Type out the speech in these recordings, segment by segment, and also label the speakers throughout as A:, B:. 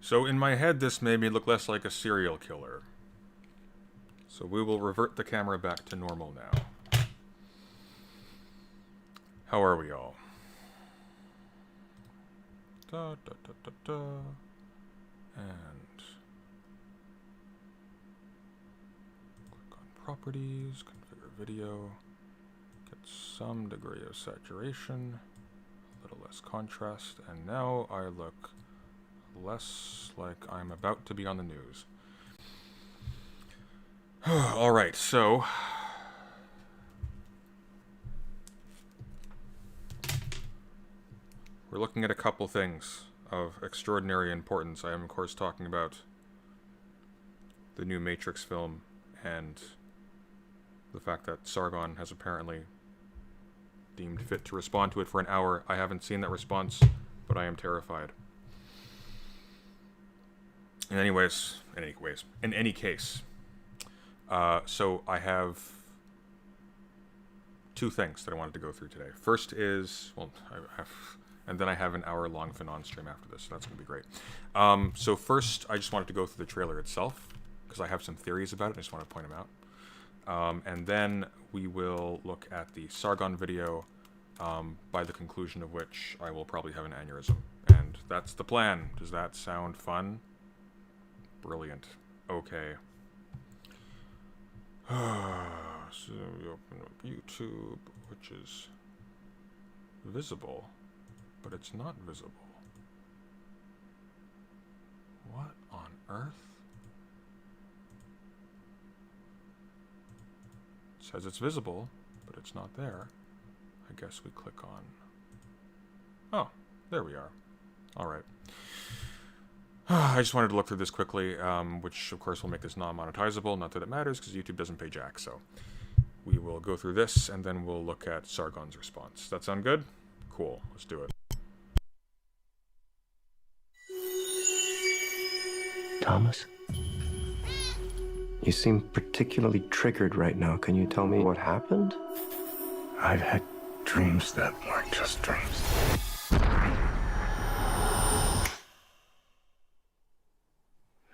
A: So in my head, this made me look less like a serial killer. So we will revert the camera back to normal now. How are we all? Da, da, da, da, da. And click on properties, configure video, get some degree of saturation, a little less contrast, and now I look less like I'm about to be on the news. Alright, so we're looking at a couple things of extraordinary importance. I am, of course, talking about the new Matrix film and the fact that Sargon has apparently deemed fit to respond to it for an hour. I haven't seen that response, but I am terrified. In any case, so I have two things that I wanted to go through today. First is, and then I have an hour-long Fanon stream after this, so that's going to be great. So first, I just wanted to go through the trailer itself, because I have some theories about it, and I just want to point them out. And then we will look at the Sargon video, by the conclusion of which I will probably have an aneurysm. And that's the plan. Does that sound fun? Brilliant. Okay. So we open up YouTube, which is visible, but it's not visible. What on earth? It says it's visible, but it's not there. I guess we click on... Oh, there we are. Alright. I just wanted to look through this quickly, which of course will make this non-monetizable. Not that it matters, because YouTube doesn't pay jack, so we will go through this, and then we'll look at Sargon's response. Does that sound good? Cool. Let's do it.
B: Thomas? You seem particularly triggered right now. Can you tell me what happened?
C: I've had dreams that weren't just dreams.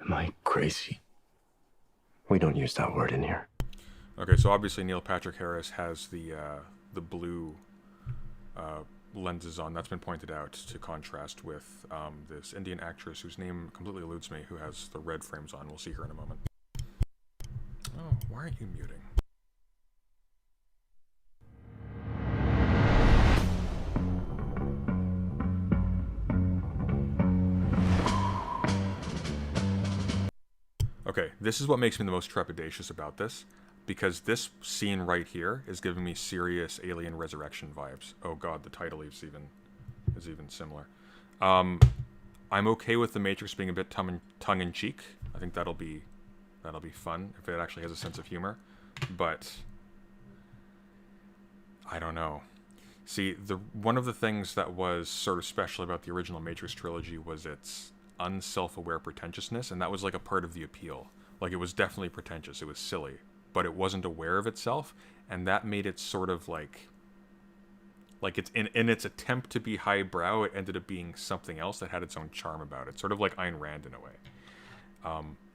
C: Am I crazy?
B: We don't use that word in here.
A: Okay, so obviously Neil Patrick Harris has the blue lenses on. That's been pointed out to contrast with this Indian actress whose name completely eludes me, who has the red frames on. We'll see her in a moment. Oh, why aren't you muting? Okay, this is what makes me the most trepidatious about this, because this scene right here is giving me serious Alien Resurrection vibes. Oh god, the title is even similar. I'm okay with the Matrix being a bit tongue-in-cheek. I think that'll be fun if it actually has a sense of humor. But I don't know. See, one of the things that was sort of special about the original Matrix trilogy was its unself-aware pretentiousness, and that was like a part of the appeal. Like, it was definitely pretentious, it was silly, but it wasn't aware of itself, and that made it sort of like it's in its attempt to be highbrow, it ended up being something else that had its own charm about it, sort of like Ayn Rand in a way.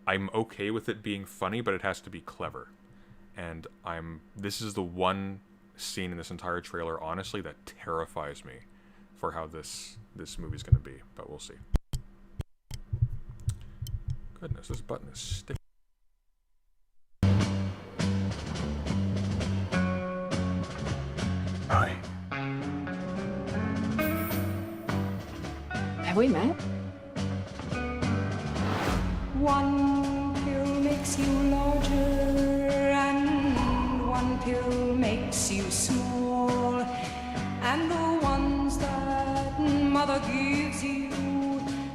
A: I'm okay with it being funny, but it has to be clever, and this is the one scene in this entire trailer, honestly, that terrifies me for how this movie's going to be, but we'll see. Goodness, this button is sticky.
C: Hi.
D: Have we met?
E: One pill makes you larger and one pill makes you small, and the ones that mother gives you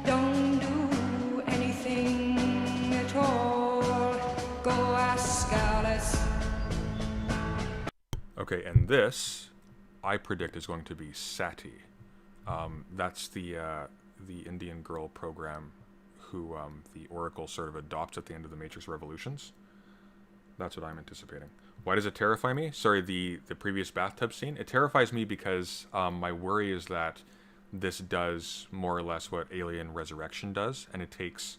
E: don't do anything at all. Go ask Alice.
A: Okay, and this, I predict, is going to be Sati. That's the Indian girl program who the Oracle sort of adopts at the end of the Matrix Revolutions. That's what I'm anticipating. Why does it terrify me? Sorry, the previous bathtub scene? It terrifies me because my worry is that this does more or less what Alien Resurrection does, and it takes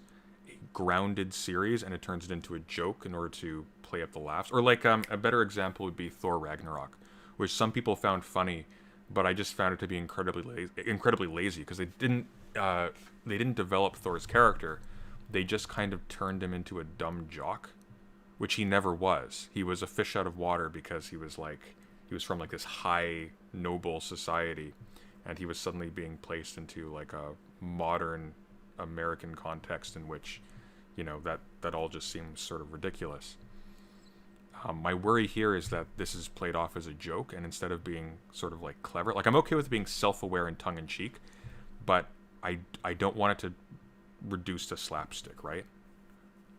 A: a grounded series and it turns it into a joke in order to play up the laughs. Or like a better example would be Thor Ragnarok, which some people found funny, but I just found it to be incredibly lazy because they didn't develop Thor's character. They just kind of turned him into a dumb jock, which he never was. He was a fish out of water because he was from like this high noble society, and he was suddenly being placed into like a modern American context in which, you know, that all just seems sort of ridiculous. My worry here is that this is played off as a joke, and instead of being sort of like clever, like I'm okay with being self-aware and tongue-in-cheek, but I don't want it to reduce to slapstick, right?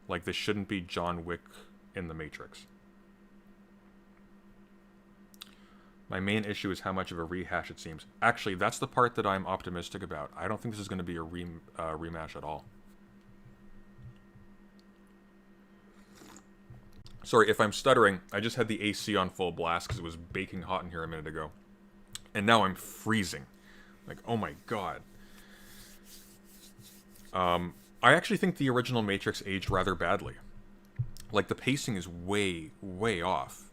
A: Like this shouldn't be John Wick in the Matrix. My main issue is how much of a rehash it seems. Actually, that's the part that I'm optimistic about. I don't think this is going to be a rematch at all. Sorry, if I'm stuttering, I just had the AC on full blast because it was baking hot in here a minute ago. And now I'm freezing. Like, oh my god. I actually think the original Matrix aged rather badly. Like, the pacing is way, way off.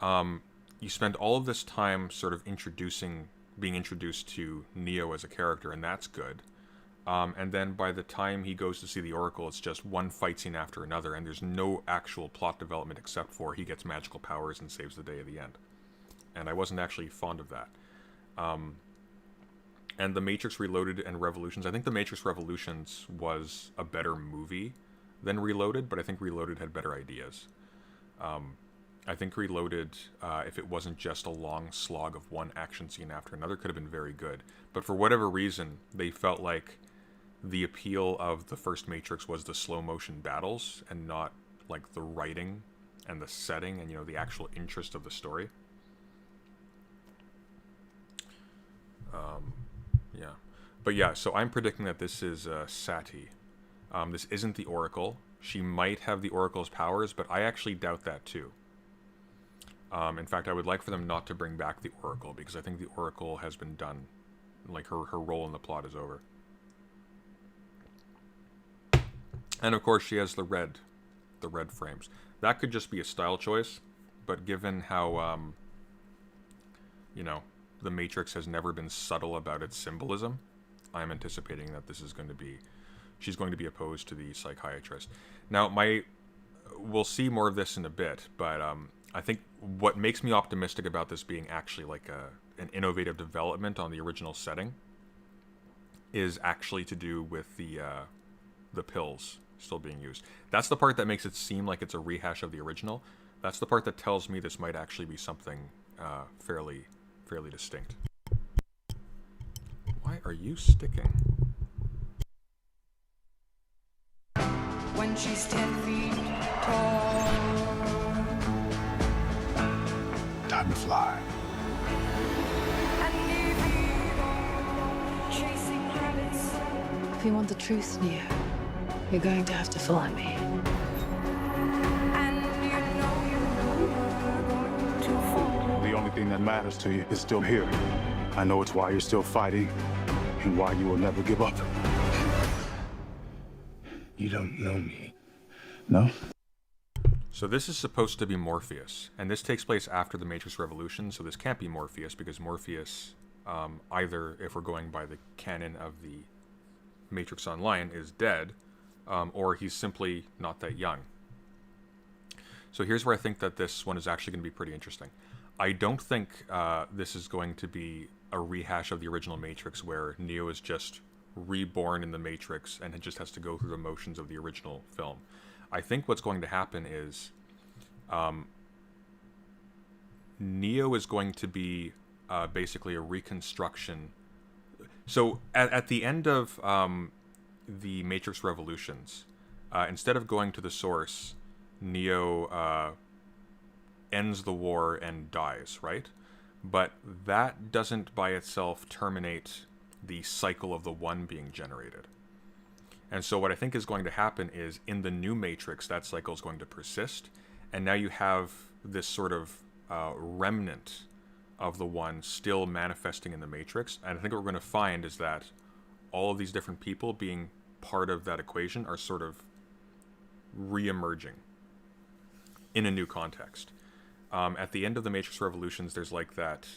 A: You spend all of this time sort of being introduced to Neo as a character, and that's good. And then by the time he goes to see the Oracle, it's just one fight scene after another, and there's no actual plot development except for he gets magical powers and saves the day at the end. And I wasn't actually fond of that. And The Matrix Reloaded and Revolutions, I think The Matrix Revolutions was a better movie than Reloaded, but I think Reloaded had better ideas. I think Reloaded, if it wasn't just a long slog of one action scene after another, could have been very good. But for whatever reason, they felt like the appeal of the first Matrix was the slow motion battles and not like the writing and the setting and, you know, the actual interest of the story. Yeah. But yeah, so I'm predicting that this is Sati. This isn't the Oracle. She might have the Oracle's powers, but I actually doubt that too. In fact, I would like for them not to bring back the Oracle, because I think the Oracle has been done. Like, her role in the plot is over. And of course, she has the red frames. That could just be a style choice, but given how, you know, the Matrix has never been subtle about its symbolism, I'm anticipating that this is going to be, she's going to be opposed to the psychiatrist. Now, we'll see more of this in a bit, but I think what makes me optimistic about this being actually like an innovative development on the original setting is actually to do with the pills still being used. That's the part that makes it seem like it's a rehash of the original. That's the part that tells me this might actually be something fairly distinct. Why are you sticking?
E: When she's 10 feet tall,
C: Time to fly.
E: and chasing rabbits.
D: If you want the truth, Neo, you're going to have to follow me.
E: And you know you're going to fall.
C: The only thing that matters to you is still here. I know it's why you're still fighting and why you will never give up. You don't know me. No?
A: So this is supposed to be Morpheus, and this takes place after the Matrix Revolution, so this can't be Morpheus, because Morpheus, either, if we're going by the canon of the Matrix Online, is dead, or he's simply not that young. So here's where I think that this one is actually going to be pretty interesting. I don't think this is going to be a rehash of the original Matrix, where Neo is just reborn in the Matrix and it just has to go through the motions of the original film. I think what's going to happen is Neo is going to be basically a reconstruction. So at the end of the Matrix Revolutions, instead of going to the source, Neo ends the war and dies, right? But that doesn't by itself terminate the cycle of the one being generated. And so what I think is going to happen is in the new Matrix, that cycle is going to persist. And now you have this sort of remnant of the One still manifesting in the Matrix. And I think what we're going to find is that all of these different people being part of that equation are sort of re-emerging in a new context. At the end of the Matrix Revolutions, there's like that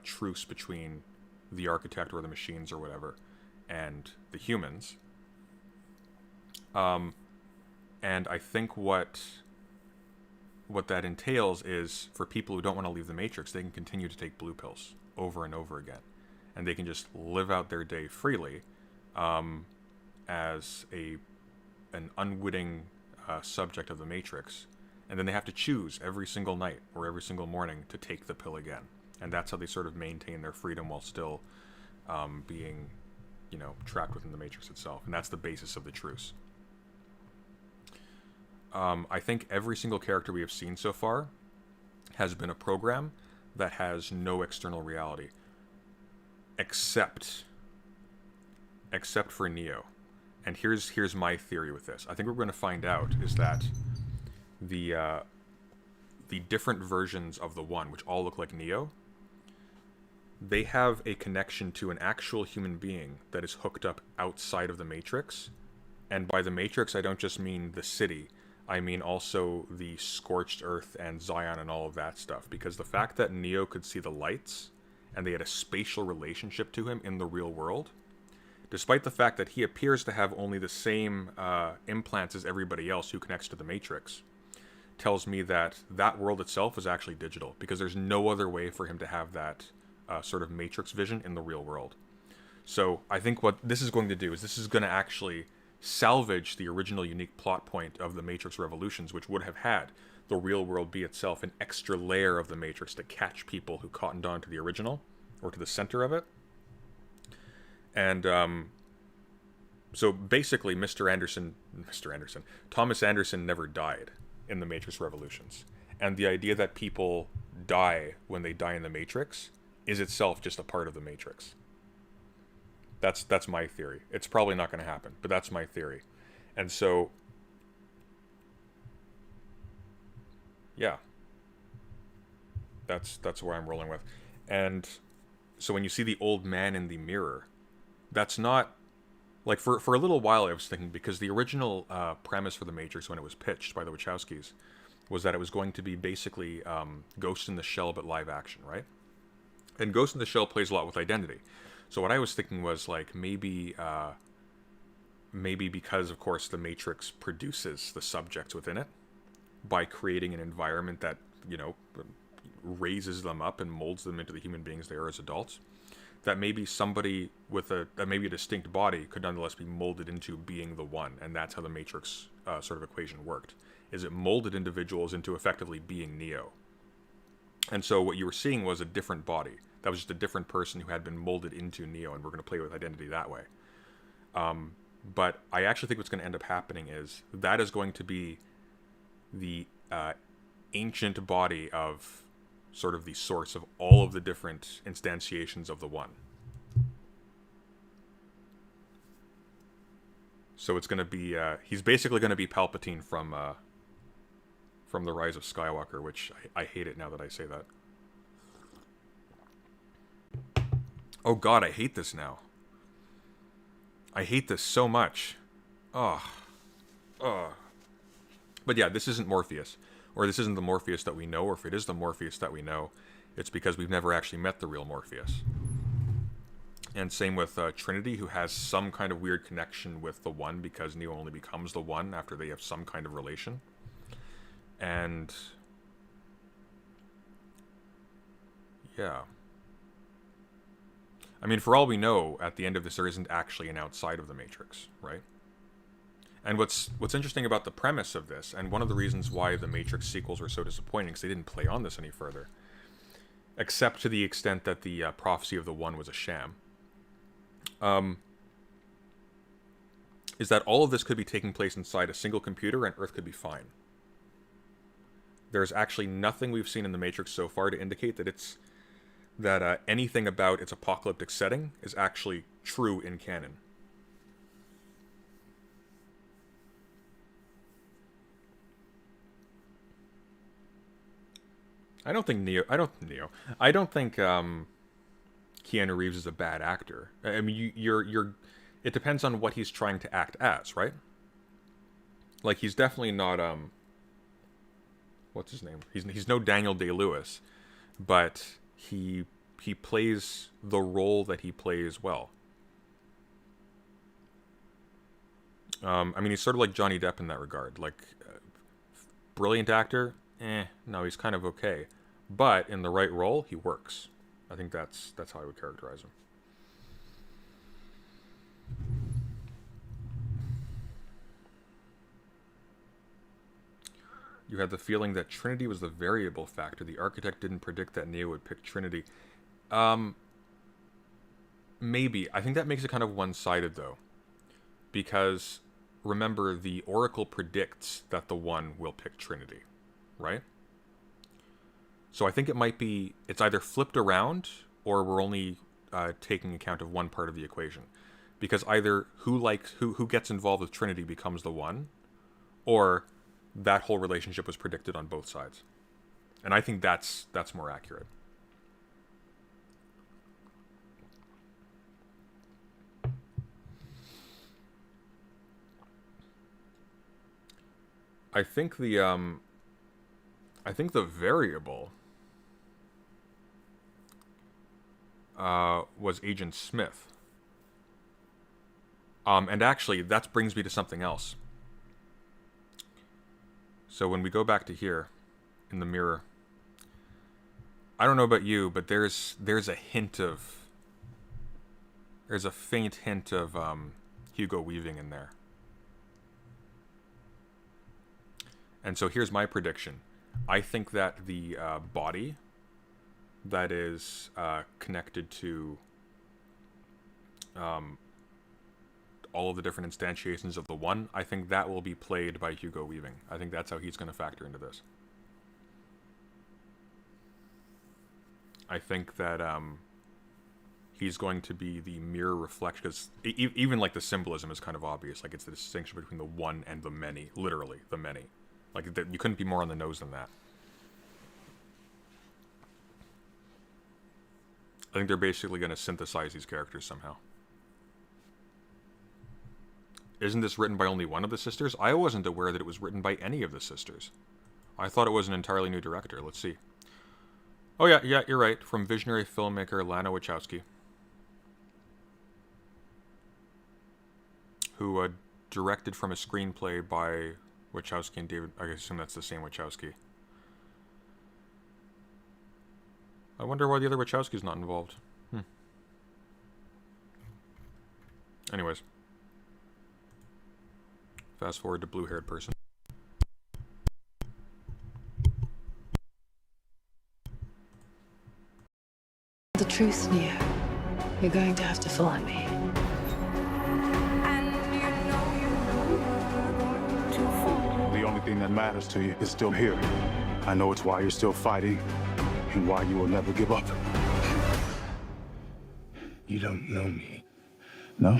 A: truce between the architect or the machines or whatever and the humans. And I think what that entails is, for people who don't want to leave the Matrix, they can continue to take blue pills over and over again. And they can just live out their day freely as an unwitting subject of the Matrix. And then they have to choose every single night or every single morning to take the pill again. And that's how they sort of maintain their freedom while still being, trapped within the Matrix itself. And that's the basis of the truce. I think every single character we have seen so far has been a program that has no external reality, except for Neo. And here's my theory with this. I think what we're going to find out is that the different versions of the One, which all look like Neo, they have a connection to an actual human being that is hooked up outside of the Matrix. And by the Matrix, I don't just mean the city. I mean also the scorched earth and Zion and all of that stuff. Because the fact that Neo could see the lights and they had a spatial relationship to him in the real world, despite the fact that he appears to have only the same implants as everybody else who connects to the Matrix, tells me that that world itself is actually digital, because there's no other way for him to have that sort of Matrix vision in the real world. So I think what this is going to do is this is going to actually salvage the original unique plot point of the Matrix Revolutions, which would have had the real world be itself an extra layer of the Matrix to catch people who cottoned on to the original, or to the center of it. And so basically Thomas Anderson never died in the Matrix Revolutions. And the idea that people die when they die in the Matrix is itself just a part of the Matrix. That's my theory. It's probably not going to happen, but that's my theory. And so, yeah, that's where I'm rolling with. And so when you see the old man in the mirror, that's not, like, for a little while I was thinking, because the original premise for the Matrix when it was pitched by the Wachowskis was that it was going to be basically Ghost in the Shell but live action, right? And Ghost in the Shell plays a lot with identity. So what I was thinking was, like, maybe because, of course, the Matrix produces the subjects within it by creating an environment that, raises them up and molds them into the human beings they are as adults, that maybe somebody with maybe a distinct body could nonetheless be molded into being the One. And that's how the Matrix sort of equation worked, is it molded individuals into effectively being Neo. And so what you were seeing was a different body. That was just a different person who had been molded into Neo, and we're going to play with identity that way. But I actually think what's going to end up happening is that is going to be the ancient body of sort of the source of all of the different instantiations of the One. So it's going to be, he's basically going to be Palpatine from The Rise of Skywalker, which I hate it now that I say that. Oh god, I hate this now. I hate this so much. But yeah, this isn't Morpheus. Or this isn't the Morpheus that we know, or if it is the Morpheus that we know, it's because we've never actually met the real Morpheus. And same with Trinity, who has some kind of weird connection with the One, because Neo only becomes the One after they have some kind of relation. And yeah. I mean, for all we know, at the end of this, there isn't actually an outside of the Matrix, right? And what's interesting about the premise of this, and one of the reasons why the Matrix sequels were so disappointing, is they didn't play on this any further, except to the extent that the prophecy of the One was a sham, is that all of this could be taking place inside a single computer, and Earth could be fine. There's actually nothing we've seen in the Matrix so far to indicate that anything about its apocalyptic setting is actually true in canon. I don't think I don't think Keanu Reeves is a bad actor. I mean, you're. It depends on what he's trying to act as, right? Like, he's definitely not what's his name? He's no Daniel Day-Lewis, but he plays the role that he plays well. I mean, he's sort of like Johnny Depp in that regard. Like, brilliant actor? No, he's kind of okay. But in the right role, he works. I think that's how I would characterize him. You had the feeling that Trinity was the variable factor. The architect didn't predict that Neo would pick Trinity. Maybe. I think that makes it kind of one-sided, though. Because, remember, the Oracle predicts that the One will pick Trinity. Right? So I think it might be... It's either flipped around, or we're only taking account of one part of the equation. Because either who gets involved with Trinity becomes the One, or... that whole relationship was predicted on both sides. And I think that's more accurate. I think the variable was Agent Smith. And actually, that brings me to something else. So when we go back to here, in the mirror, I don't know about you, but there's a faint hint of Hugo Weaving in there. And so here's my prediction. I think that the body that is connected to all of the different instantiations of the One, I think that will be played by Hugo Weaving. I think that's how he's going to factor into this. I think that he's going to be the mirror reflection, because even like the symbolism is kind of obvious. Like, it's the distinction between the One and the many, literally the many. Like, you couldn't be more on the nose than that. I think they're basically going to synthesize these characters somehow. Isn't this written by only one of the sisters? I wasn't aware that it was written by any of the sisters. I thought it was an entirely new director. Let's see. Oh yeah, you're right. From visionary filmmaker Lana Wachowski, who directed from a screenplay by Wachowski and David... I assume that's the same Wachowski. I wonder why the other Wachowski's not involved. Anyways. Fast forward to blue-haired person.
D: The truth, Neo. You're going to have to follow me.
C: The only thing that matters to you is still here. I know it's why you're still fighting and why you will never give up.
F: You don't know me.
C: No?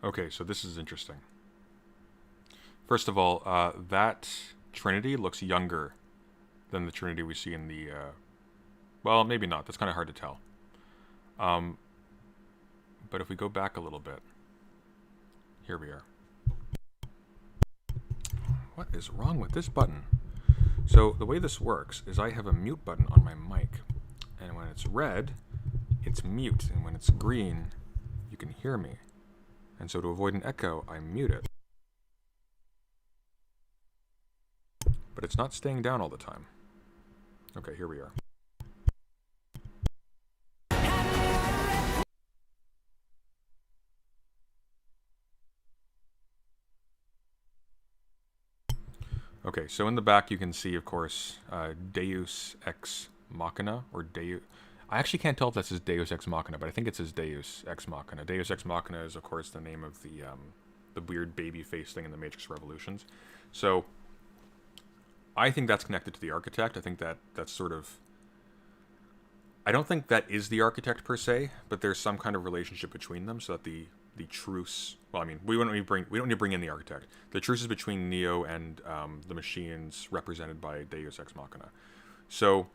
A: Okay, so this is interesting. First of all, that Trinity looks younger than the Trinity we see in the... well, maybe not. That's kind of hard to tell. But if we go back a little bit... Here we are. What is wrong with this button? So the way this works is I have a mute button on my mic. And when it's red, it's mute. And when it's green, you can hear me. And so to avoid an echo, I mute it. But it's not staying down all the time. Okay, here we are. Okay, so in the back you can see, of course, Deus Ex Machina, or Deus... I actually can't tell if that says Deus Ex Machina, but I think it says Deus Ex Machina. Deus Ex Machina is, of course, the name of the weird baby face thing in the Matrix Revolutions. So, I think that's connected to the architect. I think that's sort of... I don't think that is the architect per se, but there's some kind of relationship between them, so that the truce... Well, I mean, we don't need to bring in the architect. The truce is between Neo and the machines represented by Deus Ex Machina. So,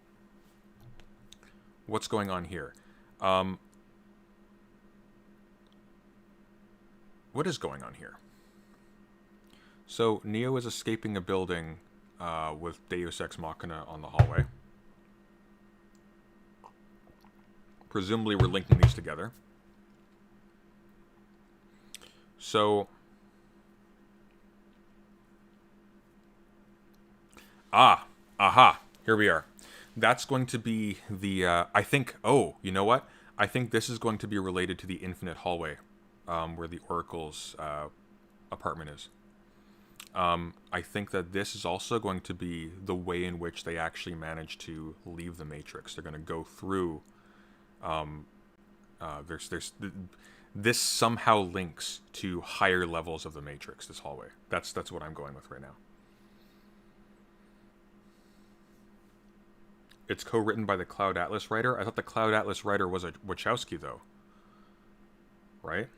A: what's going on here? What is going on here? So, Neo is escaping a building with Deus Ex Machina on the hallway. Presumably we're linking these together. So... aha, here we are. That's going to be the, I think, oh, you know what? I think this is going to be related to the infinite hallway, where the Oracle's apartment is. I think that this is also going to be the way in which they actually manage to leave the Matrix. They're going to go through, this somehow links to higher levels of the Matrix, this hallway. That's what I'm going with right now. It's co-written by the Cloud Atlas writer. I thought the Cloud Atlas writer was a Wachowski, though. Right?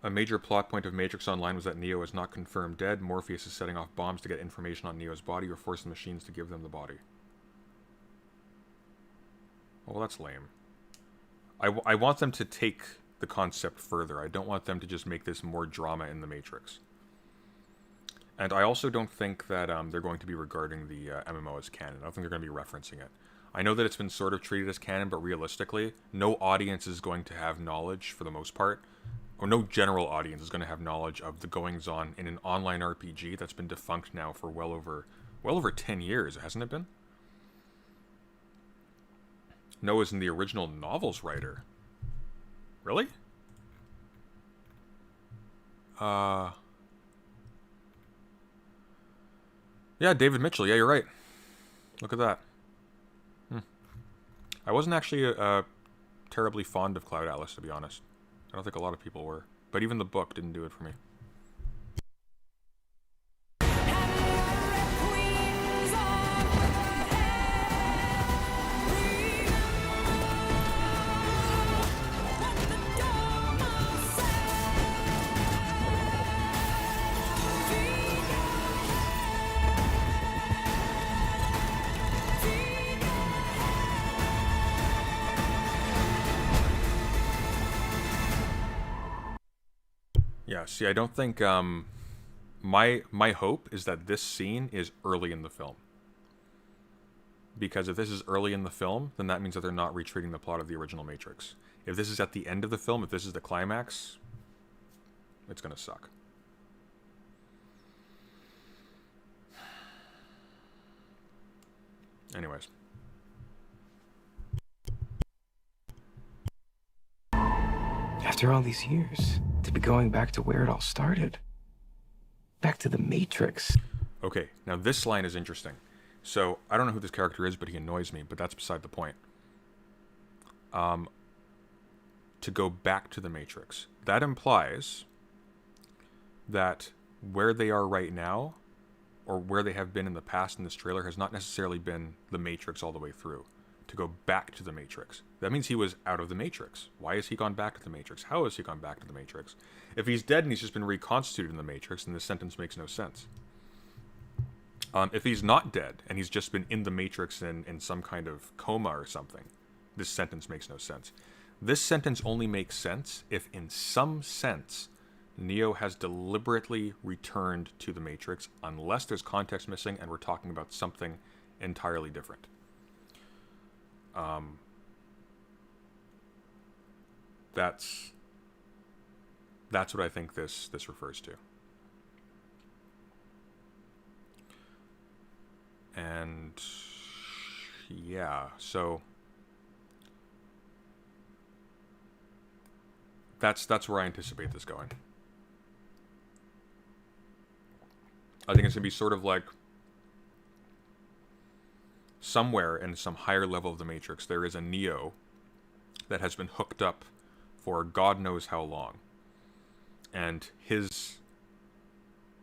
A: A major plot point of Matrix Online was that Neo is not confirmed dead. Morpheus is setting off bombs to get information on Neo's body or force the machines to give them the body. Well, that's lame. I want them to take the concept further. I don't want them to just make this more drama in the Matrix. And I also don't think that they're going to be regarding the MMO as canon. I don't think they're going to be referencing it. I know that it's been sort of treated as canon, but realistically, no audience is going to have knowledge, for the most part, or no general audience is going to have knowledge of the goings-on in an online RPG that's been defunct now for well over 10 years, hasn't it been? Noah's in the original novel's writer. Really? Yeah, David Mitchell. Yeah, you're right. Look at that. I wasn't actually terribly fond of Cloud Atlas, to be honest. I don't think a lot of people were. But even the book didn't do it for me. Yeah, see, I don't think, my hope is that this scene is early in the film. Because if this is early in the film, then that means that they're not retreating the plot of the original Matrix. If this is at the end of the film, if this is the climax, it's gonna suck. Anyways.
B: After all these years, to be going back to where it all started. Back to the Matrix.
A: Okay, now this line is interesting. So, I don't know who this character is, but he annoys me, but that's beside the point. To go back to the Matrix. That implies that where they are right now, or where they have been in the past in this trailer, has not necessarily been the Matrix all the way through. To go back to the Matrix. That means he was out of the Matrix. Why has he gone back to the Matrix? How has he gone back to the Matrix? If he's dead and he's just been reconstituted in the Matrix, then this sentence makes no sense. If he's not dead and he's just been in the Matrix in some kind of coma or something, this sentence makes no sense. This sentence only makes sense if, in some sense, Neo has deliberately returned to the Matrix, unless there's context missing and we're talking about something entirely different. That's what I think this refers to. And yeah, so that's where I anticipate this going. I think it's going to be sort of like somewhere in some higher level of the Matrix, there is a Neo that has been hooked up for God knows how long. And his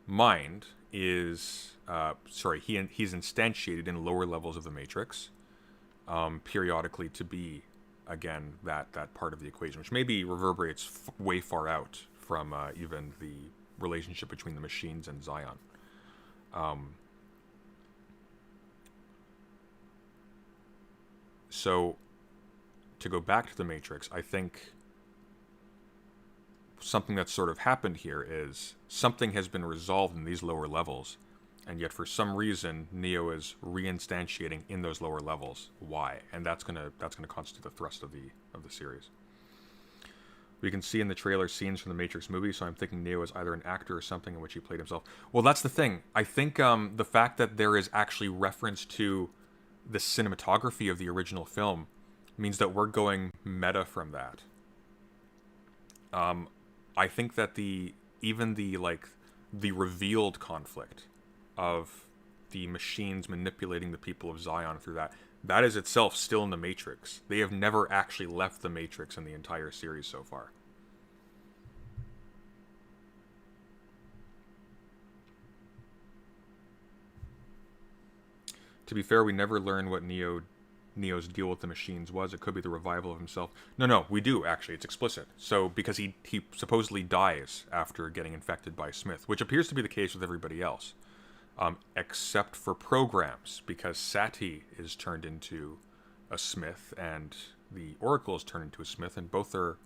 A: mind is, he's instantiated in lower levels of the Matrix, periodically to be, again, that part of the equation, which maybe reverberates way far out from even the relationship between the machines and Zion. So, to go back to the Matrix, I think something that's sort of happened here is something has been resolved in these lower levels, and yet for some reason Neo is reinstantiating in those lower levels. Why? And that's gonna constitute the thrust of the series. We can see in the trailer scenes from the Matrix movie, so I'm thinking Neo is either an actor or something in which he played himself. Well, that's the thing. I think the fact that there is actually reference to the cinematography of the original film means that we're going meta from that. I think that the revealed conflict of the machines manipulating the people of Zion through that is itself still in the Matrix. They have never actually left the Matrix in the entire series so far. To be fair, we never learn what Neo's deal with the machines was. It could be the revival of himself. No, we do, actually. It's explicit. So, because he supposedly dies after getting infected by Smith, which appears to be the case with everybody else. Except for programs, because Sati is turned into a Smith, and the Oracle is turned into a Smith, and both are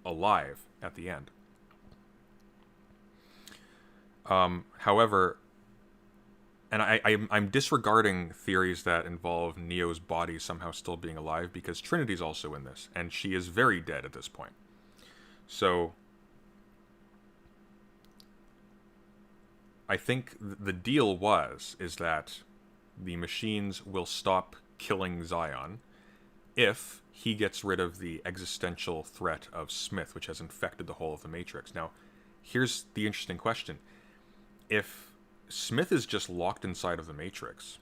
A: alive at the end. However, and I'm disregarding theories that involve Neo's body somehow still being alive, because Trinity's also in this, and she is very dead at this point. So, I think the deal is that the machines will stop killing Zion if he gets rid of the existential threat of Smith, which has infected the whole of the Matrix. Now, here's the interesting question. If Smith is just locked inside of the Matrix,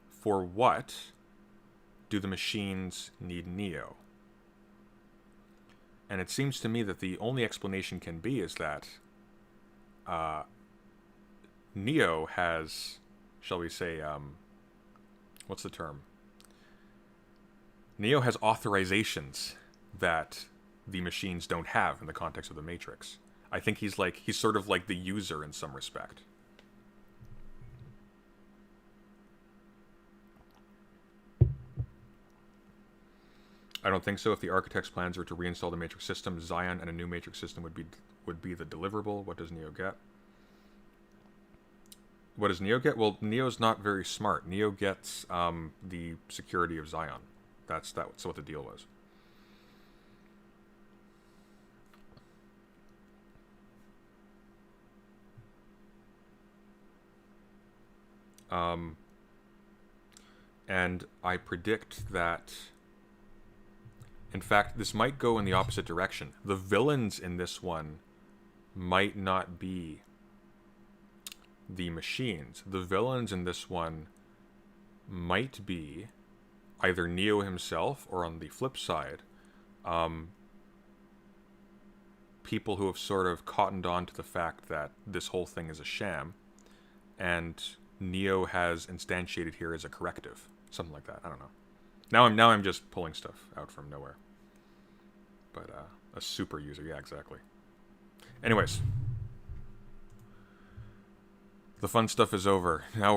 A: for what do the machines need Neo? And it seems to me that the only explanation can be is that Neo has, shall we say, what's the term? Neo has authorizations that the machines don't have in the context of the Matrix. I think he's sort of like the user in some respect. I don't think so. If the architect's plans were to reinstall the Matrix system, Zion and a new Matrix system would be the deliverable. What does Neo get? What does Neo get? Well, Neo's not very smart. Neo gets the security of Zion. That's what the deal was. And I predict that, in fact, this might go in the opposite direction. The villains in this one might not be the machines. The villains in this one might be either Neo himself, or on the flip side, people who have sort of cottoned on to the fact that this whole thing is a sham, and Neo has instantiated here as a corrective. Something like that. I don't know. Now I'm just pulling stuff out from nowhere. But a super user, yeah, exactly. Anyways, the fun stuff is over. Now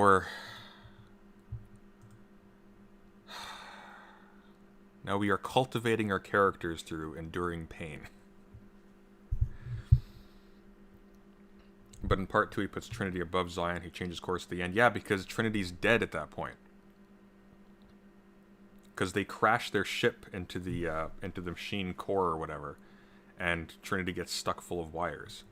A: we are cultivating our characters through enduring pain. But in part 2, he puts Trinity above Zion. He changes course at the end. Yeah, because Trinity's dead at that point. Because they crash their ship into the machine core or whatever, and Trinity gets stuck full of wires.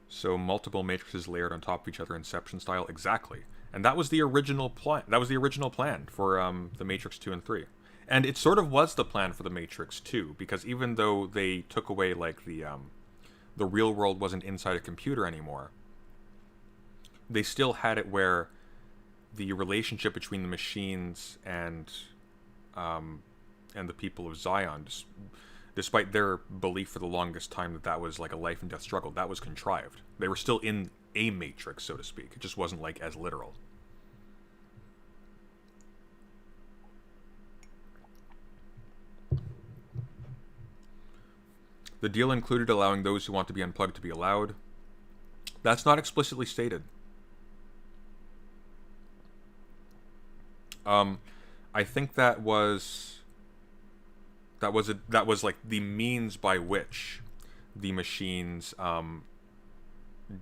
A: So multiple matrices layered on top of each other, Inception style. Exactly. And that was the original plan. That was the original plan for the Matrix 2 and 3. And it sort of was the plan for the Matrix 2, because even though they took away like the real world wasn't inside a computer anymore, they still had it where the relationship between the machines and the people of Zion, despite their belief for the longest time that that was like a life and death struggle, that was contrived. They were still in a matrix, so to speak. It just wasn't like as literal. The deal included allowing those who want to be unplugged to be allowed. That's not explicitly stated. I think that was like the means by which the machines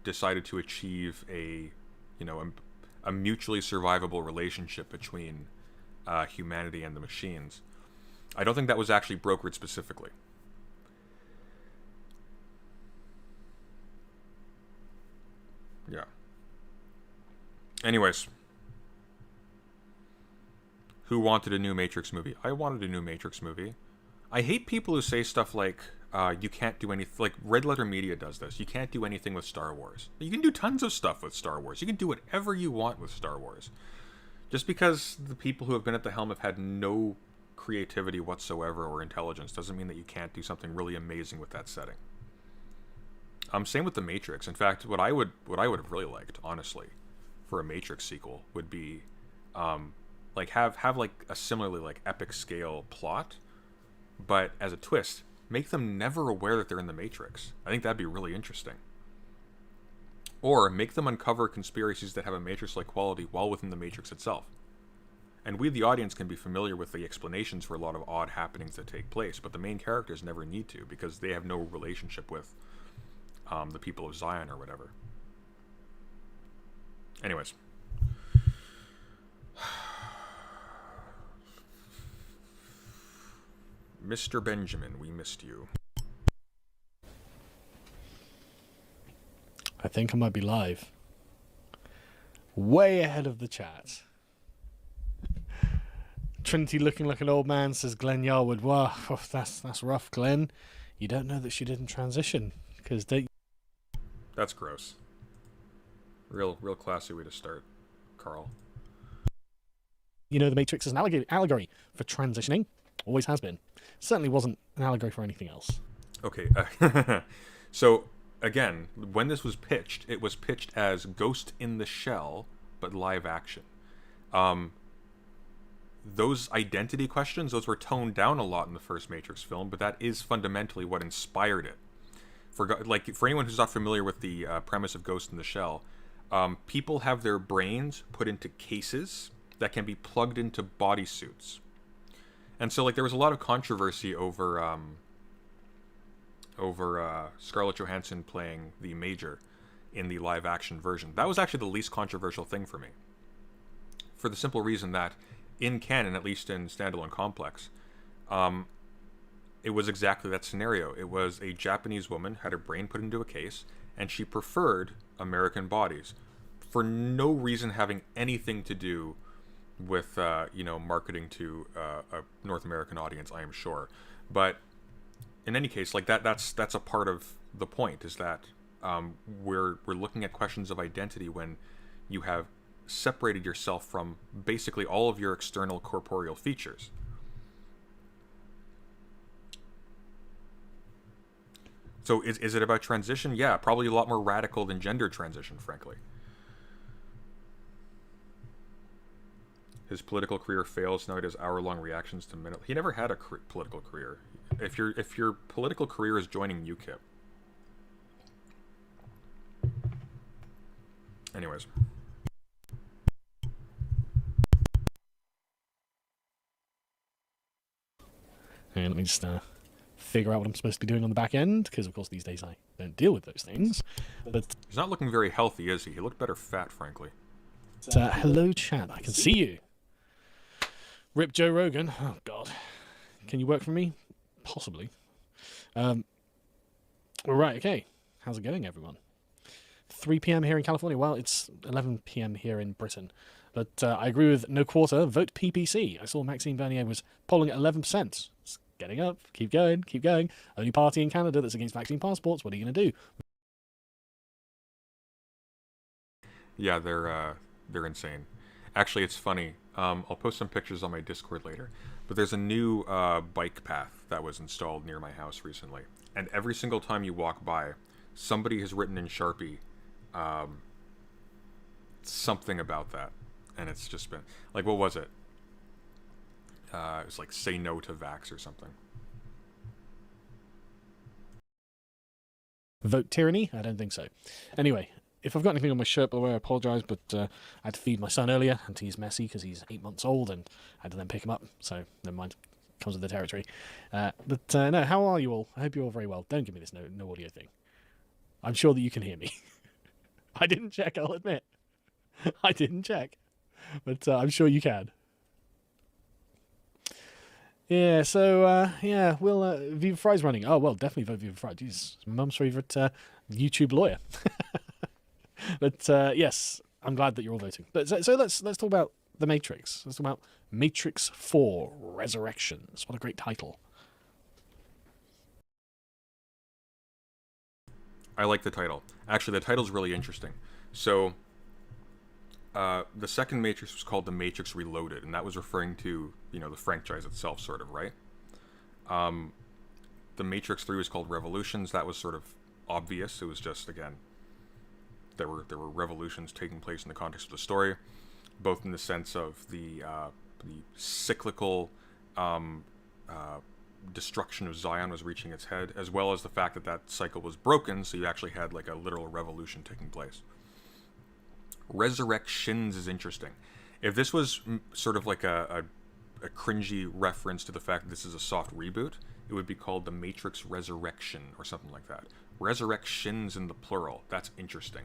A: decided to achieve a mutually survivable relationship between humanity and the machines. I don't think that was actually brokered specifically. Yeah. Anyways. Who wanted a new Matrix movie? I wanted a new Matrix movie. I hate people who say stuff like, you can't do anything, like Red Letter Media does this. You can't do anything with Star Wars. You can do tons of stuff with Star Wars. You can do whatever you want with Star Wars. Just because the people who have been at the helm have had no creativity whatsoever or intelligence doesn't mean that you can't do something really amazing with that setting. Same with the Matrix. In fact, what I would have really liked, honestly, for a Matrix sequel would be, like have like a similarly like epic scale plot, but as a twist, make them never aware that they're in the Matrix. I think that'd be really interesting. Or make them uncover conspiracies that have a Matrix-like quality while within the Matrix itself. And we, the audience, can be familiar with the explanations for a lot of odd happenings that take place, but the main characters never need to, because they have no relationship with the people of Zion or whatever. Anyways. Mr. Benjamin, we missed you.
G: I think I might be live. Way ahead of the chat. Trinity looking like an old man, says Glenn Yarwood. Wow, oh, that's rough, Glenn. You don't know that she didn't transition, because they...
A: That's gross. Real classy way to start, Carl.
G: You know, the Matrix is an allegory for transitioning. Always has been. Certainly wasn't an allegory for anything else.
A: Okay, so again, when this was pitched, it was pitched as Ghost in the Shell, but live action. Those identity questions, those were toned down a lot in the first Matrix film, but that is fundamentally what inspired it. For anyone who's not familiar with the premise of Ghost in the Shell, people have their brains put into cases that can be plugged into bodysuits. And so, like, there was a lot of controversy over Scarlett Johansson playing the Major in the live-action version. That was actually the least controversial thing for me, for the simple reason that in canon, at least in Standalone Complex, it was exactly that scenario. It was a Japanese woman had her brain put into a case, and she preferred American bodies for no reason having anything to do with marketing to a North American audience, I am sure. But in any case, like that's a part of the point, is that we're looking at questions of identity when you have separated yourself from basically all of your external corporeal features. So is it about transition? Yeah, probably a lot more radical than gender transition, frankly. His political career fails, now he does hour-long reactions to minute. He never had a political career. If your political career is joining UKIP. Anyways.
G: And let me just figure out what I'm supposed to be doing on the back end, because of course these days I don't deal with those things. But
A: he's not looking very healthy, is he? He looked better fat, frankly.
G: Hello, chat. I can see you. Rip Joe Rogan. Oh, God. Can you work for me? Possibly. Right, okay. How's it going, everyone? 3 p.m. here in California. Well, it's 11 p.m. here in Britain. But I agree with No Quarter. Vote PPC. I saw Maxime Bernier was polling at 11%. It's getting up. Keep going. Keep going. Only party in Canada that's against vaccine passports. What are you going to do?
A: Yeah, they're insane. Actually, it's funny. I'll post some pictures on my Discord later. But there's a new bike path that was installed near my house recently. And every single time you walk by, somebody has written in Sharpie something about that. And it's just been, like, what was it? It was like, say no to vax or something.
G: Vote tyranny? I don't think so. Anyway, if I've got anything on my shirt, by the way, I apologise, but I had to feed my son earlier, and he's messy because he's 8 months old, and I had to then pick him up, so never mind. Comes with the territory. No, how are you all? I hope you're all very well. Don't give me this no audio thing. I'm sure that you can hear me. I didn't check, I'll admit. I didn't check. But I'm sure you can. Yeah, so, we'll... Viva Fry's running. Oh, well, definitely vote Viva Fry. Jeez, my mum's favourite YouTube lawyer. But, yes, I'm glad that you're all voting. But so let's talk about The Matrix. Let's talk about Matrix 4 Resurrections. What a great title.
A: I like the title. Actually, the title's really interesting. So... the second Matrix was called The Matrix Reloaded, and that was referring to, the franchise itself, sort of, right? The Matrix 3 was called Revolutions. That was sort of obvious. It was just, again, there were revolutions taking place in the context of the story, both in the sense of the cyclical destruction of Zion was reaching its head, as well as the fact that that cycle was broken, so you actually had like a literal revolution taking place. Resurrections is interesting. If this was sort of like a cringy reference to the fact that this is a soft reboot, it would be called The Matrix Resurrection or something like that. Resurrections in the plural. That's interesting.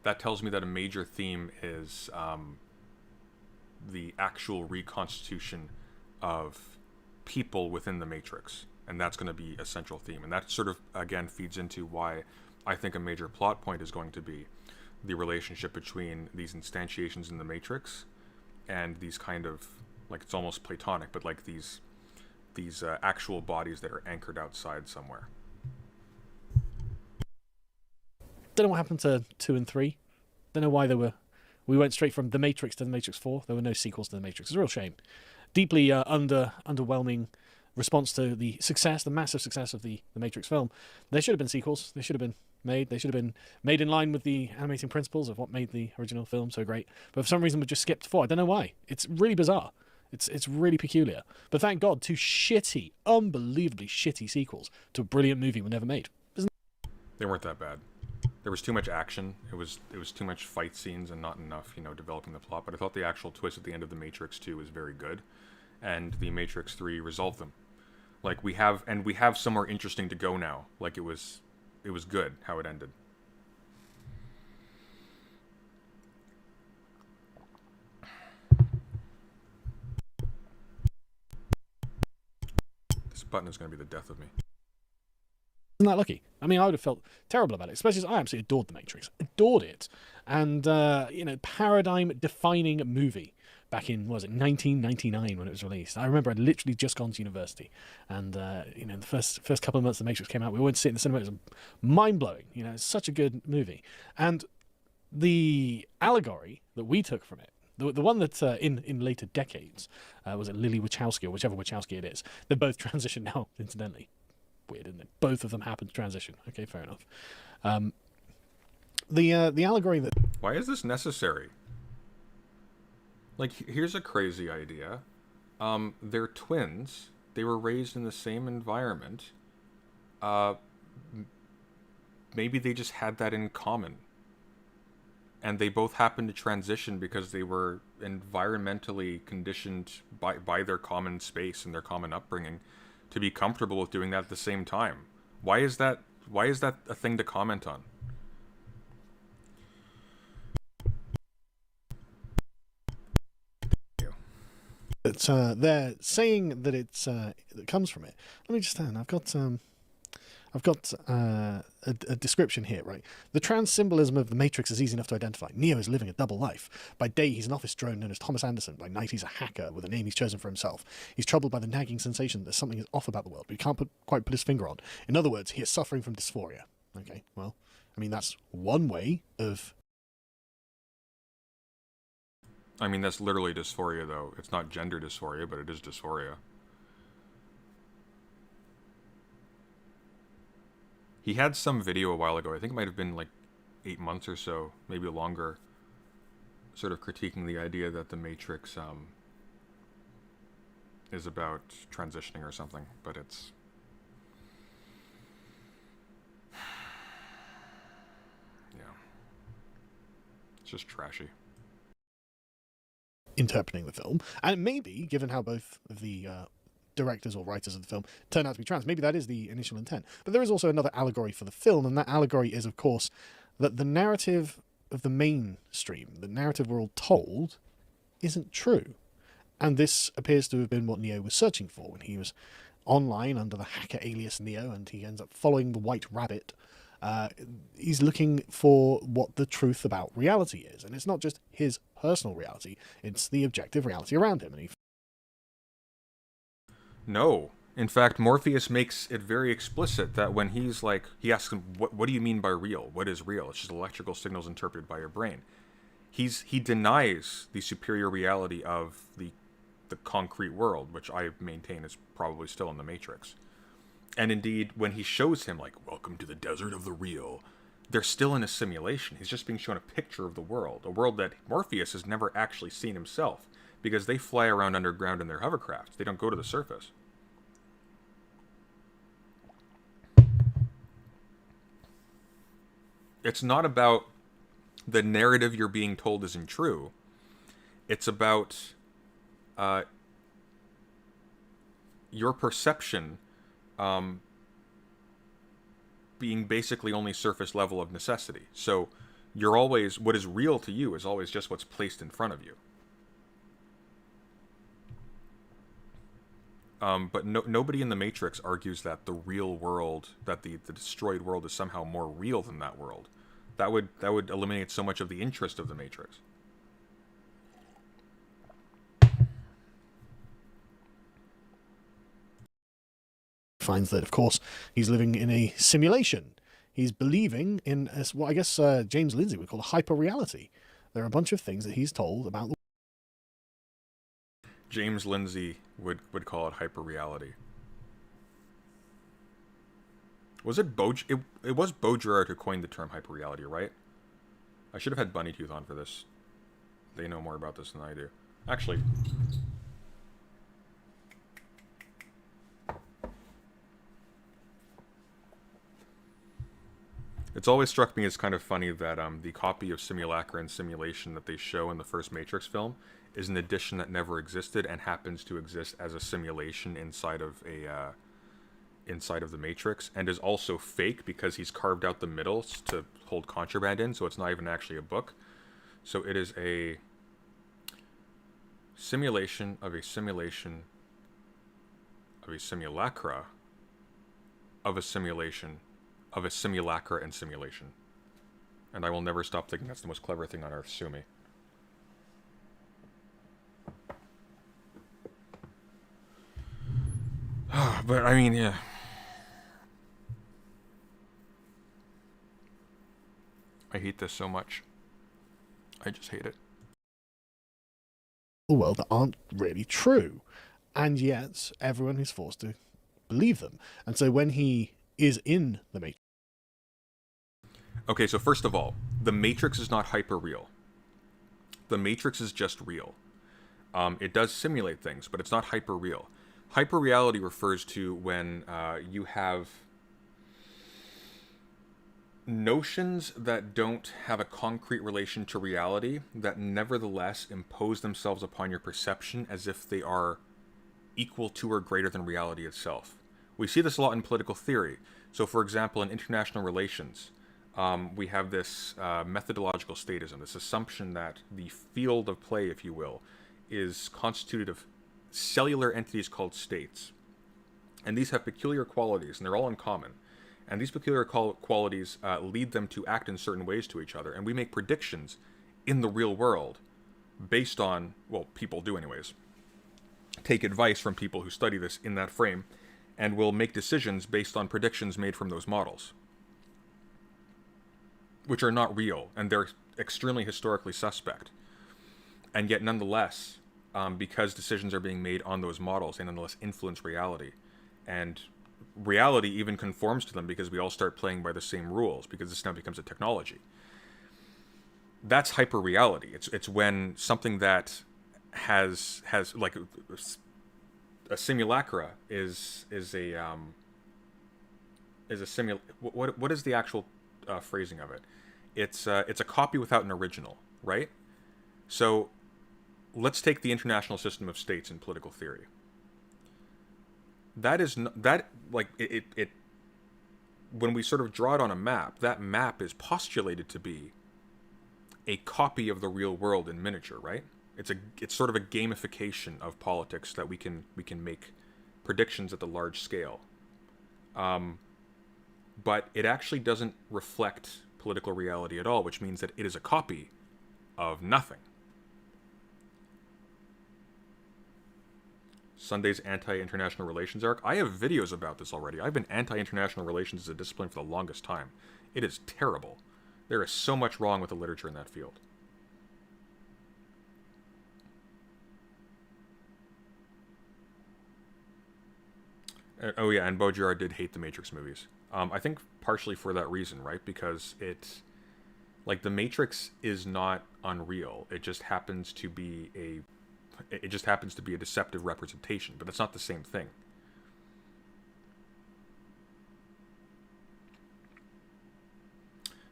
A: That tells me that a major theme is the actual reconstitution of people within the Matrix. And that's going to be a central theme. And that sort of, again, feeds into why I think a major plot point is going to be the relationship between these instantiations in the Matrix and these kind of, like, it's almost Platonic, but like these actual bodies that are anchored outside somewhere.
G: Don't know what happened to 2 and 3. Don't know why we went straight from The Matrix to The Matrix 4. There were no sequels to The Matrix. It's a real shame. Deeply underwhelming response to the massive success of the Matrix film. There should have been sequels. They should have been made. They should have been made in line with the animating principles of what made the original film so great. But for some reason, we just skipped 4. I don't know why. It's really bizarre. It's really peculiar. But thank God, 2 shitty, unbelievably shitty sequels to a brilliant movie were never made.
A: They weren't that bad. There was too much action. It was too much fight scenes and not enough, developing the plot. But I thought the actual twist at the end of The Matrix 2 was very good, and The Matrix 3 resolved them. Like, we have somewhere interesting to go now. Like, it was good how it ended. This button is going to be the death of me.
G: Isn't that lucky? I mean, I would have felt terrible about it, especially as I absolutely adored The Matrix. Adored it. And, paradigm-defining movie back in, 1999 when it was released. I remember I'd literally just gone to university. And, the first couple of months The Matrix came out, we went to see it in the cinema. It was mind-blowing. It's such a good movie. And the allegory that we took from it, the one that in later decades, was it Lily Wachowski or whichever Wachowski it is, they're both transitioned now, incidentally. Weird, isn't it? Both of them happened to transition. Okay, fair enough. The allegory that...
A: Why is this necessary? Like, here's a crazy idea. They're twins. They were raised in the same environment. Maybe they just had that in common. And they both happened to transition because they were environmentally conditioned by their common space and their common upbringing to be comfortable with doing that at the same time. Why is that a thing to comment on?
G: They're saying that it comes from it. Let me just stand. I've got I've got a description here, right? The trans symbolism of the Matrix is easy enough to identify. Neo is living a double life. By day, he's an office drone known as Thomas Anderson. By night, he's a hacker with a name he's chosen for himself. He's troubled by the nagging sensation that there's something is off about the world, but he can't quite put his finger on. In other words, he is suffering from dysphoria. Okay, well, I mean, that's one way of...
A: I mean, that's literally dysphoria, though. It's not gender dysphoria, but it is dysphoria. He had some video a while ago, I think it might have been like 8 months or so, maybe longer, sort of critiquing the idea that the Matrix is about transitioning or something, but it's... yeah. It's just trashy.
G: Interpreting the film, and maybe, given how both of the directors or writers of the film turn out to be trans, maybe that is the initial intent. But there is also another allegory for the film, and that allegory is, of course, that the narrative of the mainstream, the narrative we're all told, isn't true. And this appears to have been what Neo was searching for when he was online under the hacker alias Neo, and he ends up following the White Rabbit. He's looking for what the truth about reality is, and it's not just his personal reality, it's the objective reality around him. And
A: No. In fact, Morpheus makes it very explicit that when he's like, he asks him, what do you mean by real? What is real? It's just electrical signals interpreted by your brain. He denies the superior reality of the concrete world, which I maintain is probably still in the Matrix. And indeed, when he shows him, like, welcome to the desert of the real, they're still in a simulation. He's just being shown a picture of the world, a world that Morpheus has never actually seen himself, because they fly around underground in their hovercrafts. They don't go to the surface. It's not about the narrative you're being told isn't true. It's about your perception being basically only surface level of necessity. So you're always, what is real to you is always just what's placed in front of you. But nobody in the Matrix argues that the real world, that the destroyed world is somehow more real than that world. That would eliminate so much of the interest of the Matrix.
G: Finds that, of course, he's living in a simulation. He's believing in what I guess James Lindsay would call a hyper-reality. There are a bunch of things that he's told about the...
A: James Lindsay would call it hyper-reality. Was it it was Baudrillard who coined the term hyper-reality, right? I should have had Bunny Tooth on for this. They know more about this than I do. Actually... It's always struck me as kind of funny that the copy of Simulacra and Simulation that they show in the first Matrix film is an edition that never existed and happens to exist as a simulation inside of the Matrix, and is also fake because he's carved out the middle to hold contraband in, so it's not even actually a book. So it is a simulation of a simulation of a simulacra of a simulation of a simulacra and simulation. And I will never stop thinking that's the most clever thing on earth. Sue me. But, I mean, yeah. I hate this so much. I just hate it.
G: Well, that aren't really true. And yet, everyone is forced to believe them. And so when he is in the Matrix...
A: Okay, so first of all, the Matrix is not hyper-real. The Matrix is just real. It does simulate things, but it's not hyper-real. Hyper-reality refers to when you have notions that don't have a concrete relation to reality that nevertheless impose themselves upon your perception as if they are equal to or greater than reality itself. We see this a lot in political theory. So, for example, in international relations, we have this methodological statism, this assumption that the field of play, if you will, is constituted of cellular entities called states. And these have peculiar qualities, and they're all in common. And these peculiar qualities lead them to act in certain ways to each other. And we make predictions in the real world based on, well, people do anyways, take advice from people who study this in that frame, and will make decisions based on predictions made from those models, which are not real, and they're extremely historically suspect. And yet, nonetheless, because decisions are being made on those models, they nonetheless influence reality. And reality even conforms to them because we all start playing by the same rules, because this now becomes a technology. That's hyper-reality. It's when something that has like a simulacra is a what is the actual phrasing of it? It's a copy without an original, right? So let's take the international system of states in political theory. That is it when we sort of draw it on a map, that map is postulated to be a copy of the real world in miniature, right? It's sort of a gamification of politics that we can make predictions at the large scale. But it actually doesn't reflect political reality at all, which means that it is a copy of nothing. Sunday's anti-international relations arc. I have videos about this already. I've been anti-international relations as a discipline for the longest time. It is terrible. There is so much wrong with the literature in that field. Oh yeah, and Baudrillard did hate the Matrix movies. I think partially for that reason, right? Because the Matrix is not unreal. It just happens to be a deceptive representation, but it's not the same thing.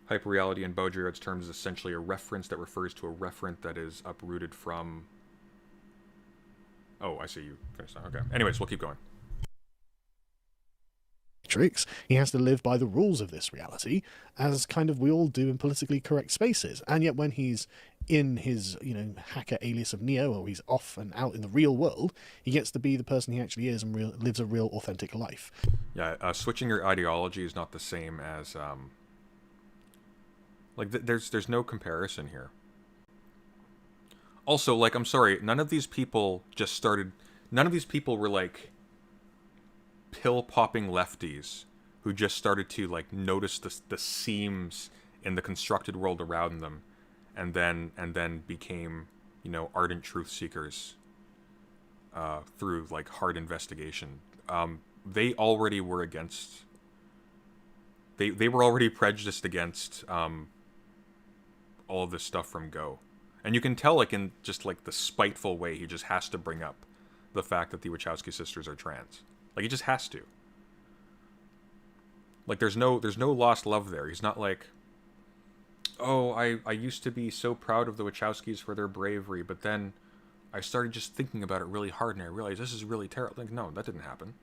A: Hyperreality in Baudrillard's terms is essentially a reference that refers to a referent that is uprooted from... Oh, I see you finished that. Okay. Anyways, we'll keep going.
G: Matrix, he has to live by the rules of this reality, as kind of we all do in politically correct spaces. And yet when he's in his, hacker alias of Neo, or he's off and out in the real world, he gets to be the person he actually is and lives a real, authentic life.
A: Yeah, switching your ideology is not the same as... there's no comparison here. Also, I'm sorry, none of these people were pill-popping lefties who just started to notice the seams in the constructed world around them, and then became ardent truth seekers through hard investigation. They already were against. They were already prejudiced against all of this stuff from go, and you can tell in just the spiteful way he just has to bring up the fact that the Wachowski sisters are trans. He just has to. There's no lost love there. He's not oh, I used to be so proud of the Wachowskis for their bravery, but then I started just thinking about it really hard, and I realized this is really terrible. No, that didn't happen.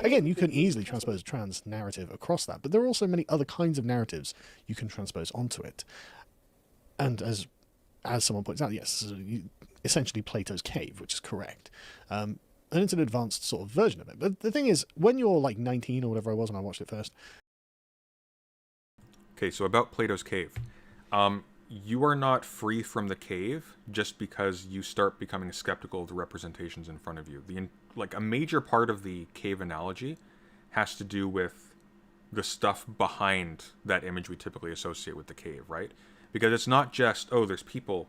G: Again, you can easily transpose a trans narrative across that, but there are also many other kinds of narratives you can transpose onto it. And as someone points out, yes, essentially Plato's cave, which is correct. And it's an advanced sort of version of it. But the thing is, when you're 19 or whatever I was when I watched it first...
A: Okay, so about Plato's cave. You are not free from the cave just because you start becoming skeptical of the representations in front of you. A major part of the cave analogy has to do with the stuff behind that image we typically associate with the cave, right? Because it's not just, oh, there's people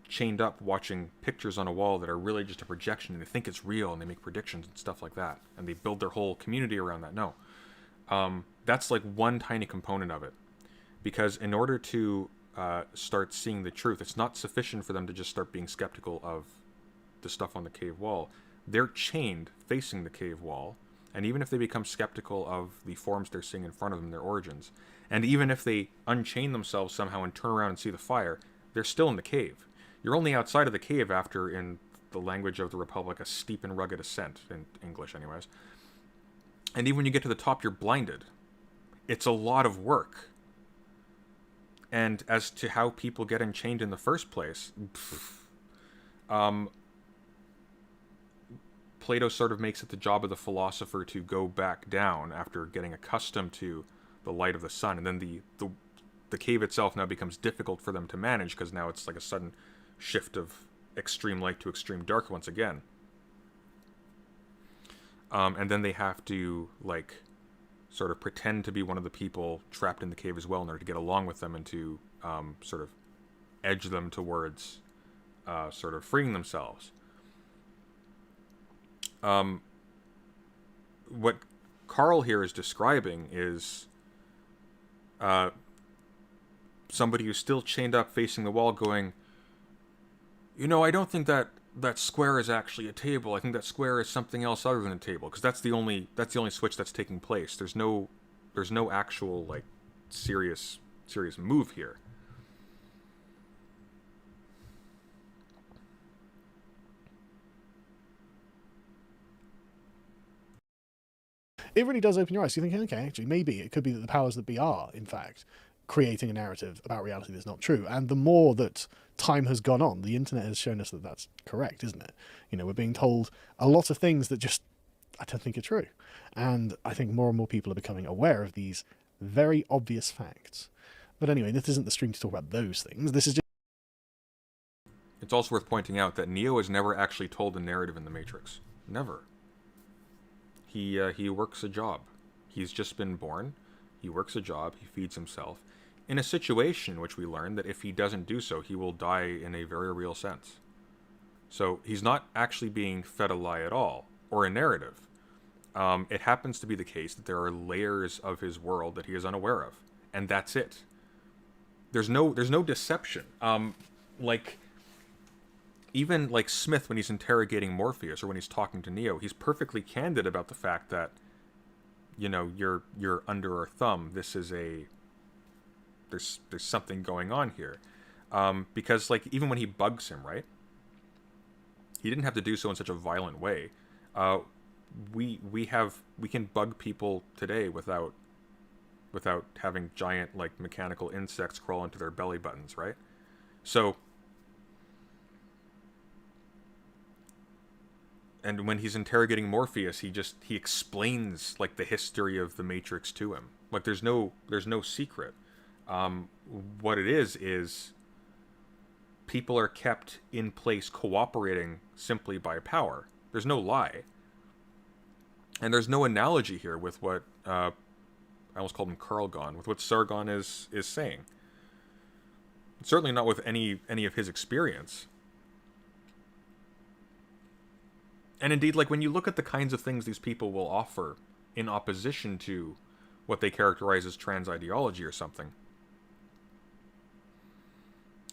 A: chained up watching pictures on a wall that are really just a projection, and they think it's real, and they make predictions and stuff like that, and they build their whole community around that. No. That's one tiny component of it. Because in order to start seeing the truth, it's not sufficient for them to just start being skeptical of the stuff on the cave wall. They're chained facing the cave wall, and even if they become skeptical of the forms they're seeing in front of them, their origins, and even if they unchain themselves somehow and turn around and see the fire, they're still in the cave. You're only outside of the cave after, in the language of the Republic, a steep and rugged ascent, in English anyways. And even when you get to the top, you're blinded. It's a lot of work. And as to how people get enchained in the first place, Plato sort of makes it the job of the philosopher to go back down after getting accustomed to the light of the sun, and then the cave itself now becomes difficult for them to manage because now it's like a sudden shift of extreme light to extreme dark once again. And then they have to like sort of pretend to be one of the people trapped in the cave as well in order to get along with them and to sort of edge them towards sort of freeing themselves. What Carl here is describing is somebody who's still chained up facing the wall going, I don't think that square is actually a table. I think that square is something else other than a table, because that's the only switch that's taking place. There's no actual like serious move here.
G: It really does open your eyes. You think, okay, actually, maybe it could be that the powers that be are, in fact, creating a narrative about reality that's not true. And the more that time has gone on, the internet has shown us that that's correct, isn't it? We're being told a lot of things that just, I don't think are true. And I think more and more people are becoming aware of these very obvious facts. But anyway, this isn't the stream to talk about those things. This is just...
A: It's also worth pointing out that Neo is never actually told a narrative in the Matrix. Never. He works a job. He's just been born. He works a job. He feeds himself. In a situation in which we learn that if he doesn't do so, he will die in a very real sense. So he's not actually being fed a lie at all, or a narrative. It happens to be the case that there are layers of his world that he is unaware of, and that's it. There's no deception. Even like Smith, when he's interrogating Morpheus or when he's talking to Neo, he's perfectly candid about the fact that, you're under our thumb. This is there's something going on here, because like even when he bugs him, right? He didn't have to do so in such a violent way. We can bug people today without having giant like mechanical insects crawl into their belly buttons, right? So. And when he's interrogating Morpheus, he explains like the history of the Matrix to him. Like there's no secret. What it is people are kept in place cooperating simply by power. There's no lie. And there's no analogy here with what I almost called him Carlgon, with what Sargon is saying. Certainly not with any of his experience. And indeed, like when you look at the kinds of things these people will offer in opposition to what they characterize as trans ideology or something,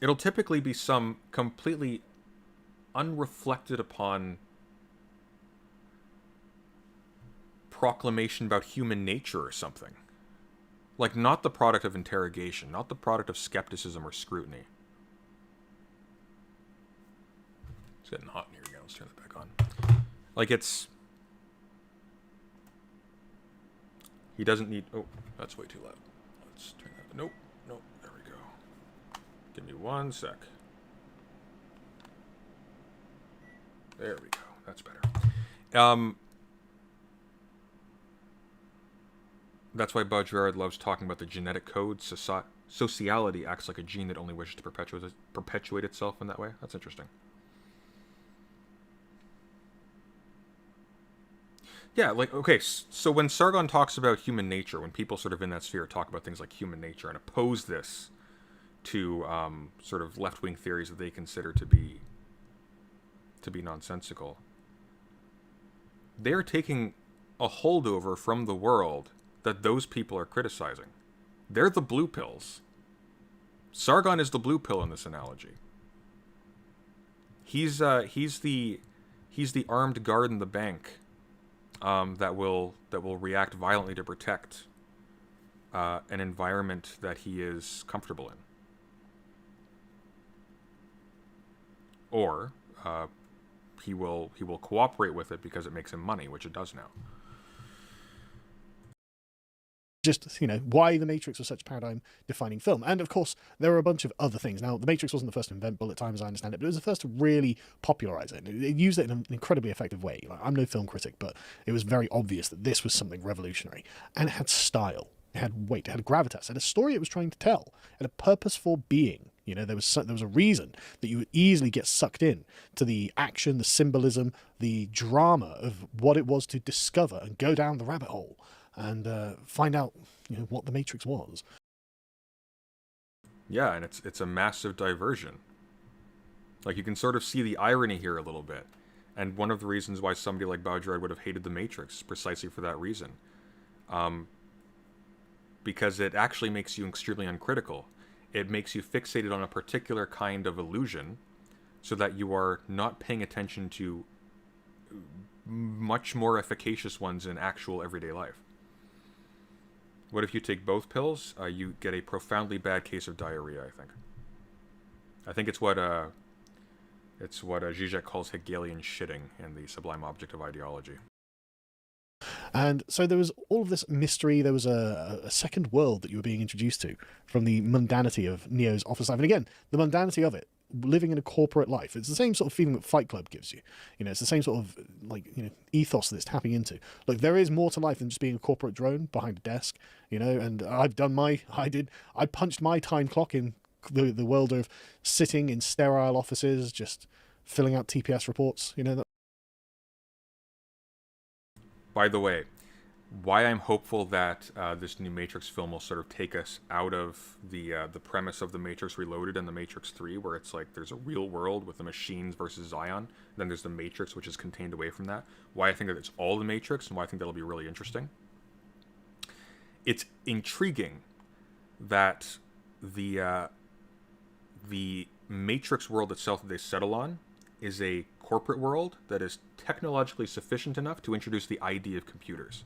A: it'll typically be some completely unreflected upon proclamation about human nature or something. Like not the product of interrogation, not the product of skepticism or scrutiny. It's getting hot in here again. Let's turn it back on. Like it's... He doesn't need... Oh, that's way too loud. Let's turn that... Nope. There we go. Give me 1 sec. There we go. That's better. That's why Baudrillard loves talking about the genetic code. Sociality acts like a gene that only wishes to perpetuate itself in that way. That's interesting. Yeah, like, okay, so when Sargon talks about human nature, when people sort of in that sphere talk about things like human nature and oppose this to sort of left-wing theories that they consider to be nonsensical, they're taking a holdover from the world that those people are criticizing. They're the blue pills. Sargon is the blue pill in this analogy. He's the armed guard in the bank that will react violently to protect an environment that he is comfortable in, or he will cooperate with it because it makes him money, which it does now.
G: just, why The Matrix was such a paradigm-defining film. And, of course, there are a bunch of other things. Now, The Matrix wasn't the first to invent bullet time, as I understand it, but it was the first to really popularize it. It used it in an incredibly effective way. Like, I'm no film critic, but it was very obvious that this was something revolutionary. And it had style. It had weight. It had gravitas. It had a story it was trying to tell. It had a purpose for being. There was a reason that you would easily get sucked in to the action, the symbolism, the drama of what it was to discover and go down the rabbit hole and find out what the Matrix was.
A: Yeah, and it's a massive diversion. Like, you can sort of see the irony here a little bit. And one of the reasons why somebody like Baudrillard would have hated the Matrix, precisely for that reason. Because it actually makes you extremely uncritical. It makes you fixated on a particular kind of illusion so that you are not paying attention to much more efficacious ones in actual everyday life. What if you take both pills? You get a profoundly bad case of diarrhea, I think. I think it's what Zizek calls Hegelian shitting in The Sublime Object of Ideology.
G: And so there was all of this mystery. There was a second world that you were being introduced to from the mundanity of Neo's office life. And again, the mundanity of it, living in a corporate life. It's the same sort of feeling that Fight Club gives you. It's the same sort of ethos that it's tapping into. Like, there is more to life than just being a corporate drone behind a desk, and I punched my time clock in the world of sitting in sterile offices, just filling out TPS reports,
A: By the way, why I'm hopeful that this new Matrix film will sort of take us out of the premise of The Matrix Reloaded and The Matrix 3, where it's like there's a real world with the machines versus Zion, then there's The Matrix, which is contained away from that. Why I think that it's all The Matrix, and why I think that'll be really interesting. It's intriguing that the Matrix world itself that they settle on is a corporate world that is technologically sufficient enough to introduce the idea of computers.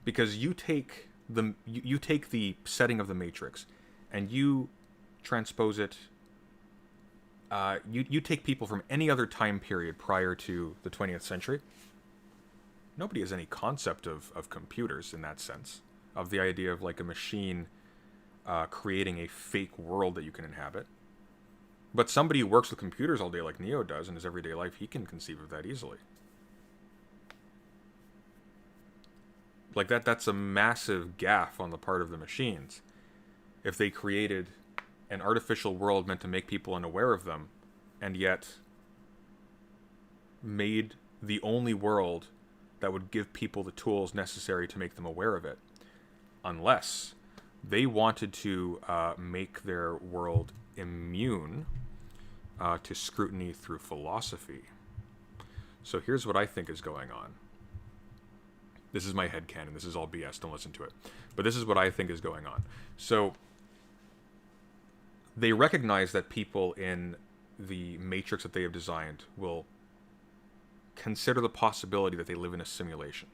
A: Because you take the setting of the Matrix and you transpose it, you take people from any other time period prior to the 20th century. Nobody has any concept of computers in that sense, of the idea of like a machine creating a fake world that you can inhabit. But somebody who works with computers all day like Neo does in his everyday life, he can conceive of that easily. Like that's a massive gaffe on the part of the machines. If they created an artificial world meant to make people unaware of them, and yet made the only world that would give people the tools necessary to make them aware of it. Unless they wanted to make their world immune to scrutiny through philosophy. So here's what I think is going on. This is my headcanon. This is all BS. Don't listen to it. But this is what I think is going on. So they recognize that people in the Matrix that they have designed will consider the possibility that they live in a simulation.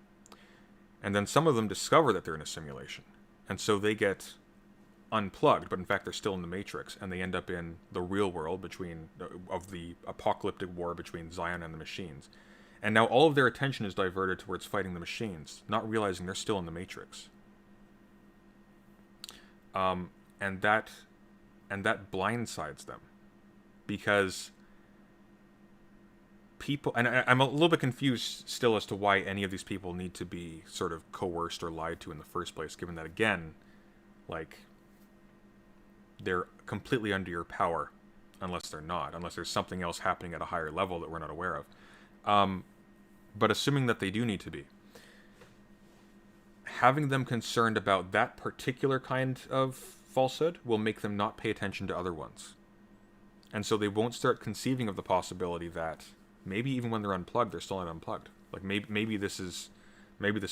A: And then some of them discover that they're in a simulation. And so they get unplugged, but in fact they're still in the Matrix, and they end up in the real world of the apocalyptic war between Zion and the machines. And now all of their attention is diverted towards fighting the machines, not realizing they're still in the Matrix. And that blindsides them, because people, and I'm a little bit confused still as to why any of these people need to be sort of coerced or lied to in the first place, given that, again, like, they're completely under your power, unless there's something else happening at a higher level that we're not aware of. But assuming that they do need to be, having them concerned about that particular kind of falsehood will make them not pay attention to other ones. And so they won't start conceiving of the possibility that maybe even when they're unplugged, they're still not unplugged. Like maybe this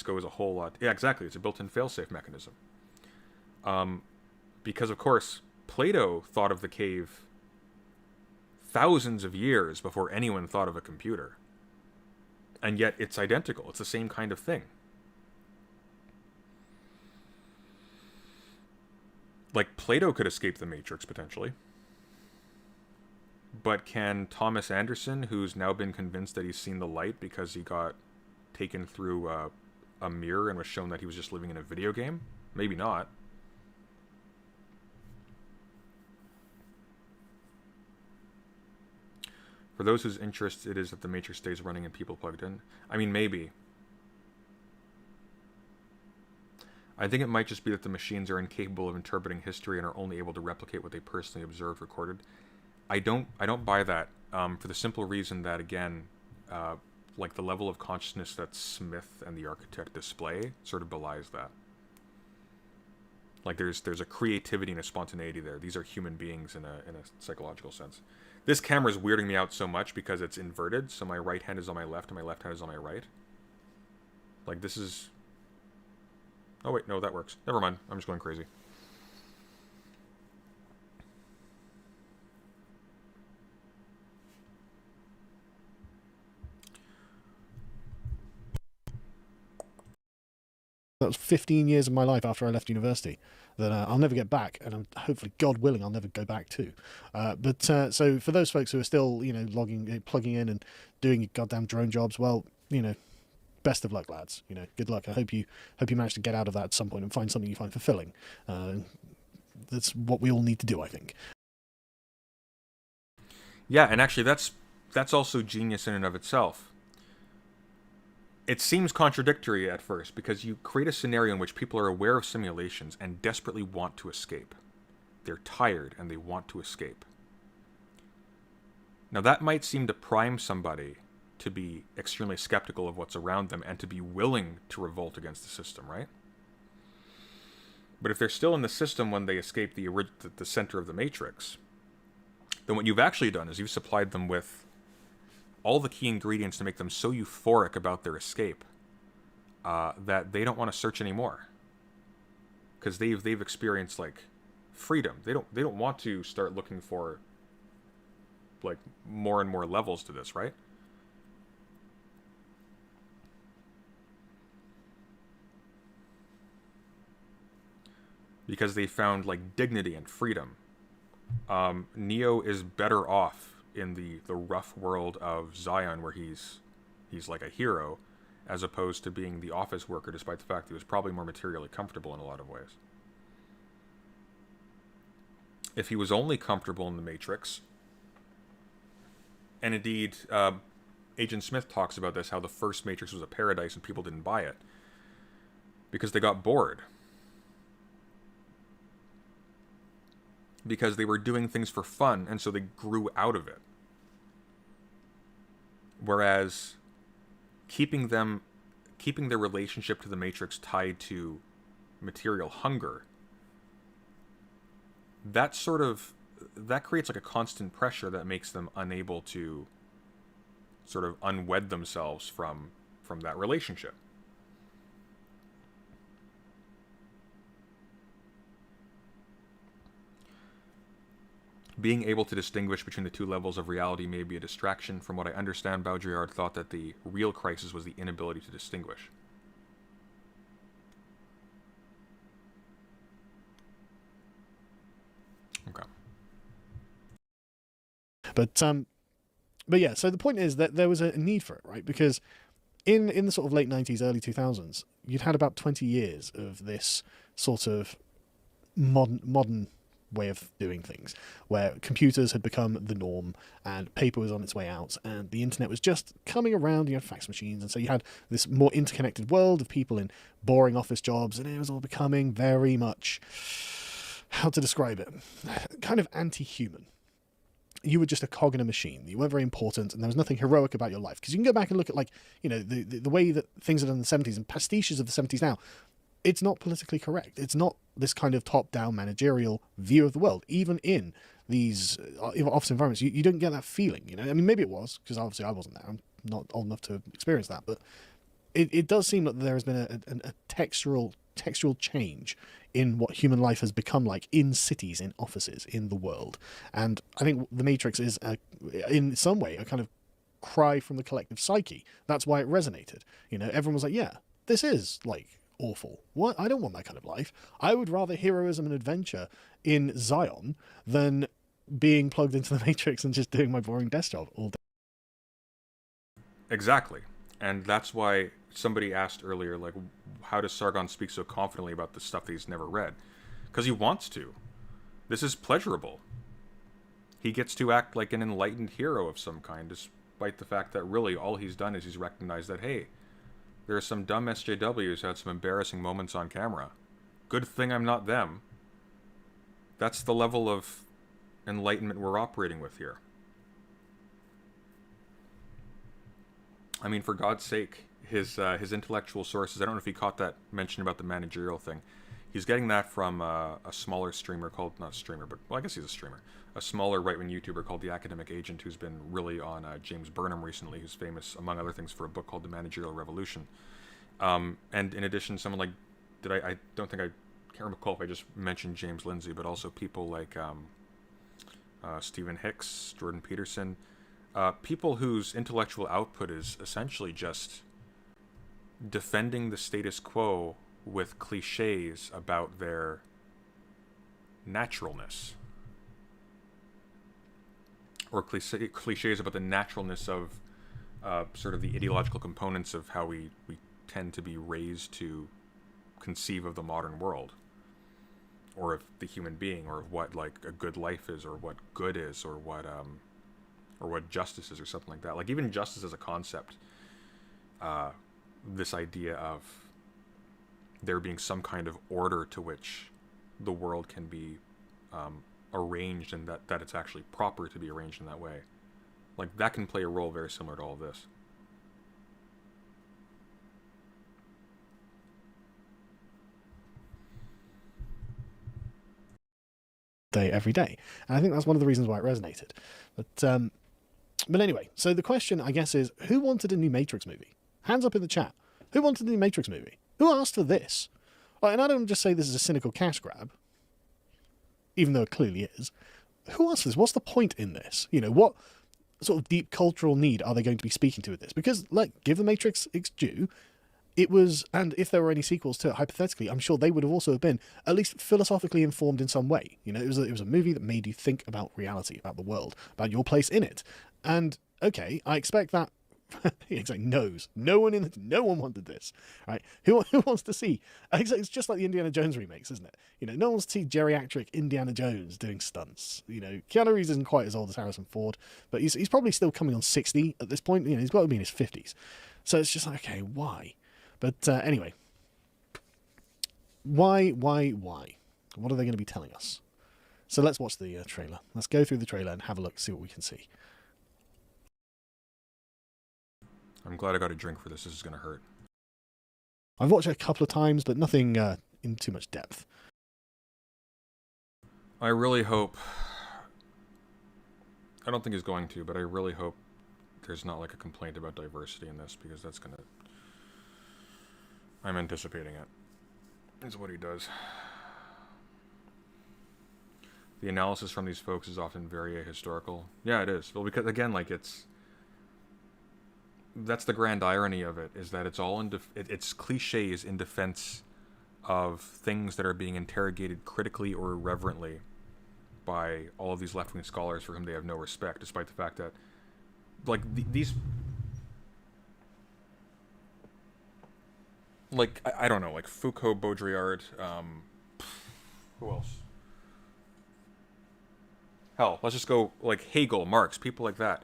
A: goes a whole lot. Yeah, exactly. It's a built-in failsafe mechanism. Because of course, Plato thought of the cave thousands of years before anyone thought of a computer. And yet it's identical. It's the same kind of thing. Like, Plato could escape the Matrix, potentially. But can Thomas Anderson, who's now been convinced that he's seen the light because he got taken through a mirror and was shown that he was just living in a video game? Maybe not. For those whose interest it is that the Matrix stays running and people plugged in. I mean, maybe. I think it might just be that the machines are incapable of interpreting history and are only able to replicate what they personally observed, recorded. I don't buy that, for the simple reason that, again, like the level of consciousness that Smith and the architect display sort of belies that. Like there's a creativity and a spontaneity there. These are human beings in a psychological sense. This camera is weirding me out so much because it's inverted, so my right hand is on my left and my left hand is on my right. Like this is... Oh wait, no, that works. Never mind, I'm just going crazy.
G: That was 15 years of my life after I left university that I'll never get back, and hopefully, God willing, I'll never go back to. So for those folks who are still, plugging in and doing your goddamn drone jobs, well, best of luck, lads. Good luck. I hope you manage to get out of that at some point and find something you find fulfilling. That's what we all need to do, I think.
A: Yeah, and actually, that's also genius in and of itself. It seems contradictory at first, because you create a scenario in which people are aware of simulations and desperately want to escape. They're tired and they want to escape. Now that might seem to prime somebody to be extremely skeptical of what's around them and to be willing to revolt against the system, right? But if they're still in the system when they escape the center of the Matrix, then what you've actually done is you've supplied them with all the key ingredients to make them so euphoric about their escape that they don't want to search anymore, because they've experienced like freedom. They don't want to start looking for like more and more levels to this, right? Because they found like dignity and freedom. Neo is better off in the rough world of Zion, where he's like a hero, as opposed to being the office worker, despite the fact that he was probably more materially comfortable in a lot of ways. If he was only comfortable in the Matrix, and indeed, Agent Smith talks about this, how the first Matrix was a paradise and people didn't buy it, because they got bored. Because they were doing things for fun, and so they grew out of it. Whereas keeping their relationship to the Matrix tied to material hunger, that creates like a constant pressure that makes them unable to sort of unwed themselves from that relationship. Being able to distinguish between the two levels of reality may be a distraction. From what I understand, Baudrillard thought that the real crisis was the inability to distinguish. Okay. But
G: yeah, so the point is that there was a need for it, right? Because in the sort of late 90s, early 2000s, you'd had about 20 years of this sort of modern way of doing things, where computers had become the norm and paper was on its way out and the internet was just coming around. You had fax machines, and so you had this more interconnected world of people in boring office jobs, and it was all becoming very much, how to describe it, kind of anti-human. You were just a cog in a machine. You weren't very important, and there was nothing heroic about your life. Because you can go back and look at, like, the way that things are done in the 70s and pastiches of the 70s now. It's not politically correct. It's not this kind of top-down managerial view of the world. Even in these office environments, you don't get that feeling. I mean, maybe it was, because obviously I wasn't there. I'm not old enough to experience that. But it does seem that there has been a textural change in what human life has become like in cities, in offices, in the world. And I think The Matrix is, in some way, a kind of cry from the collective psyche. That's why it resonated. Everyone was like, yeah, this is, like, awful. What? I don't want that kind of life. I would rather heroism and adventure in Zion than being plugged into the Matrix and just doing my boring desk job all day.
A: Exactly. And that's why somebody asked earlier, like, how does Sargon speak so confidently about the stuff that he's never read? Because he wants to. This is pleasurable. He gets to act like an enlightened hero of some kind, despite the fact that really all he's done is he's recognized that, hey, there are some dumb SJWs who had some embarrassing moments on camera. Good thing I'm not them. That's the level of enlightenment we're operating with here. I mean, for God's sake, his intellectual sources, I don't know if he caught that mention about the managerial thing. He's getting that from a smaller streamer called, not streamer, but, well, I guess he's a streamer. A smaller right-wing YouTuber called The Academic Agent, who's been really on James Burnham recently, who's famous, among other things, for a book called The Managerial Revolution. And in addition, someone like, I don't think I can't recall if I just mentioned James Lindsay, but also people like Stephen Hicks, Jordan Peterson, people whose intellectual output is essentially just defending the status quo with cliches about their naturalness. Or cliches about the naturalness of sort of the ideological components of how we tend to be raised to conceive of the modern world, or of the human being, or of what like a good life is, or what good is, or what justice is, or something like that. Like even justice as a concept, this idea of there being some kind of order to which the world can be arranged, and that it's actually proper to be arranged in that way. Like that can play a role very similar to all of this.
G: Day every day, and I think that's one of the reasons why it resonated. But anyway, so the question I guess is, who wanted a new Matrix movie? Hands up in the chat. Who wanted a new Matrix movie? Who asked for this? Like, and I don't just say this is a cynical cash grab, even though it clearly is. Who asked for this? What's the point in this? You know, what sort of deep cultural need are they going to be speaking to with this? Because, like, give the Matrix its due. It was, and if there were any sequels to it, hypothetically, I'm sure they would have also been at least philosophically informed in some way. You know, it was a movie that made you think about reality, about the world, about your place in it. And okay, I expect that. Exactly, no one wanted this, right? Who wants to see? It's just like the Indiana Jones remakes, isn't it? You know, no one wants to see geriatric Indiana Jones doing stunts. You know, Keanu Reeves isn't quite as old as Harrison Ford, but he's probably still coming on 60 at this point. You know, he's got to be in his 50s. So it's just like, okay, why? But anyway, why? What are they going to be telling us? So let's watch the trailer. Let's go through the trailer and have a look, see what we can see.
A: I'm glad I got a drink for this. This is going to hurt.
G: I've watched it a couple of times, but nothing in too much depth.
A: I really hope... I don't think he's going to, but I really hope there's not like a complaint about diversity in this, because that's going to... I'm anticipating it. It's what he does. The analysis from these folks is often very ahistorical. Yeah, it is. Well, because, again, like, that's the grand irony of it, is that it's all it's cliches in defense of things that are being interrogated critically or irreverently by all of these left-wing scholars for whom they have no respect, despite the fact that, like, these... Like, I don't know, like Foucault, Baudrillard, who else? Hell, let's just go, like, Hegel, Marx, people like that.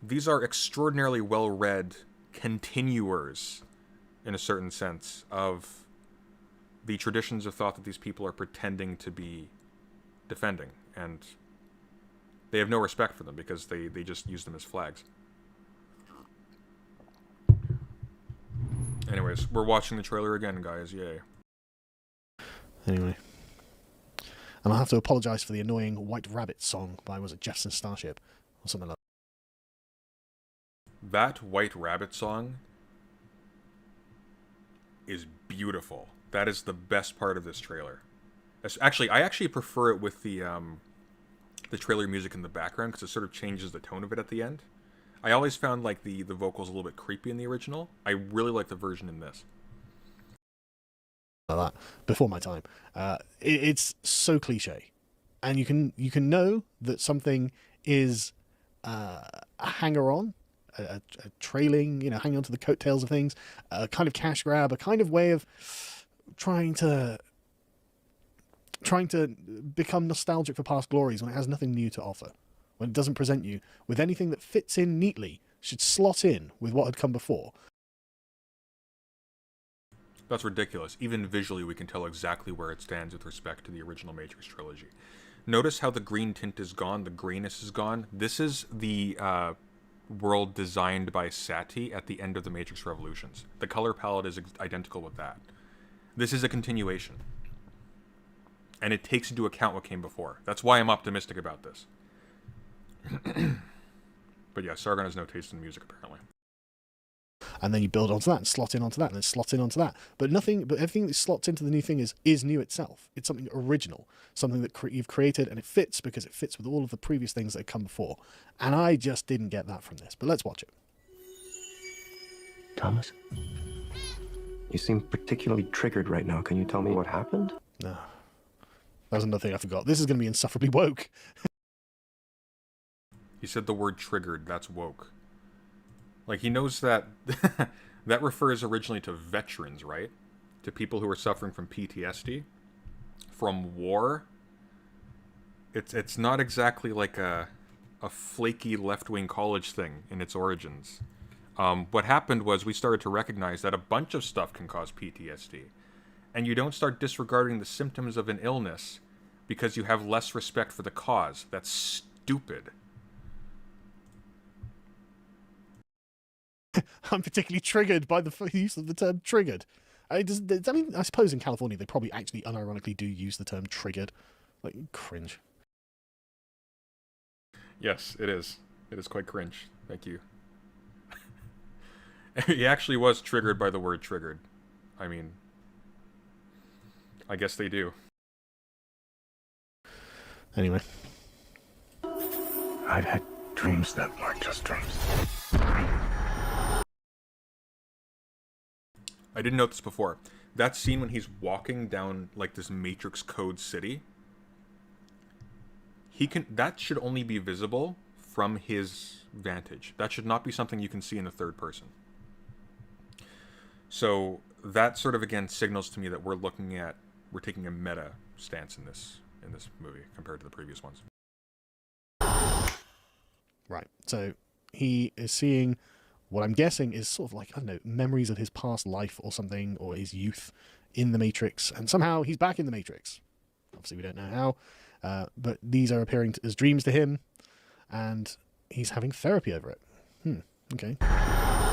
A: These are extraordinarily well-read continuers, in a certain sense, of the traditions of thought that these people are pretending to be defending. And they have no respect for them, because they just use them as flags. Anyways, we're watching the trailer again, guys. Yay.
G: Anyway. And I'll have to apologise for the annoying White Rabbit song by, was it Jefferson Starship? Or something like that.
A: That White Rabbit song is beautiful. That is the best part of this trailer. Actually, I actually prefer it with the trailer music in the background, because it sort of changes the tone of it at the end. I always found like the vocals a little bit creepy in the original. I really like the version in this.
G: Like that, before my time. It's so cliche, and you can know that something is a hanger-on, a trailing, hanging onto the coattails of things, a kind of cash grab, a kind of way of trying to become nostalgic for past glories when it has nothing new to offer, when it doesn't present you with anything that fits in neatly, should slot in with what had come before.
A: That's ridiculous. Even visually, we can tell exactly where it stands with respect to the original Matrix trilogy. Notice how the green tint is gone, the grayness is gone. This is the world designed by Sati at the end of the Matrix Revolutions. The color palette is identical with that. This is a continuation. And it takes into account what came before. That's why I'm optimistic about this. But yeah, Sargon has no taste in music, apparently.
G: And then you build onto that and slot in onto that and then slot in onto that. But everything that slots into the new thing is new itself. It's something original, something that you've created, and it fits because it fits with all of the previous things that have come before. And I just didn't get that from this. But let's watch it.
B: Thomas, you seem particularly triggered right now. Can you tell me what happened?
G: No. That was another thing I forgot. This is going to be insufferably woke.
A: He said the word triggered. That's woke. Like, he knows that that refers originally to veterans, right? To people who are suffering from PTSD, from war. It's not exactly like a flaky left-wing college thing in its origins. What happened was we started to recognize that a bunch of stuff can cause PTSD. And you don't start disregarding the symptoms of an illness because you have less respect for the cause. That's stupid.
G: I'm particularly triggered by the use of the term triggered. I suppose in California they probably actually unironically do use the term triggered. Like, cringe.
A: Yes, it is. It is quite cringe. Thank you. He actually was triggered by the word triggered. I mean, I guess they do.
G: Anyway.
F: I've had dreams that weren't just dreams.
A: I didn't note this before. That scene when he's walking down like this Matrix Code city, that should only be visible from his vantage. That should not be something you can see in the third person. So that sort of again signals to me that we're taking a meta stance in this movie compared to the previous ones.
G: Right. So he is seeing what I'm guessing is sort of like, I don't know, memories of his past life or something, or his youth in the Matrix, and somehow he's back in the Matrix. Obviously, we don't know how, but these are appearing as dreams to him, and he's having therapy over it. Okay.
B: Am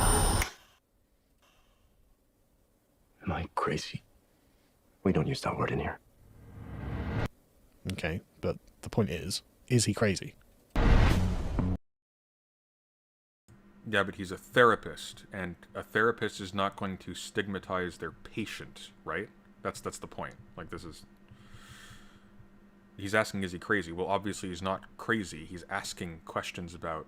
B: I crazy? We don't use that word in here.
G: Okay, but the point is he crazy?
A: Yeah, but he's a therapist, and a therapist is not going to stigmatize their patient, right? That's the point. Like, he's asking, is he crazy? Well, obviously he's not crazy. He's asking questions about,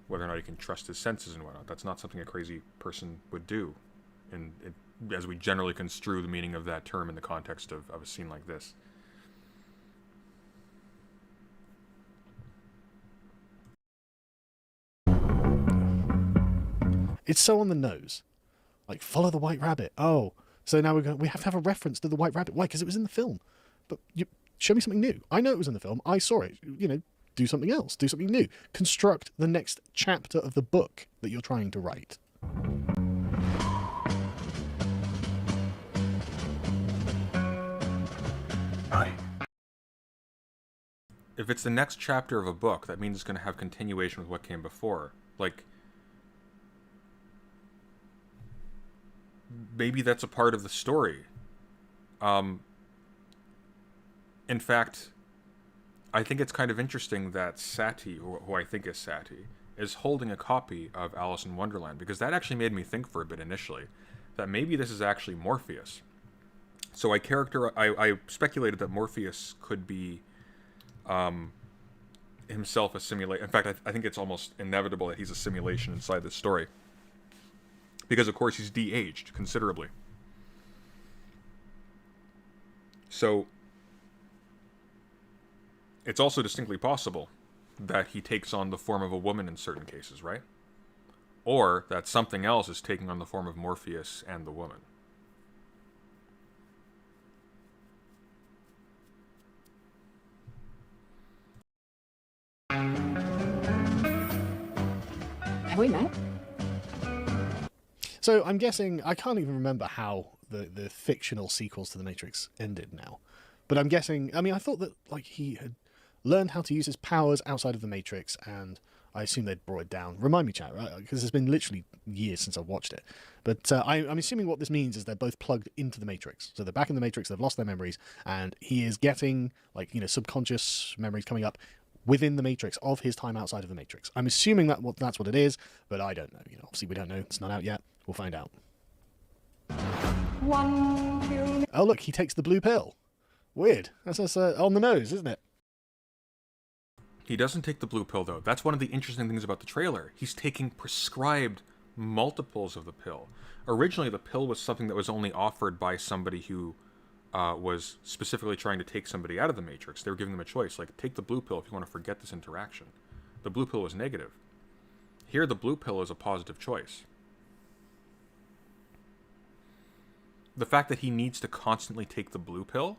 A: whether or not he can trust his senses and whatnot. That's not something a crazy person would do, as we generally construe the meaning of that term in the context of a scene like this.
G: It's so on the nose. Like, follow the white rabbit. Oh, so now we have to have a reference to the white rabbit. Why? Because it was in the film. But show me something new. I know it was in the film. I saw it. Do something else. Do something new. Construct the next chapter of the book that you're trying to write.
A: If it's the next chapter of a book, that means it's going to have continuation with what came before. Like, maybe that's a part of the story. In fact, I think it's kind of interesting that Sati, who I think is Sati, is holding a copy of Alice in Wonderland, because that actually made me think for a bit initially that maybe this is actually Morpheus. So I speculated that Morpheus could be himself a simulation. In fact, I think it's almost inevitable that he's a simulation inside this story. Because, of course, he's de-aged considerably. So, it's also distinctly possible that he takes on the form of a woman in certain cases, right? Or that something else is taking on the form of Morpheus and the woman.
D: Have we met?
G: So I'm guessing, I can't even remember how the fictional sequels to The Matrix ended now. But I'm guessing, I mean, I thought that like he had learned how to use his powers outside of the Matrix, and I assume they'd brought it down. Remind me, chat, right? Because it's been literally years since I've watched it. But I'm assuming what this means is they're both plugged into the Matrix. So they're back in the Matrix, they've lost their memories, and he is getting, like, you know, subconscious memories coming up within the Matrix of his time outside of the Matrix. I'm assuming that's what it is, but I don't know. You know, obviously we don't know. It's not out yet. We'll find out.
E: One pill.
G: Oh, look, he takes the blue pill. Weird. That's on the nose, isn't it?
A: He doesn't take the blue pill, though. That's one of the interesting things about the trailer. He's taking prescribed multiples of the pill. Originally, the pill was something that was only offered by somebody who was specifically trying to take somebody out of the Matrix. They were giving them a choice, like, take the blue pill if you want to forget this interaction. The blue pill was negative. Here, the blue pill is a positive choice. The fact that he needs to constantly take the blue pill,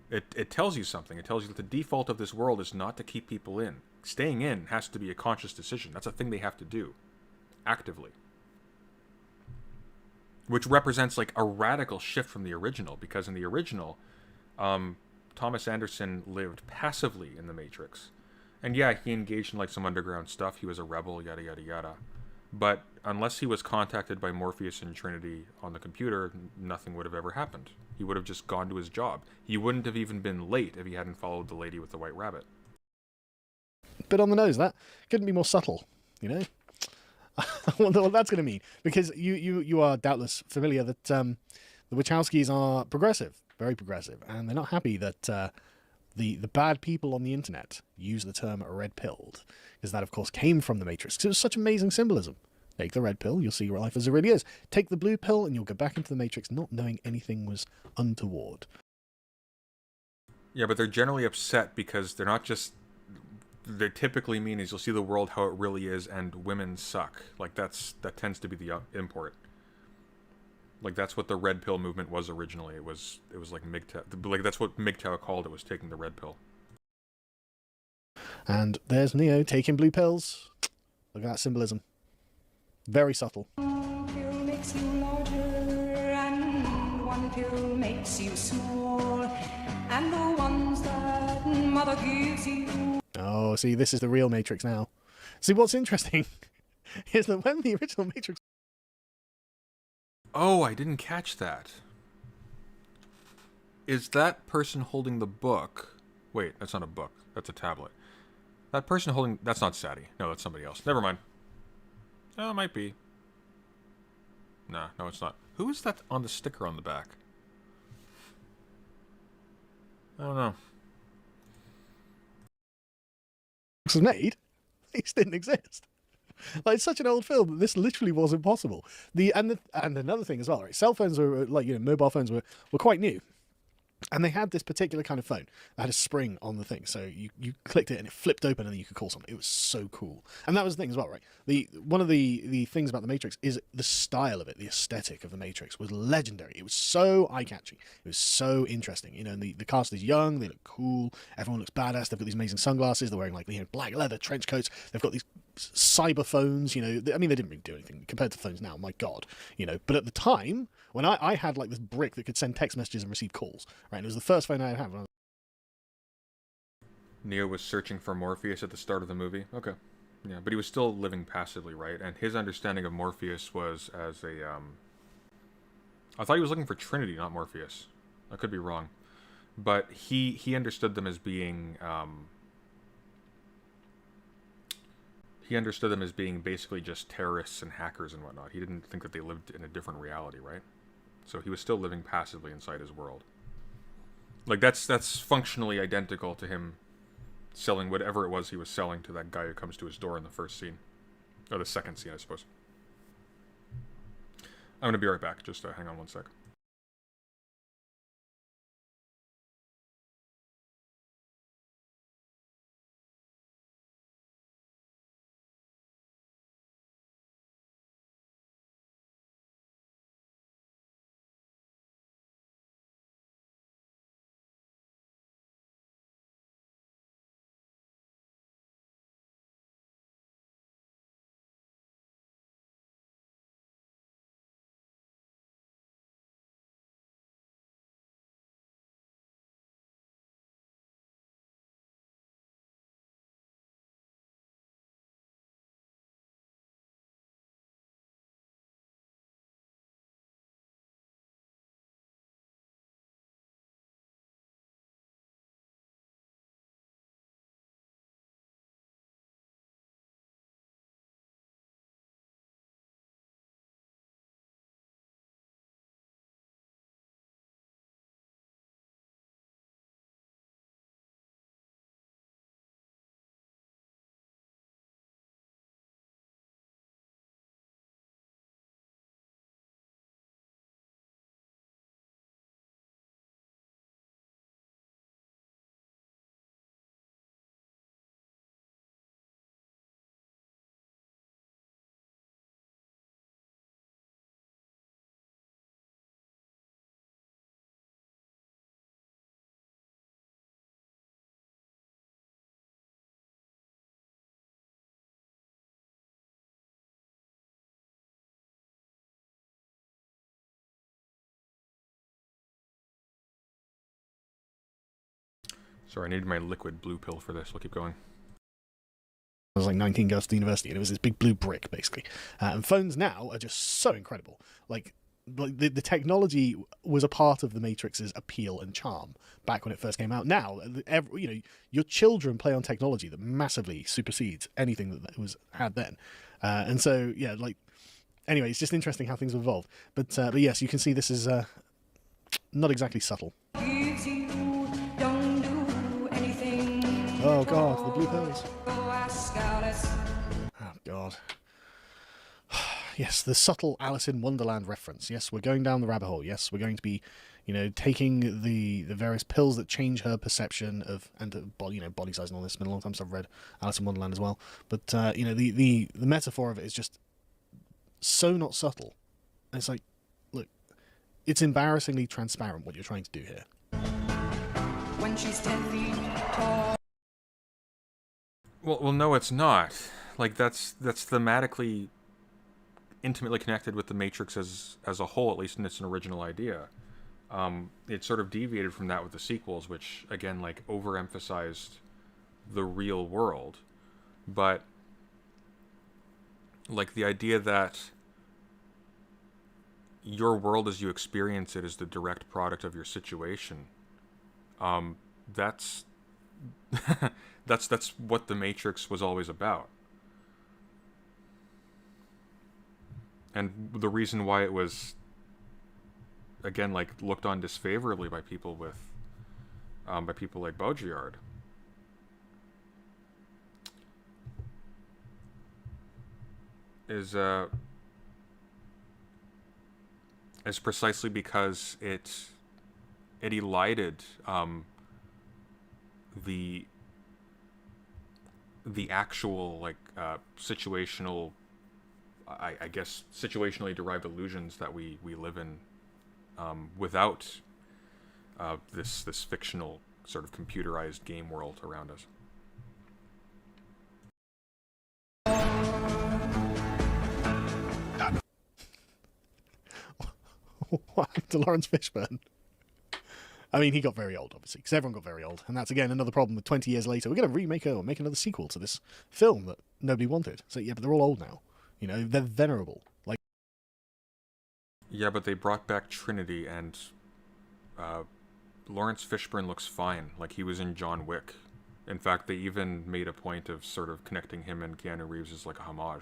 A: it tells you something. It tells you that the default of this world is not to keep people in. Staying in has to be a conscious decision. That's a thing they have to do. Actively. Which represents like a radical shift from the original, because in the original, Thomas Anderson lived passively in the Matrix. And yeah, he engaged in like some underground stuff. He was a rebel, yada yada yada. But unless he was contacted by Morpheus and Trinity on the computer, nothing would have ever happened. He would have just gone to his job. He wouldn't have even been late if he hadn't followed the lady with the white rabbit.
G: Bit on the nose, that. Couldn't be more subtle, you know? I wonder what that's going to mean. Because you are doubtless familiar that the Wachowskis are progressive, very progressive, and they're not happy that the bad people on the internet use the term red-pilled, because that, of course, came from the Matrix. 'Cause it was such amazing symbolism. Take the red pill, you'll see your life as it really is. Take the blue pill, and you'll go back into the Matrix not knowing anything was untoward.
A: Yeah, but they're generally upset because they're not just... They typically mean is you'll see the world how it really is, and women suck. Like, that tends to be the import. Like, that's what the red pill movement was originally. It was like MGTOW. Like, that's what MGTOW called it, was taking the red pill.
G: And there's Neo taking blue pills. Look at that symbolism. Very subtle.
E: One pill makes you larger, and one pill makes you small, and the ones that mother gives you.
G: Oh, see, this is the real Matrix now. See, what's interesting is that when the original Matrix...
A: Oh, I didn't catch that. Is that person holding the book... Wait, that's not a book. That's a tablet. That person holding... That's not Sadie. No, that's somebody else. Never mind. Oh, it might be. Nah, no, it's not. Who is that on the sticker on the back? I don't know.
G: was made, these didn't exist. Like, it's such an old film that this literally wasn't possible. And another thing as well, right? Cell phones were, like, you know, mobile phones were quite new. And they had this particular kind of phone that had a spring on the thing. So you clicked it and it flipped open and then you could call someone. It was so cool. And that was the thing as well, right? One of the things about the Matrix is the style of it, the aesthetic of the Matrix was legendary. It was so eye-catching. It was so interesting. You know, and the cast is young, they look cool, everyone looks badass, they've got these amazing sunglasses, they're wearing, like, you know, black leather trench coats, they've got these cyber phones, you know. I mean, they didn't really do anything compared to phones now, my god, you know. But at the time, when I had, like, this brick that could send text messages and receive calls, right? And it was the first phone I had when I was...
A: Neo was searching for Morpheus at the start of the movie. Okay. Yeah, but he was still living passively, right? And his understanding of Morpheus was as a, I thought he was looking for Trinity, not Morpheus. I could be wrong. But he understood them as being, he understood them as being basically just terrorists and hackers and whatnot. He didn't think that they lived in a different reality, right? So he was still living passively inside his world. Like, that's functionally identical to him selling whatever it was he was selling to that guy who comes to his door in the first scene. Or the second scene, I suppose. I'm going to be right back. Just hang on one sec. Sorry, I needed my liquid blue pill for this. We'll keep going.
G: I was like 19 girls to university, and it was this big blue brick, basically. And phones now are just so incredible. Like the technology was a part of the Matrix's appeal and charm back when it first came out. Now, your children play on technology that massively supersedes anything that was had then. And so, yeah, like, anyway, it's just interesting how things have evolved. But yes, you can see this is not exactly subtle. Oh god, the blue pearls. Oh god. Yes, the subtle Alice in Wonderland reference. Yes, we're going down the rabbit hole. Yes, we're going to be, taking the various pills that change her perception of body size and all this. It's been a long time since I've read Alice in Wonderland as well. But the metaphor of it is just so not subtle. And it's like, look, it's embarrassingly transparent what you're trying to do here.
E: When she's 10 feet tall.
A: Well, no, it's not. Like, that's thematically intimately connected with the Matrix as a whole, at least in its original idea. It sort of deviated from that with the sequels, which, again, like, overemphasized the real world. But, like, the idea that your world as you experience it is the direct product of your situation, that's that's what the Matrix was always about. And the reason why it was, again, like, looked on disfavorably by people by people like Baudrillard, is precisely because it elided the actual, like, situational, I guess, situationally derived illusions that we live in without this fictional sort of computerized game world around us.
G: What happened to Lawrence Fishburne? I mean, he got very old, obviously, because everyone got very old. And that's, again, another problem with 20 years later. We're going to remake or make another sequel to this film that nobody wanted. So, yeah, but they're all old now. They're venerable. Like,
A: yeah, but they brought back Trinity, and Lawrence Fishburne looks fine. Like, he was in John Wick. In fact, they even made a point of sort of connecting him and Keanu Reeves as, like, a homage.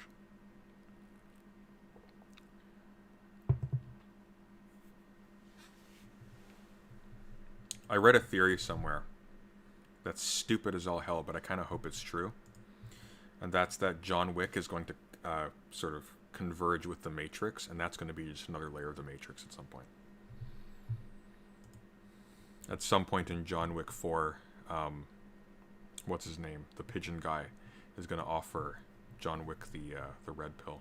A: I read a theory somewhere that's stupid as all hell, but I kind of hope it's true. And that's that John Wick is going to sort of converge with the Matrix, and that's going to be just another layer of the Matrix at some point. At some point in John Wick 4, what's his name? The pigeon guy is going to offer John Wick the red pill.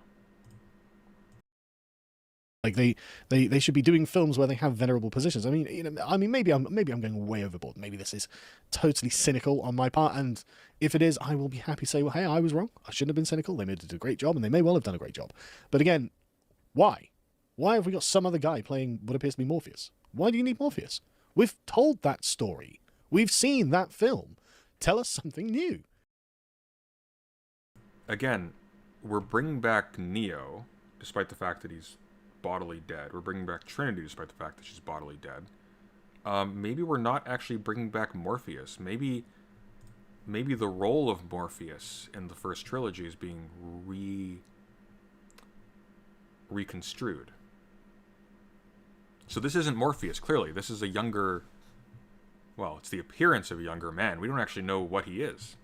G: Like, they should be doing films where they have venerable positions. I mean, maybe I'm going way overboard. Maybe this is totally cynical on my part, and if it is, I will be happy to say, well, hey, I was wrong. I shouldn't have been cynical. They did a great job, and they may well have done a great job. But again, why? Why have we got some other guy playing what appears to be Morpheus? Why do you need Morpheus? We've told that story. We've seen that film. Tell us something new.
A: Again, we're bringing back Neo, despite the fact that he's bodily dead. We're bringing back Trinity despite the fact that she's bodily dead. Maybe we're not actually bringing back Morpheus. Maybe the role of Morpheus in the first trilogy is being reconstrued. So this isn't Morpheus, clearly. This is a younger... Well, it's the appearance of a younger man. We don't actually know what he is.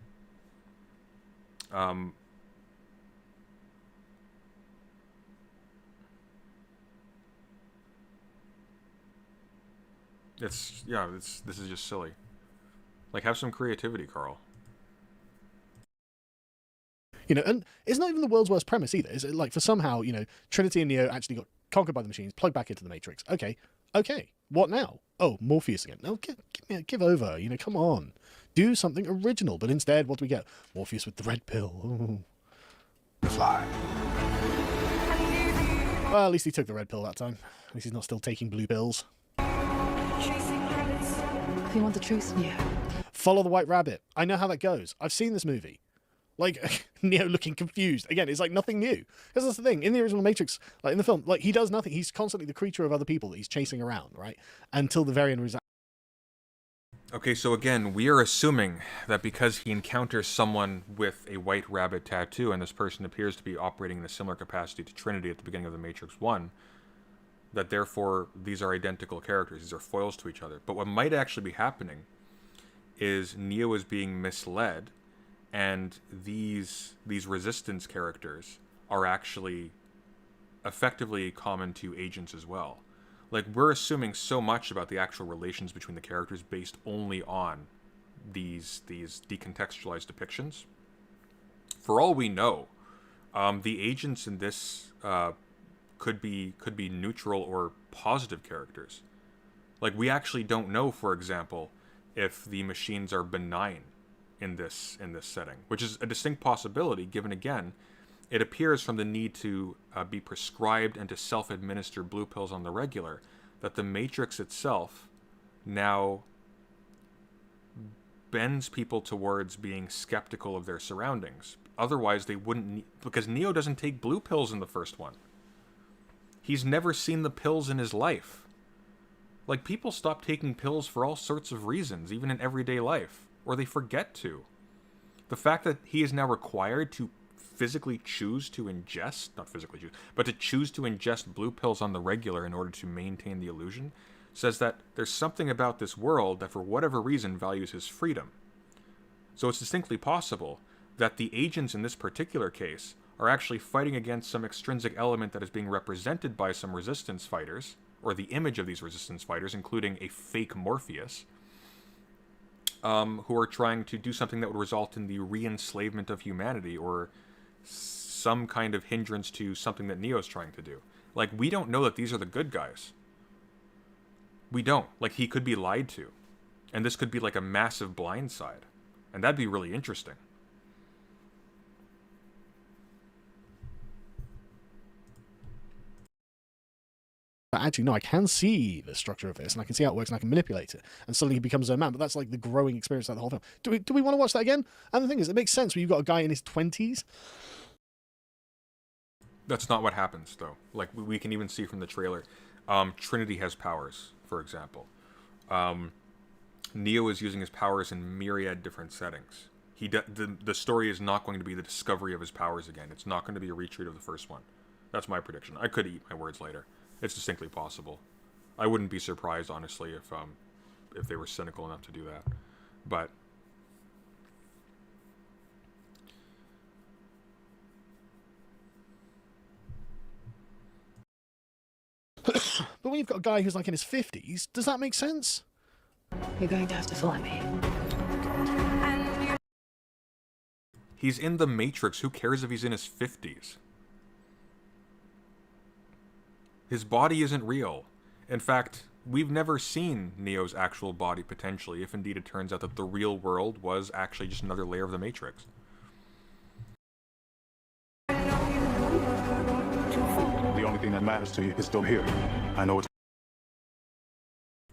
A: This is just silly. Like, have some creativity, Carl.
G: And it's not even the world's worst premise either. Is it like, for somehow, Trinity and Neo actually got conquered by the machines, plugged back into the Matrix. Okay. What now? Oh, Morpheus again. No, give over. Come on. Do something original. But instead, what do we get? Morpheus with the red pill. Ooh.
F: Fly.
G: Well, at least he took the red pill that time. At least he's not still taking blue pills.
D: If you want the truth, Neo.
G: Follow the White Rabbit. I know how that goes. I've seen this movie. Like, Neo looking confused. Again, it's like nothing new. Because that's the thing. In the original Matrix, like in the film, like he does nothing. He's constantly the creature of other people that he's chasing around, right? Until the very end where he's
A: Okay, so again, we are assuming that because he encounters someone with a white rabbit tattoo, and this person appears to be operating in a similar capacity to Trinity at the beginning of the Matrix 1, that therefore these are identical characters. These are foils to each other. But what might actually be happening is Neo is being misled, and these resistance characters are actually effectively common to agents as well. Like, we're assuming so much about the actual relations between the characters based only on these decontextualized depictions. For all we know, the agents in this could be neutral or positive characters. Like, we actually don't know, for example, if the machines are benign in this setting, which is a distinct possibility, given again, it appears from the need to be prescribed and to self-administer blue pills on the regular, that the Matrix itself now bends people towards being skeptical of their surroundings. Otherwise, they wouldn't because Neo doesn't take blue pills in the first one. He's never seen the pills in his life. Like, people stop taking pills for all sorts of reasons, even in everyday life, or they forget to. The fact that he is now required to physically choose to ingest, not physically choose, but to choose to ingest blue pills on the regular in order to maintain the illusion, says that there's something about this world that for whatever reason values his freedom. So it's distinctly possible that the agents in this particular case are actually fighting against some extrinsic element that is being represented by some resistance fighters, or the image of these resistance fighters, including a fake Morpheus, who are trying to do something that would result in the re-enslavement of humanity, or some kind of hindrance to something that Neo's trying to do. Like, we don't know that these are the good guys. We don't. Like, he could be lied to. And this could be like a massive blindside. And that'd be really interesting.
G: but actually, no, I can see the structure of this, and I can see how it works, and I can manipulate it, and suddenly he becomes a man. But that's like the growing experience of the whole film. Do we want to watch that again? And the thing is, it makes sense when you've got a guy in his 20s.
A: That's not what happens, though. Like, we can even see from the trailer. Trinity has powers, for example. Neo is using his powers in myriad different settings. The story is not going to be the discovery of his powers again. It's not going to be a retreat of the first one. That's my prediction. I could eat my words later. It's distinctly possible. I wouldn't be surprised, honestly, if they were cynical enough to do that. But
G: But when you've got a guy who's like in his 50s, does that make sense?
D: You're going to have to follow me.
A: he's in the Matrix. Who cares if he's in his 50s? His body isn't real. In fact, we've never seen Neo's actual body, potentially, if indeed it turns out that the real world was actually just another layer of the Matrix.
C: The only thing that matters to you is still here. I know it's...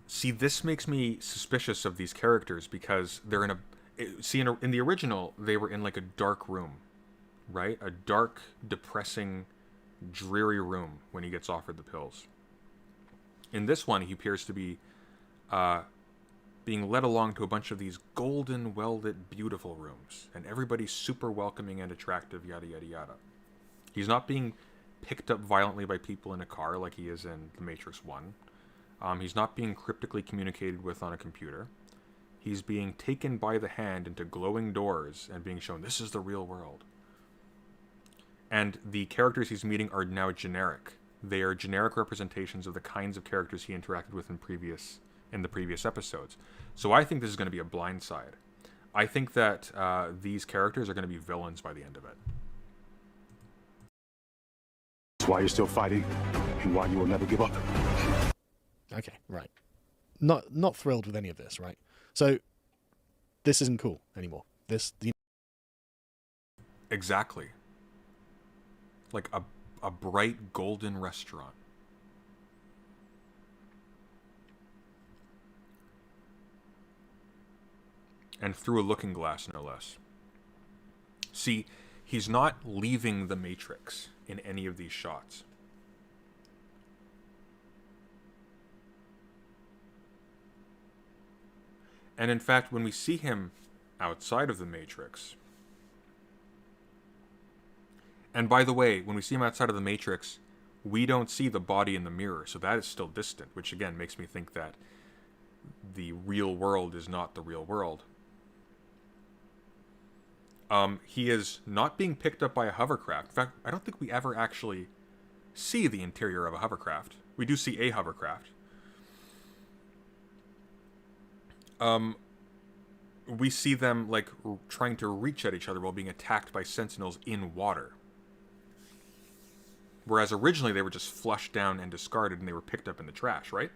A: See, this makes me suspicious of these characters because they're in a... See, in the original, they were in like a dark room, right? A dark, depressing, dreary room when he gets offered the pills. In this one, he appears to be being led along to a bunch of these golden, well-lit, beautiful rooms. And everybody's super welcoming and attractive, yada, yada, yada. He's not being picked up violently by people in a car like he is in The Matrix 1. He's not being cryptically communicated with on a computer. He's being taken by the hand into glowing doors and being shown, this is the real world. And the characters he's meeting are now generic. They are generic representations of the kinds of characters he interacted with in the previous episodes. So I think this is going to be a blindside. I think that these characters are going to be villains by the end of it.
C: It's why you're still fighting and why you will never give up.
G: Okay, right. Not thrilled with any of this, right? So this isn't cool anymore.
A: Exactly. Like a bright golden restaurant. and through a looking glass, no less. See, he's not leaving the Matrix in any of these shots. And in fact, when we see him outside of the Matrix, and by the way, when we see him outside of the Matrix, we don't see the body in the mirror, so that is still distant, which again makes me think that the real world is not the real world. He is not being picked up by a hovercraft. In fact, I don't think we ever actually see the interior of a hovercraft. We do see a hovercraft. We see them, like, trying to reach at each other while being attacked by sentinels in water. Whereas originally they were just flushed down and discarded and they were picked up in the trash, right?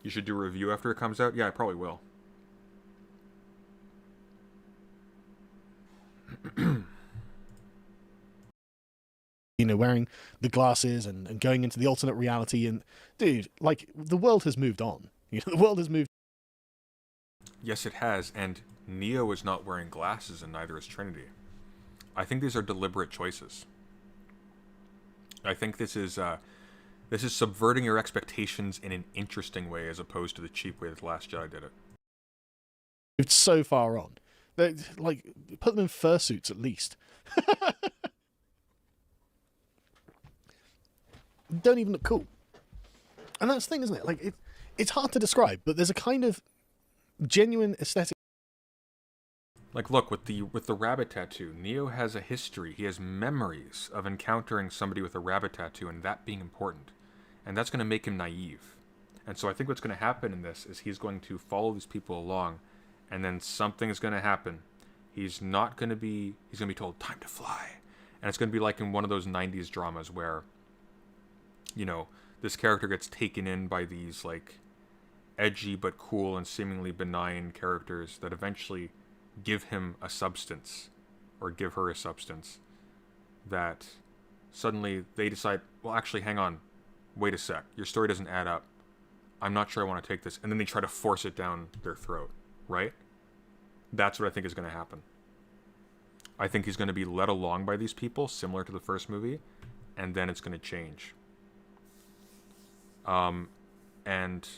A: You should do a review after it comes out? Yeah, I probably will.
G: You know, wearing the glasses and going into the alternate reality. And, dude, like, the world has moved on. You know, the world has moved.
A: Yes, it has. And Neo is not wearing glasses, and neither is Trinity. I think these are deliberate choices. I think this is subverting your expectations in an interesting way, as opposed to the cheap way that The Last Jedi did it.
G: Moved so far on. They, like, put them in fursuits at least. Don't even look cool. And that's the thing, isn't it? Like, it's hard to describe, but there's a kind of genuine aesthetic.
A: Like, look, with the rabbit tattoo, Neo has a history. He has memories of encountering somebody with a rabbit tattoo and that being important. And that's going to make him naive. And so I think what's going to happen in this is he's going to follow these people along, and then something is going to happen. He's going to be told, time to fly. And it's going to be like in one of those 90s dramas where, you know, this character gets taken in by these, like, edgy but cool and seemingly benign characters that eventually give him a substance, or give her a substance, that suddenly they decide, well, actually, hang on, wait a sec, your story doesn't add up. I'm not sure I want to take this. And then they try to force it down their throat, right? That's what I think is going to happen. I think he's going to be led along by these people, similar to the first movie, and then it's going to change. And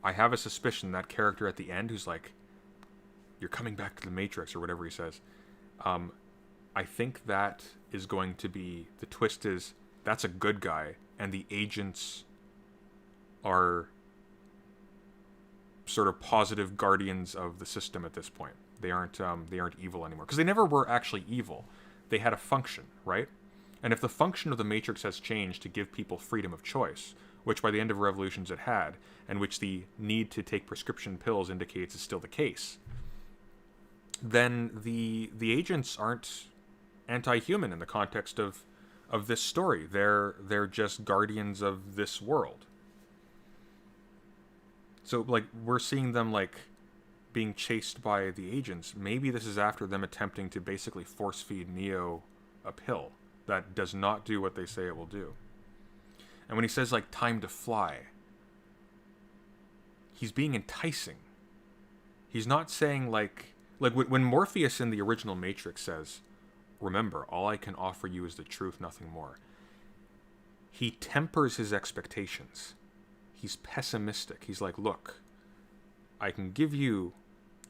A: I have a suspicion that character at the end who's like, you're coming back to the Matrix, or whatever he says. I think that is going to be, the twist is, that's a good guy, and the agents are sort of positive guardians of the system at this point. They aren't evil anymore, because they never were actually evil. They had a function, right? And if the function of the Matrix has changed to give people freedom of choice, which by the end of Revolutions it had, and which the need to take prescription pills indicates is still the case, then the agents aren't anti-human in the context of this story. They're just guardians of this world. So, like, we're seeing them, like, being chased by the agents. Maybe this is after them attempting to basically force-feed Neo a pill that does not do what they say it will do. And when he says, like, time to fly, he's being enticing. He's not saying, like when Morpheus in the original Matrix says, remember, all I can offer you is the truth, nothing more. He tempers his expectations. He's pessimistic. He's like, look, I can give you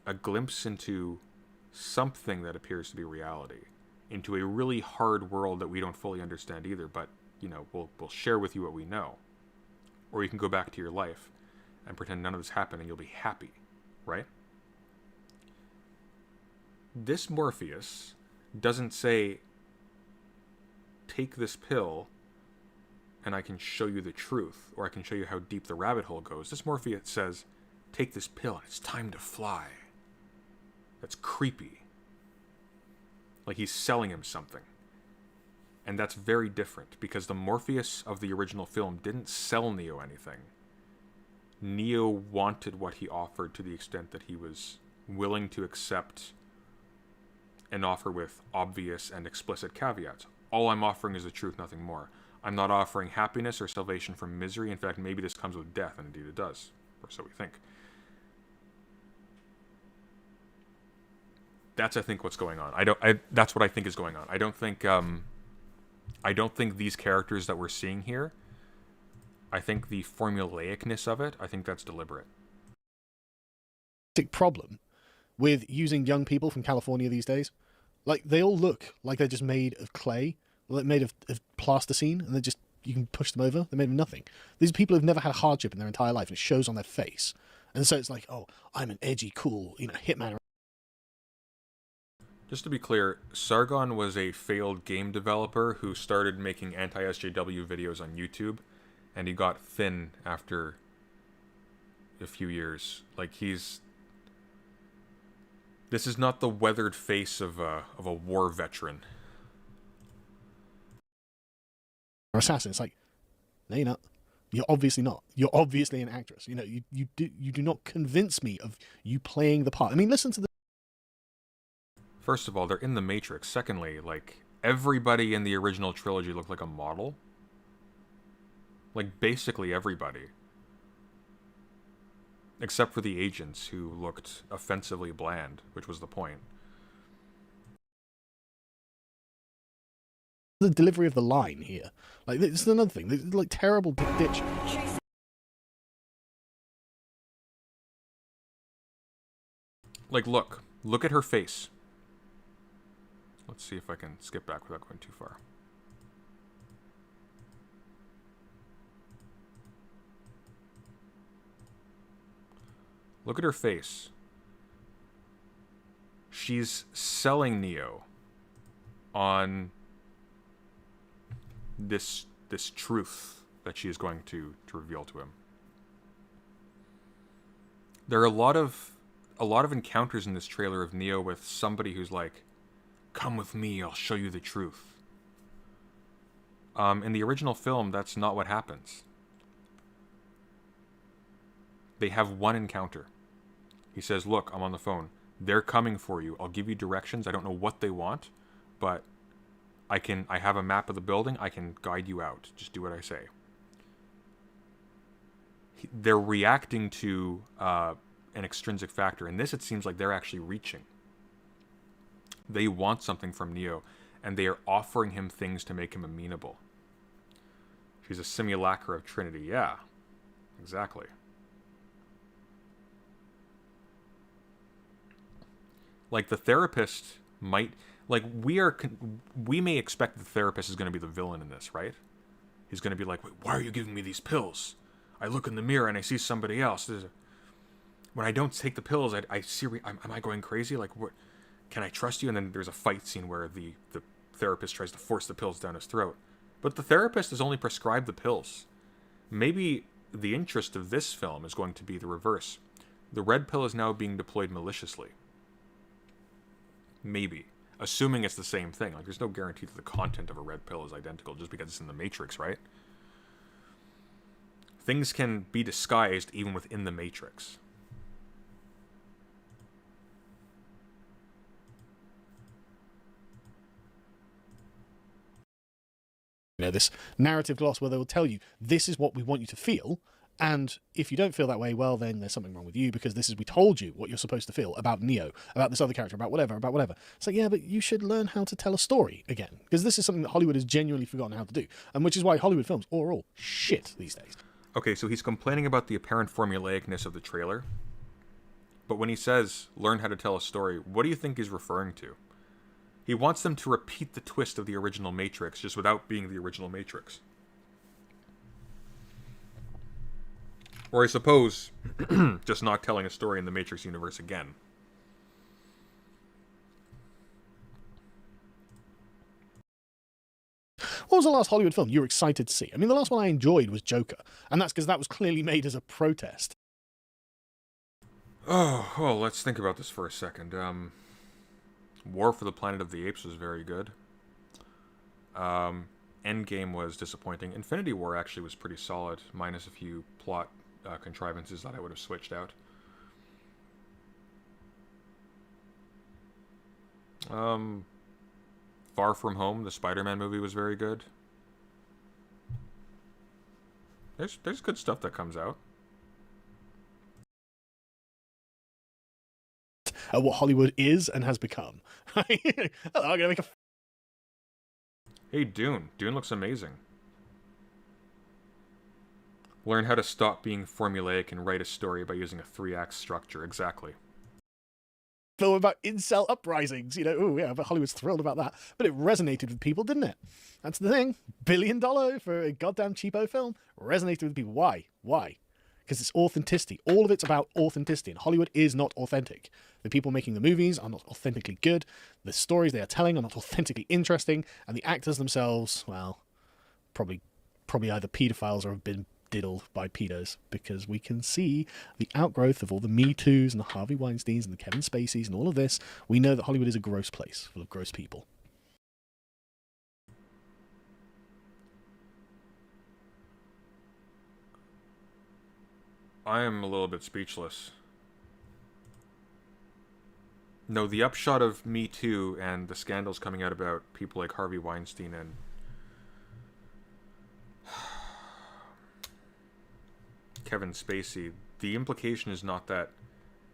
A: a glimpse into something that appears to be reality, into a really hard world that we don't fully understand either, but, you know, we'll share with you what we know. Or you can go back to your life and pretend none of this happened and you'll be happy, right? This Morpheus doesn't say, take this pill and I can show you the truth, or I can show you how deep the rabbit hole goes. This Morpheus says, take this pill and it's time to fly. That's creepy. Like he's selling him something. And that's very different, because the Morpheus of the original film didn't sell Neo anything. Neo wanted what he offered to the extent that he was willing to accept an offer with obvious and explicit caveats. All I'm offering is the truth, nothing more. I'm not offering happiness or salvation from misery. In fact, maybe this comes with death, and indeed it does. Or so we think. That's, I think, what's going on. That's what I think is going on. I don't think these characters that we're seeing here, I think the formulaicness of it, I think that's deliberate.
G: Big problem with using young people from California these days. Like, they all look like they're just made of clay, like made of plasticine, and you can push them over. They're made of nothing. These people have never had hardship in their entire life, and it shows on their face. And so it's like, oh, I'm an edgy, cool, hitman.
A: Just to be clear, Sargon was a failed game developer who started making anti-SJW videos on YouTube, and he got thin after a few years. Like, this is not the weathered face of a war veteran.
G: Assassin. It's like, no, you're not. You're obviously not. You're obviously an actress. You do not convince me of you playing the part. I mean, listen to the.
A: First of all, they're in the Matrix. Secondly, like, everybody in the original trilogy looked like a model. Like, basically everybody. Except for the agents, who looked offensively bland, which was the point.
G: The delivery of the line here. Like, this is another thing. This is like terrible ditch.
A: Like, look at her face. Let's see if I can skip back without going too far. Look at her face. She's selling Neo on this truth that she is going to reveal to him. There are a lot of encounters in this trailer of Neo with somebody who's like, "Come with me, I'll show you the truth." In the original film, that's not what happens. They have one encounter. He says, "Look, I'm on the phone. They're coming for you. I'll give you directions. I don't know what they want, but I have a map of the building. I can guide you out. Just do what I say." They're reacting to an extrinsic factor. In this, it seems like they're actually reaching. They want something from Neo, and they are offering him things to make him amenable. She's a simulacra of Trinity. Yeah, exactly. Like, the therapist might... Like, we may expect the therapist is going to be the villain in this, right? He's going to be like, "Wait, why are you giving me these pills? I look in the mirror and I see somebody else. When I don't take the pills, I see... Am I going crazy? Like, what? Can I trust you?" And then there's a fight scene where the therapist tries to force the pills down his throat. But the therapist has only prescribed the pills. Maybe the interest of this film is going to be the reverse. The red pill is now being deployed maliciously. Maybe. Assuming it's the same thing. Like, there's no guarantee that the content of a red pill is identical just because it's in the Matrix, right? Things can be disguised even within the Matrix.
G: This narrative gloss where they will tell you, this is what we want you to feel, and if you don't feel that way, well, then there's something wrong with you, because we told you what you're supposed to feel about Neo, about this other character, about whatever. It's like, yeah, but you should learn how to tell a story again, because this is something that Hollywood has genuinely forgotten how to do, and which is why Hollywood films are all shit these days.
A: Okay, so he's complaining about the apparent formulaicness of the trailer, but when he says, "learn how to tell a story," what do you think he's referring to? He wants them to repeat the twist of the original Matrix, just without being the original Matrix. Or I suppose, just not telling a story in the Matrix universe again.
G: What was the last Hollywood film you were excited to see? I mean, the last one I enjoyed was Joker, and that's because that was clearly made as a protest.
A: Oh, well, let's think about this for a second. War for the Planet of the Apes was very good. Endgame was disappointing. Infinity War actually was pretty solid, minus a few plot contrivances that I would have switched out. Far From Home, the Spider-Man movie, was very good. There's good stuff that comes out.
G: What Hollywood is and has become. Hello, I'm gonna make a.
A: Hey, Dune. Dune looks amazing. Learn how to stop being formulaic and write a story by using a 3-act structure. Exactly.
G: Film about incel uprisings, you know. Oh yeah, but Hollywood's thrilled about that. But it resonated with people, didn't it? That's the thing. $1 billion for a goddamn cheapo film resonated with people. Why? Because it's authenticity. All of it's about authenticity, and Hollywood is not authentic. The people making the movies are not authentically good. The stories they are telling are not authentically interesting, and the actors themselves, well, probably either paedophiles or have been diddled by pedos, because we can see the outgrowth of all the Me Too's and the Harvey Weinsteins and the Kevin Spaceys and all of this. We know that Hollywood is a gross place full of gross people.
A: I am a little bit speechless. No, the upshot of Me Too and the scandals coming out about people like Harvey Weinstein and Kevin Spacey, the implication is not that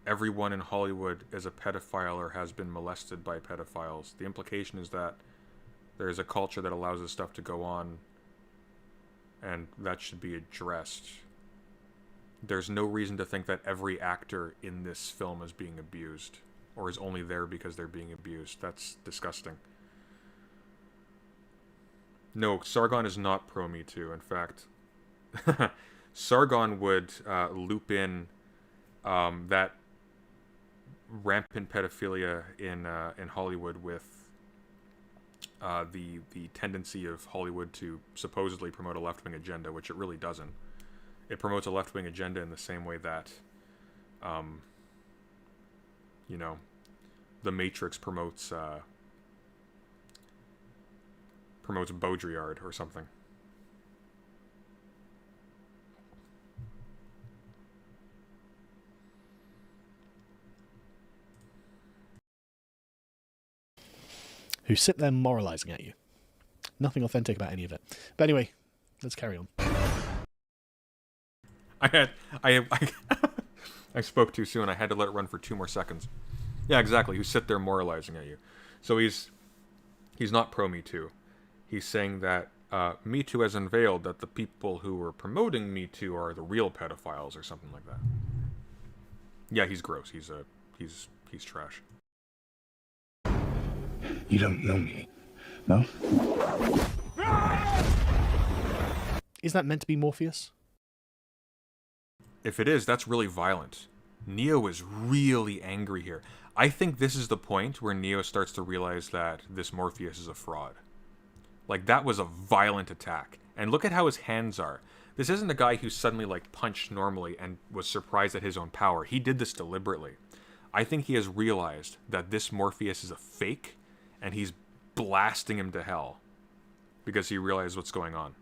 A: everyone in Hollywood is a pedophile or has been molested by pedophiles. The implication is that there is a culture that allows this stuff to go on, and that should be addressed. There's no reason to think that every actor in this film is being abused, or is only there because they're being abused. That's disgusting. No, Sargon is not pro-Me Too. In fact, Sargon would loop in that rampant pedophilia in Hollywood with the tendency of Hollywood to supposedly promote a left-wing agenda, which it really doesn't. It promotes a left-wing agenda in the same way that, you know, The Matrix promotes Baudrillard or something.
G: Who sit there moralizing at you. Nothing authentic about any of it. But anyway, let's carry on.
A: I spoke too soon. I had to let it run for 2 more seconds. Yeah, exactly. Who sit there moralizing at you. So he's not pro Me Too. He's saying that Me Too has unveiled that the people who were promoting Me Too are the real pedophiles or something like that. Yeah, he's gross. He's trash.
F: You don't know me, no?
G: Is that meant to be Morpheus?
A: If it is, that's really violent. Neo is really angry here. I think this is the point where Neo starts to realize that this Morpheus is a fraud. Like, that was a violent attack. And look at how his hands are. This isn't a guy who suddenly, like, punched normally and was surprised at his own power. He did this deliberately. I think he has realized that this Morpheus is a fake, and he's blasting him to hell because he realized what's going on.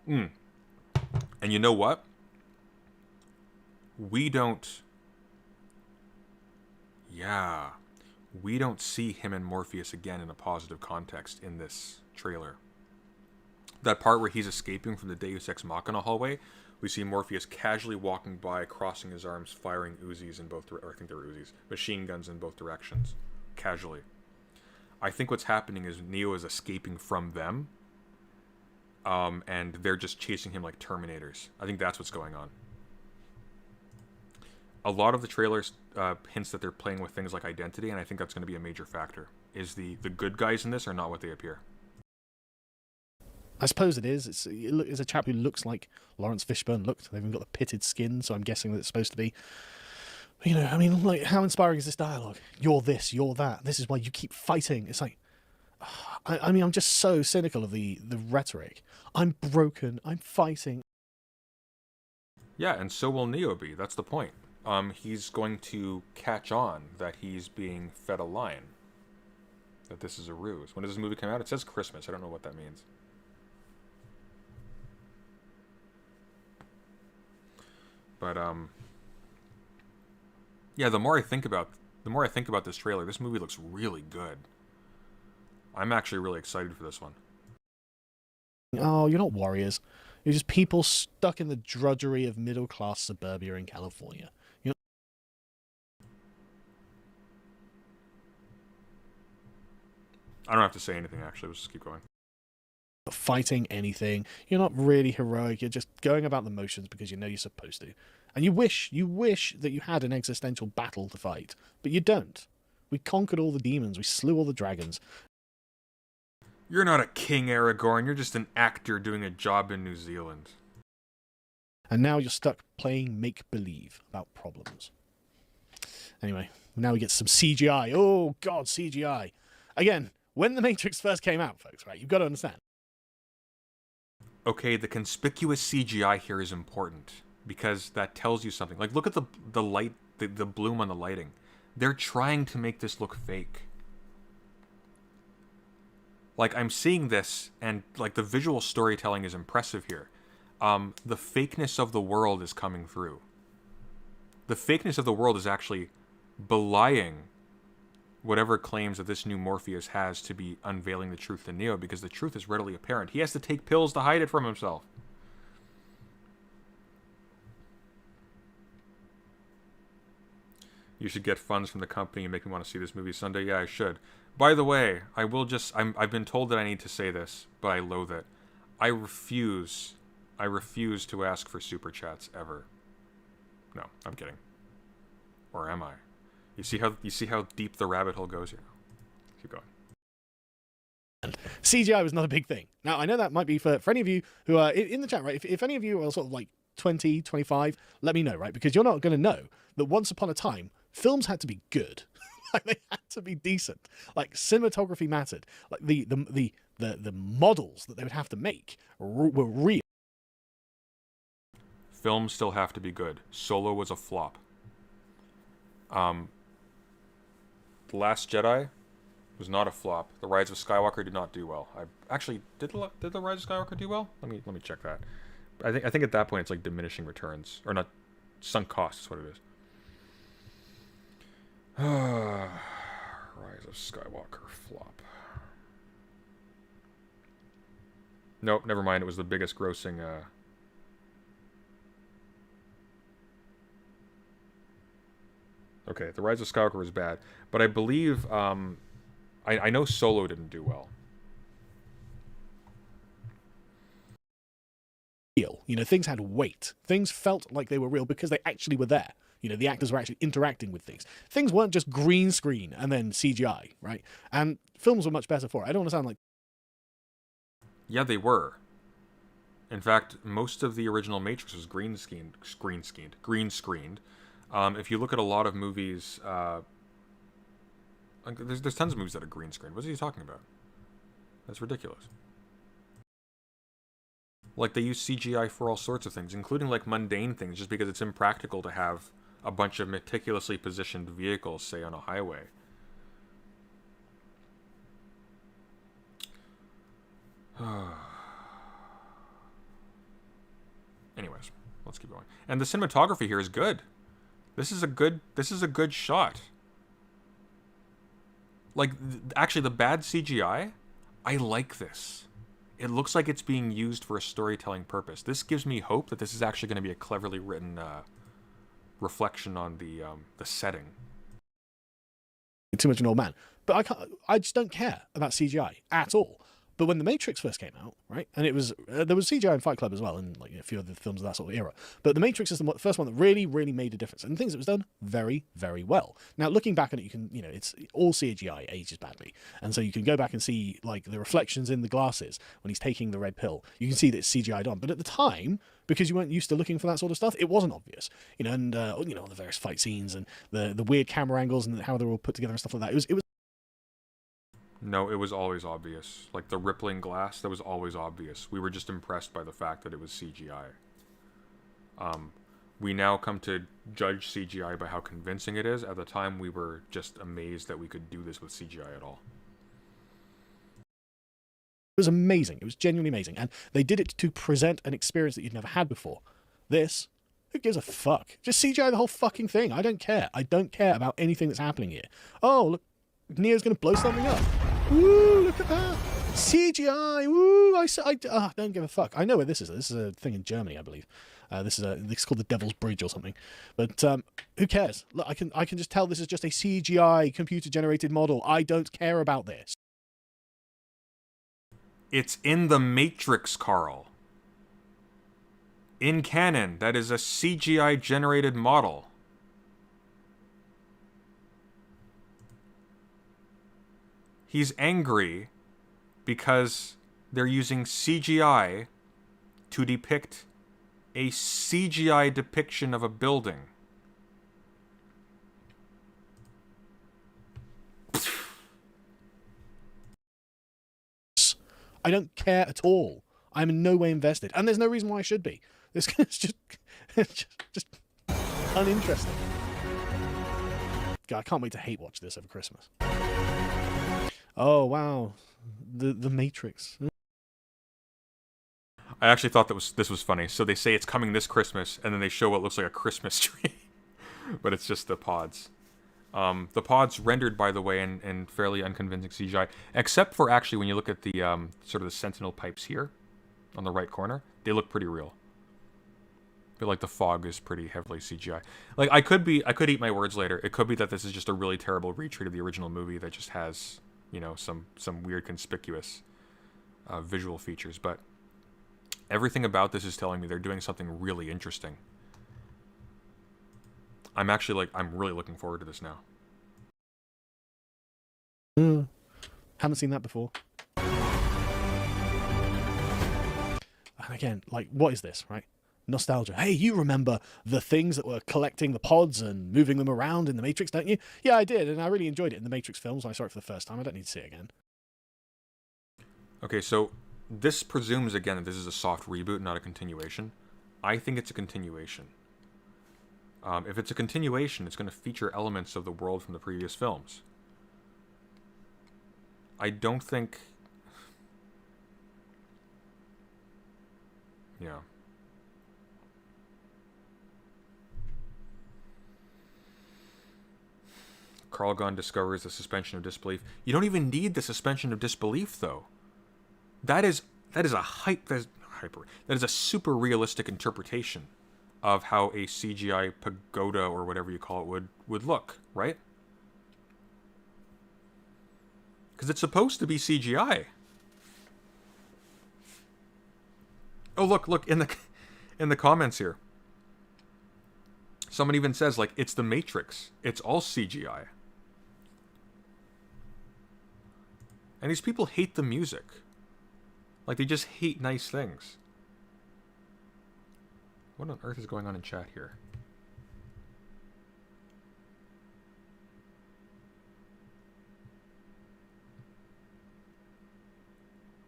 A: And you know what? We don't see him and Morpheus again in a positive context in this trailer. That part where he's escaping from the Deus Ex Machina hallway, we see Morpheus casually walking by, crossing his arms, firing Uzis in both, or I think they were Uzis, machine guns in both directions, casually. I think what's happening is Neo is escaping from them, and they're just chasing him like Terminators. I think that's what's going on. A lot of the trailers hints that they're playing with things like identity, and I think that's going to be a major factor. Is the good guys in this are not what they appear.
G: I suppose it is. It's a chap who looks like Lawrence Fishburne looked. They've even got the pitted skin, so I'm guessing that it's supposed to be... You know, I mean, like, how inspiring is this dialogue? You're this, you're that. This is why you keep fighting. It's like... I mean, I'm just so cynical of the rhetoric. I'm broken. I'm fighting.
A: Yeah, and so will Neo be. That's the point. He's going to catch on that he's being fed a line. That this is a ruse. When does this movie come out? It says Christmas. I don't know what that means. But, yeah, the more I think about this trailer, this movie looks really good. I'm actually really excited for this one.
G: Oh, you're not warriors. You're just people stuck in the drudgery of middle-class suburbia in California. You're
A: I don't have to say anything, actually. Let's just keep going.
G: not fighting anything. You're not really heroic. You're just going about the motions because you know you're supposed to. And you wish that you had an existential battle to fight, but you don't. We conquered all the demons. We slew all the dragons.
A: You're not a king, Aragorn. You're just an actor doing a job in New Zealand.
G: And now you're stuck playing make-believe about problems. Anyway, now we get some CGI. Oh, God, CGI. Again, when The Matrix first came out, folks, right, you've got to understand.
A: Okay, the conspicuous CGI here is important, because that tells you something. Like, look at the light, the bloom on the lighting. They're trying to make this look fake. Like, I'm seeing this, and, like, the visual storytelling is impressive here. The fakeness of the world is coming through. The fakeness of the world is actually belying whatever claims that this new Morpheus has to be unveiling the truth to Neo, because the truth is readily apparent. He has to take pills to hide it from himself. You should get funds from the company and make me want to see this movie Sunday. Yeah, I should. By the way, I will just... I've been told that I need to say this, but I loathe it. I refuse to ask for super chats ever. No, I'm kidding. Or am I? You see how deep the rabbit hole goes here? Keep going.
G: CGI was not a big thing. Now, I know that might be for any of you who are in the chat, right? If any of you are sort of like 20, 25, let me know, right? Because you're not going to know that once upon a time, films had to be good. Like, they had to be decent. Like, cinematography mattered. Like, the models that they would have to make were real.
A: Films still have to be good. Solo was a flop. The Last Jedi was not a flop. The Rise of Skywalker did not do well. Did the Rise of Skywalker do well? Let me check that. I think at that point it's like diminishing returns, or not, sunk costs is what it is. Rise of Skywalker flop. Nope, never mind. It was the biggest grossing. Okay, the Rise of Skywalker was bad, but I believe I know Solo didn't do well.
G: Real. You know, things had weight. Things felt like they were real because they actually were there. You know, the actors were actually interacting with things. Things weren't just green screen and then CGI, right? And films were much better for it. I don't want to sound like...
A: Yeah, they were. In fact, most of the original Matrix was green screened. If you look at a lot of movies, there's tons of movies that are green screen. What are you talking about? That's ridiculous. Like, they use CGI for all sorts of things, including, like, mundane things, just because it's impractical to have a bunch of meticulously positioned vehicles, say, on a highway. Anyways, let's keep going. And the cinematography here is good. This is a good shot. Like, actually, the bad CGI, I like this. It looks like it's being used for a storytelling purpose. This gives me hope that this is actually going to be a cleverly written reflection on the setting.
G: Too much an old man. But I just don't care about CGI at all. But when The Matrix first came out, right, and it was there was CGI in Fight Club as well, and like a few other films of that sort of era. But The Matrix is the first one that really, really made a difference, and things it was done very, very well. Now, looking back on it, you can, you know, it's all CGI ages badly, and so you can go back and see like the reflections in the glasses when he's taking the red pill. You can see that it's CGI'd on, but at the time, because you weren't used to looking for that sort of stuff, it wasn't obvious, you know, and you know, the various fight scenes and the weird camera angles and how they're all put together and stuff like that. It was.
A: No, it was always obvious. Like, the rippling glass, that was always obvious. We were just impressed by the fact that it was CGI. We now come to judge CGI by how convincing it is. At the time, we were just amazed that we could do this with CGI at all.
G: It was amazing. It was genuinely amazing. And they did it to present an experience that you'd never had before. This, who gives a fuck? Just CGI the whole fucking thing. I don't care. I don't care about anything that's happening here. Oh, look, Neo's going to blow something up. Woo, look at that. CGI. Woo! I don't give a fuck. I know where this is. This is a thing in Germany, I believe. This is called the Devil's Bridge or something. But who cares? Look, I can just tell this is just a CGI computer generated model. I don't care about this.
A: It's in the Matrix, Carl. In canon, that is a CGI generated model. He's angry because they're using CGI to depict a CGI depiction of a building.
G: I don't care at all. I'm in no way invested, and there's no reason why I should be. This is just uninteresting. God, I can't wait to hate watch this over Christmas. Oh wow, the Matrix.
A: I actually thought this was funny. So they say it's coming this Christmas, and then they show what looks like a Christmas tree, but it's just the pods. The pods rendered, by the way, in fairly unconvincing CGI, except for actually when you look at the sort of the sentinel pipes here on the right corner, they look pretty real. I feel like the fog is pretty heavily CGI. Like I could eat my words later. It could be that this is just a really terrible retreat of the original movie that just has, you know, some weird conspicuous visual features, but everything about this is telling me they're doing something really interesting. I'm really looking forward to this now.
G: Haven't seen that before. And again, like, what is this, right? Nostalgia. Hey, you remember the things that were collecting the pods and moving them around in the Matrix, don't you? Yeah, I did, and I really enjoyed it in the Matrix films when I saw it for the first time. I don't need to see it again.
A: Okay, so this presumes, again, that this is a soft reboot, not a continuation. I think it's a continuation. If it's a continuation, it's going to feature elements of the world from the previous films. I don't think... Yeah. Sargon discovers the suspension of disbelief. You don't even need the suspension of disbelief, though. That is a super realistic interpretation of how a CGI pagoda or whatever you call it would look, right? Because it's supposed to be CGI. Oh, look in the comments here. Someone even says, like, it's the Matrix. It's all CGI. And these people hate the music. Like, they just hate nice things. What on earth is going on in chat here?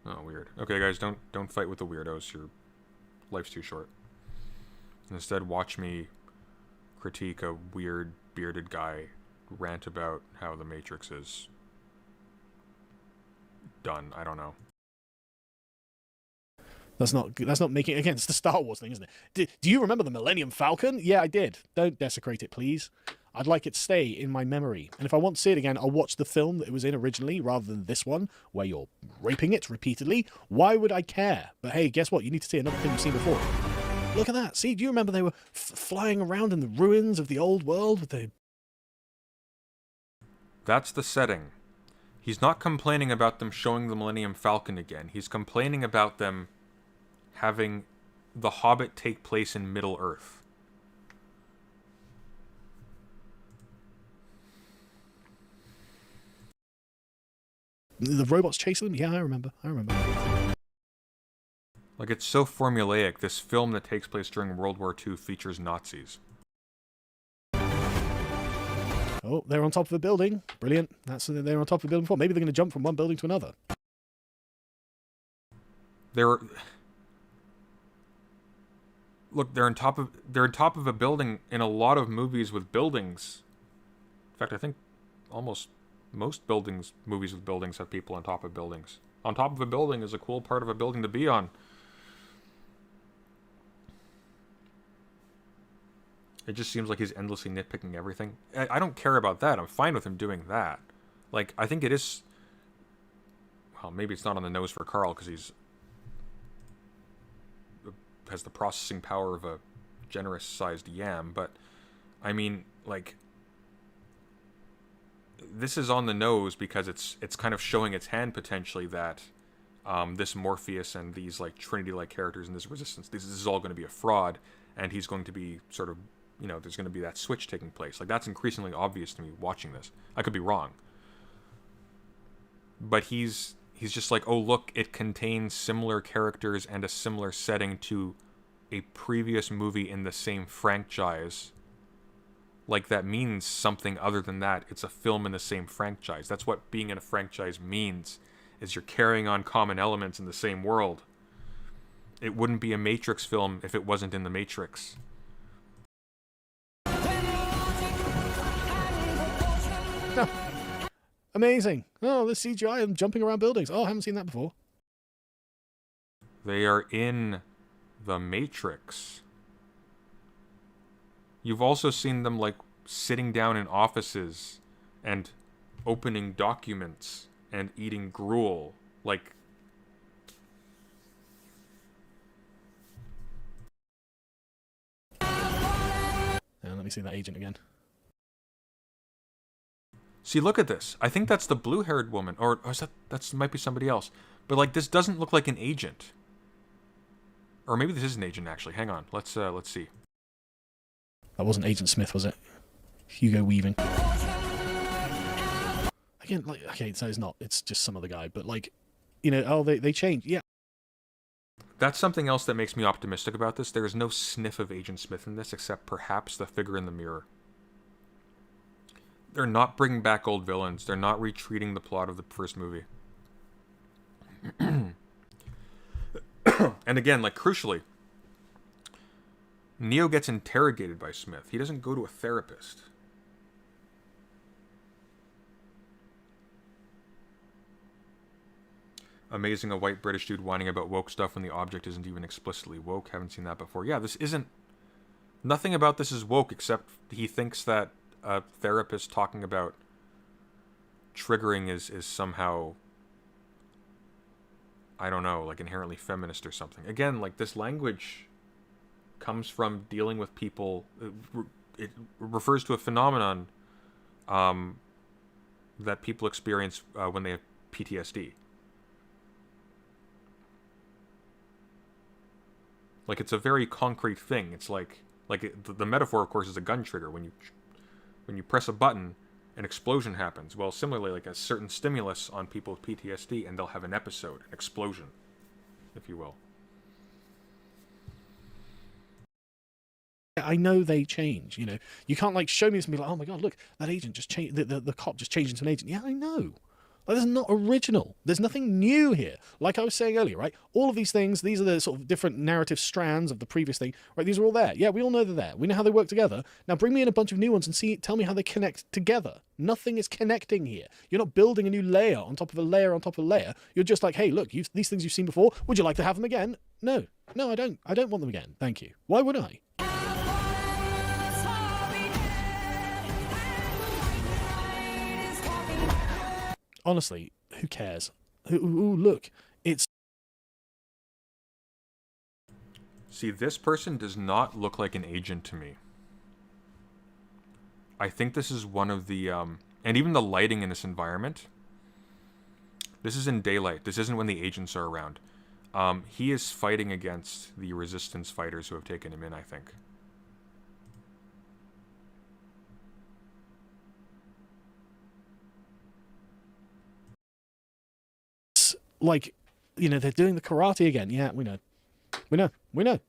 A: Oh, weird. Okay, guys, don't fight with the weirdos. Your life's too short. Instead, watch me critique a weird bearded guy rant about how the Matrix is done. I don't know.
G: That's not making... Again, it's the Star Wars thing, isn't it? Do you remember the Millennium Falcon? Yeah, I did. Don't desecrate it, please. I'd like it to stay in my memory. And if I want to see it again, I'll watch the film that it was in originally, rather than this one, where you're raping it repeatedly. Why would I care? But hey, guess what? You need to see another thing you've seen before. Look at that. See, do you remember they were flying around in the ruins of the old world with the...
A: That's the setting. He's not complaining about them showing the Millennium Falcon again. He's complaining about them having The Hobbit take place in Middle-earth.
G: The robots chasing them? Yeah, I remember.
A: Like, it's so formulaic. This film that takes place during World War II features Nazis.
G: Oh, they're on top of a building. Brilliant. They're on top of a building before. Maybe they're going to jump from one building to another.
A: Look, they're on top of a building in a lot of movies with buildings. In fact, I think almost most movies with buildings have people on top of buildings. On top of a building is a cool part of a building to be on. It just seems like he's endlessly nitpicking everything. I don't care about that. I'm fine with him doing that. Like, I think it is... well, maybe it's not on the nose for Carl because he's has the processing power of a generous-sized yam, but I mean, like, this is on the nose because it's kind of showing its hand potentially that this Morpheus and these like Trinity-like characters in this Resistance, this is all going to be a fraud, and he's going to be sort of, you know, there's going to be that switch taking place. Like, that's increasingly obvious to me watching this. I could be wrong, but he's just like, oh look, it contains similar characters and a similar setting to a previous movie in the same franchise. Like, that means something other than that. It's a film in the same franchise. That's what being in a franchise means, is you're carrying on common elements in the same world. It wouldn't be a Matrix film if it wasn't in the Matrix.
G: No. Amazing. Oh, the CGI and jumping around buildings. Oh, I haven't seen that before.
A: They are in the Matrix. You've also seen them, like, sitting down in offices and opening documents and eating gruel. Like,
G: let me see that agent again.
A: see, look at this. I think that's the blue-haired woman, or is that might be somebody else. But like, this doesn't look like an agent, or maybe this is an agent actually. Hang on, let's see.
G: That wasn't Agent Smith, was it? Hugo Weaving. Again, like, okay, so it's not. It's just some other guy. But like, you know, oh, they changed. Yeah.
A: That's something else that makes me optimistic about this. There is no sniff of Agent Smith in this, except perhaps the figure in the mirror. They're not bringing back old villains. They're not retreating the plot of the first movie. And again, like, crucially, Neo gets interrogated by Smith. He doesn't go to a therapist. Amazing, a white British dude whining about woke stuff when the object isn't even explicitly woke. Haven't seen that before. Yeah, this isn't... Nothing about this is woke, except he thinks that a therapist talking about triggering is somehow... I don't know, like inherently feminist or something. Again, like, this language comes from dealing with people. It refers to a phenomenon that people experience when they have PTSD. Like, it's a very concrete thing. It's like the metaphor, of course, is a gun trigger. When you press a button, an explosion happens. Well, similarly, like a certain stimulus on people with PTSD, and they'll have an episode, an explosion, if you will.
G: I know they change, you know. You can't, like, show me this and be like, oh my god, look, that agent just changed, the cop just changed into an agent. Yeah, I know. Like, this is not original. There's nothing new here. Like I was saying earlier, right? All of these things, these are the sort of different narrative strands of the previous thing, right? These are all there. Yeah, we all know they're there. We know how they work together. Now bring me in a bunch of new ones and tell me how they connect together. Nothing is connecting here. You're not building a new layer on top of a layer on top of a layer. You're just like, hey, look, these things you've seen before. Would you like to have them again? No, I don't. I don't want them again. Thank you. Why would I? Honestly, who cares? Ooh, look, it's...
A: See, this person does not look like an agent to me. I think this is one of the... and even the lighting in this environment. This is in daylight. This isn't when the agents are around. He is fighting against the resistance fighters who have taken him in, I think.
G: Like, you know, they're doing the karate again. Yeah, we know.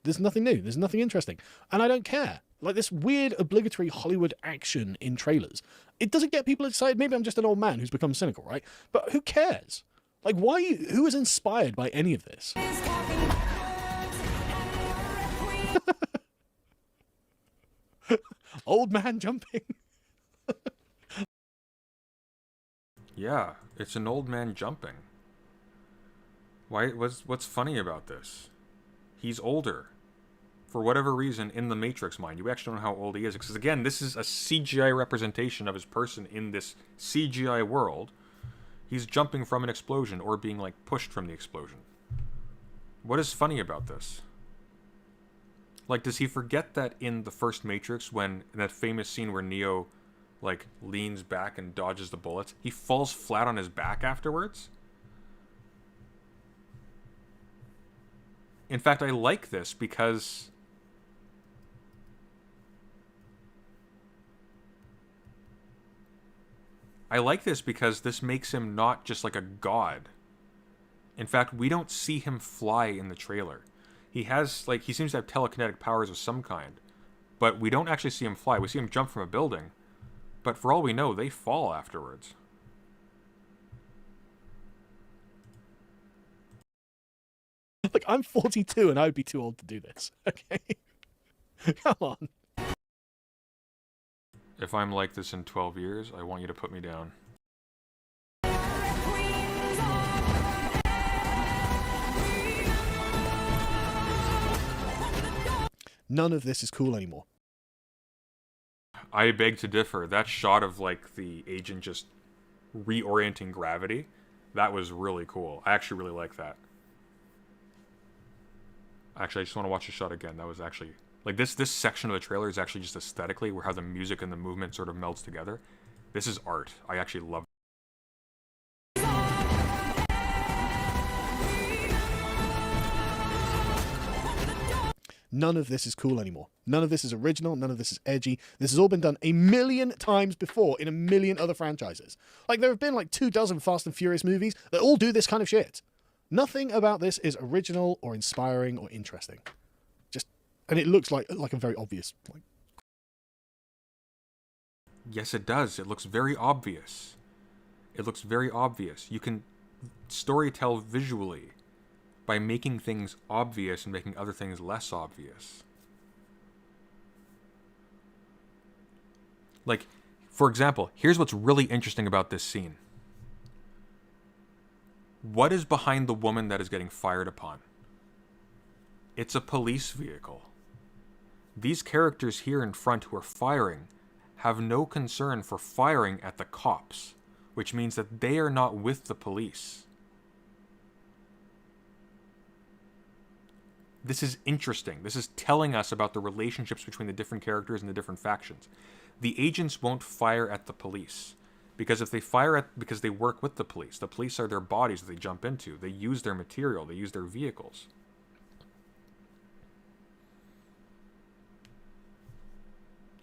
G: There's nothing new. There's nothing interesting. And I don't care. Like, this weird obligatory Hollywood action in trailers, it doesn't get people excited. Maybe I'm just an old man who's become cynical, right? But who cares? Like, who is inspired by any of this? Old man jumping.
A: Yeah, it's an old man jumping. What's funny about this? He's older. For whatever reason, in the Matrix mind, you actually don't know how old he is. Because again, this is a CGI representation of his person in this CGI world. He's jumping from an explosion or being, like, pushed from the explosion. What is funny about this? Like, does he forget that in the first Matrix, when in that famous scene where Neo, like, leans back and dodges the bullets, he falls flat on his back afterwards? In fact, I like this because this makes him not just like a god. In fact, we don't see him fly in the trailer. He has, like, he seems to have telekinetic powers of some kind, but we don't actually see him fly. We see him jump from a building, but for all we know, they fall afterwards.
G: Like, I'm 42 and I would be too old to do this. Okay? Come on.
A: If I'm like this in 12 years, I want you to put me down.
G: None of this is cool anymore.
A: I beg to differ. That shot of, like, the agent just reorienting gravity, that was really cool. I actually really like that. Actually, I just want to watch the shot again. That was actually... Like, this section of the trailer is actually just aesthetically, where how the music and the movement sort of melds together. This is art. I actually love it.
G: None of this is cool anymore. None of this is original. None of this is edgy. This has all been done a million times before in a million other franchises. Like, there have been like 24 Fast and Furious movies that all do this kind of shit. Nothing about this is original or inspiring or interesting. And it looks like a very obvious. Like...
A: Yes, it does. It looks very obvious. It looks very obvious. You can storytell visually by making things obvious and making other things less obvious. Like, for example, here's what's really interesting about this scene. What is behind the woman that is getting fired upon? It's a police vehicle. These characters here in front who are firing have no concern for firing at the cops, which means that they are not with the police. This is interesting. This is telling us about the relationships between the different characters and the different factions. The agents won't fire at the police, because if they fire at, because they work with the police are their bodies that they jump into. They use their material. They use their vehicles.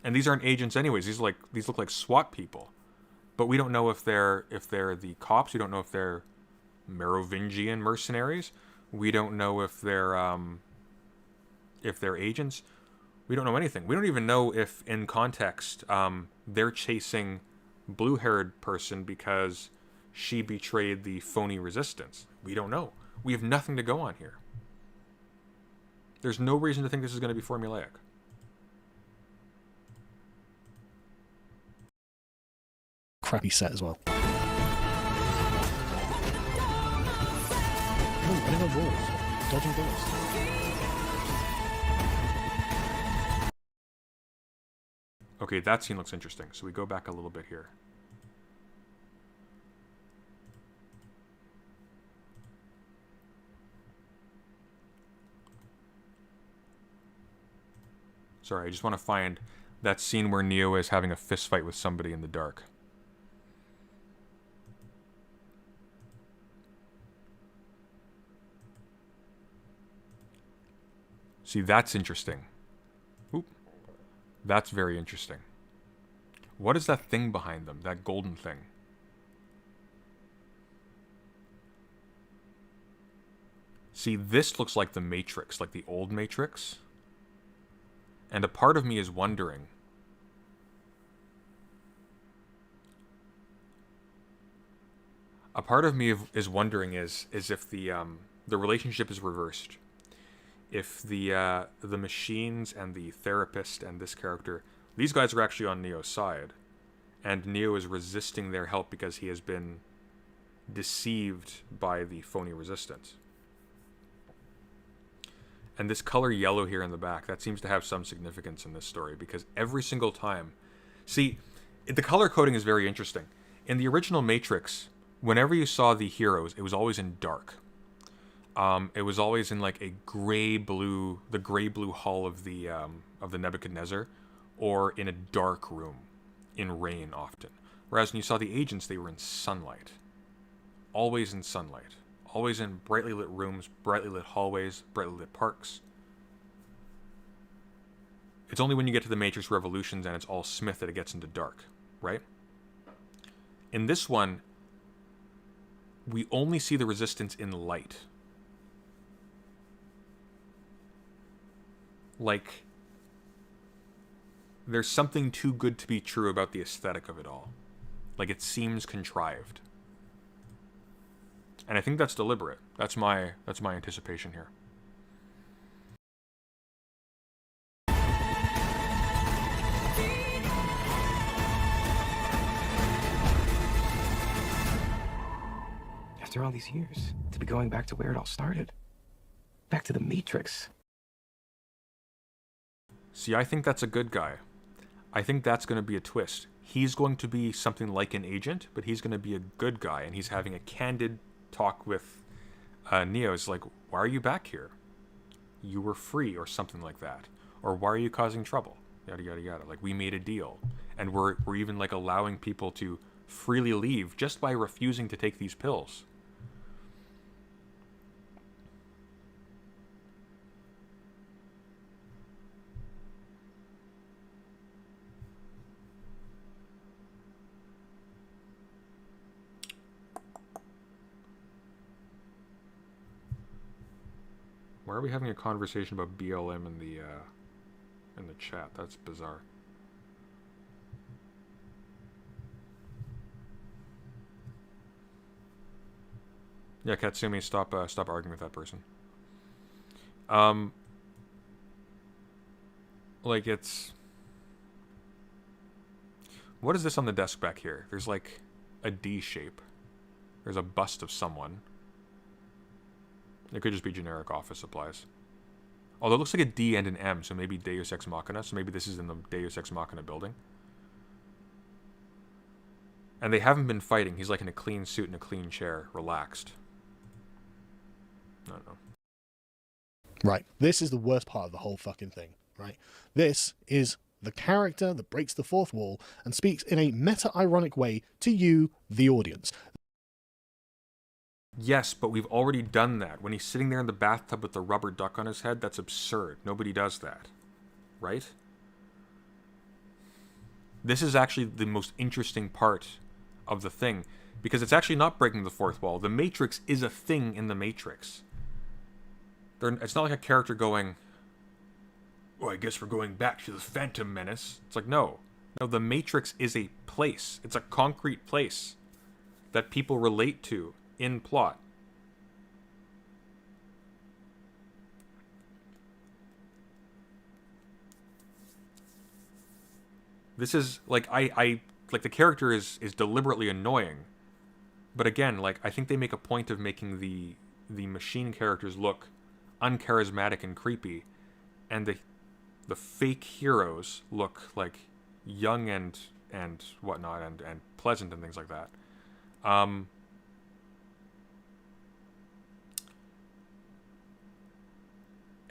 A: And these aren't agents anyways. These look like SWAT people. But we don't know if they're the cops. We don't know if they're Merovingian mercenaries. We don't know if they're agents. We don't know anything. We don't even know if, in context, they're chasing blue-haired person because she betrayed the phony resistance. We don't know. We have nothing to go on here. There's no reason to think this is going to be formulaic.
G: Crappy set as well. Oh, running on walls. Dodging bullets.
A: Okay, that scene looks interesting. So we go back a little bit here. Sorry, I just want to find that scene where Neo is having a fist fight with somebody in the dark. See, that's interesting. Oop. That's very interesting. What is that thing behind them? That golden thing? See, this looks like the Matrix, like the old Matrix. And a part of me is wondering... A part of me is wondering is if the relationship is reversed. If the machines and the therapist and this character, these guys are actually on Neo's side, and Neo is resisting their help because he has been deceived by the phony resistance. And this color yellow here in the back, that seems to have some significance in this story, because every single time... See, the color coding is very interesting. In the original Matrix, whenever you saw the heroes, it was always in dark. It was always in like a gray blue, the gray blue hull of the Nebuchadnezzar, or in a dark room, in rain often. Whereas when you saw the agents, they were in sunlight. Always in sunlight. Always in brightly lit rooms, brightly lit hallways, brightly lit parks. It's only when you get to the Matrix Revolutions and it's all Smith that it gets into dark, right? In this one, we only see the Resistance in light. Like, there's something too good to be true about the aesthetic of it all. Like, it seems contrived. And I think that's deliberate. That's my anticipation here.
B: After all these years, to be going back to where it all started. Back to the Matrix.
A: See, I think that's a good guy. I think that's going to be a twist. He's going to be something like an agent, but he's going to be a good guy, and he's having a candid talk with Neo. It's like, why are you back here? You were free, or something like that. Or why are you causing trouble? Yada, yada, yada. Like, we made a deal. And we're even, like, allowing people to freely leave just by refusing to take these pills. Why are we having a conversation about BLM in the chat? That's bizarre. Yeah, Katsumi, stop arguing with that person. Like, it's... What is this on the desk back here? There's like a D shape. There's a bust of someone. It could just be generic office supplies. Although it looks like a D and an M, so maybe Deus Ex Machina. So maybe this is in the Deus Ex Machina building. And they haven't been fighting. He's like in a clean suit and a clean chair, relaxed. I don't know.
G: Right. This is the worst part of the whole fucking thing, right? This is the character that breaks the fourth wall and speaks in a meta-ironic way to you, the audience.
A: Yes, but we've already done that. When he's sitting there in the bathtub with the rubber duck on his head, that's absurd. Nobody does that. Right? This is actually the most interesting part of the thing, because it's actually not breaking the fourth wall. The Matrix is a thing in the Matrix. It's not like a character going, oh, I guess we're going back to the Phantom Menace. It's like, no. No, the Matrix is a place. It's a concrete place that people relate to in plot. This is like I like the character is deliberately annoying, but again, like I think they make a point of making the machine characters look uncharismatic and creepy, and the fake heroes look like young and whatnot and pleasant and things like that.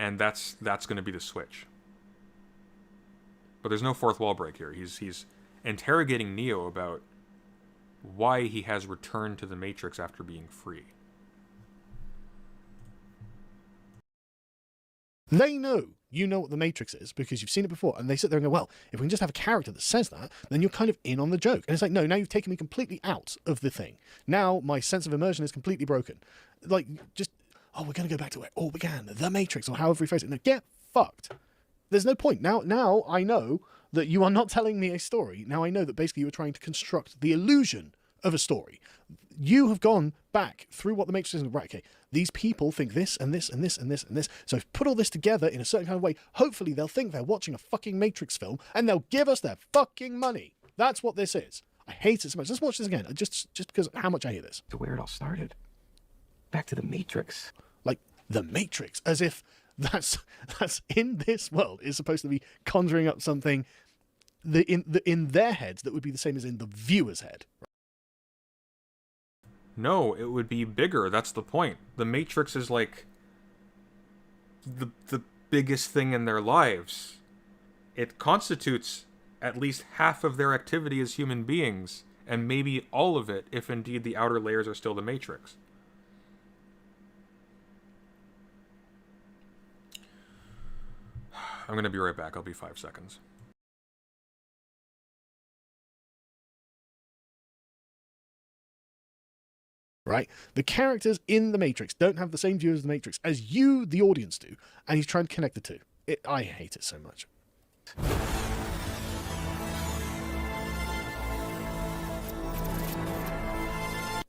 A: And that's going to be the switch. But there's no fourth wall break here. He's interrogating Neo about why he has returned to the Matrix after being free.
G: They know you know what the Matrix is because you've seen it before, and they sit there and go, well, if we can just have a character that says that, then you're kind of in on the joke. And it's like, no, now you've taken me completely out of the thing. Now my sense of immersion is completely broken. Like, just, oh, we're going to go back to where it all began, the Matrix, or however we phrase it. No, get fucked. There's no point. Now I know that you are not telling me a story. Now I know that basically you are trying to construct the illusion of a story. You have gone back through what the Matrix is. Right, okay, these people think this and this and this and this and this. So put all this together in a certain kind of way. Hopefully they'll think they're watching a fucking Matrix film and they'll give us their fucking money. That's what this is. I hate it so much. Let's watch this again. Just because of how much I hate this.
B: To where it all started. Back to the Matrix.
G: Like, the Matrix. As if that's in this world is supposed to be conjuring up something in their heads that would be the same as in the viewer's head.
A: No, it would be bigger. That's the point. The Matrix is like the biggest thing in their lives. It constitutes at least half of their activity as human beings, and maybe all of it if indeed the outer layers are still the Matrix. I'm going to be right back. I'll be 5 seconds.
G: Right? The characters in the Matrix don't have the same view of the Matrix as you, the audience, do, and he's trying to connect the two. I hate it so much.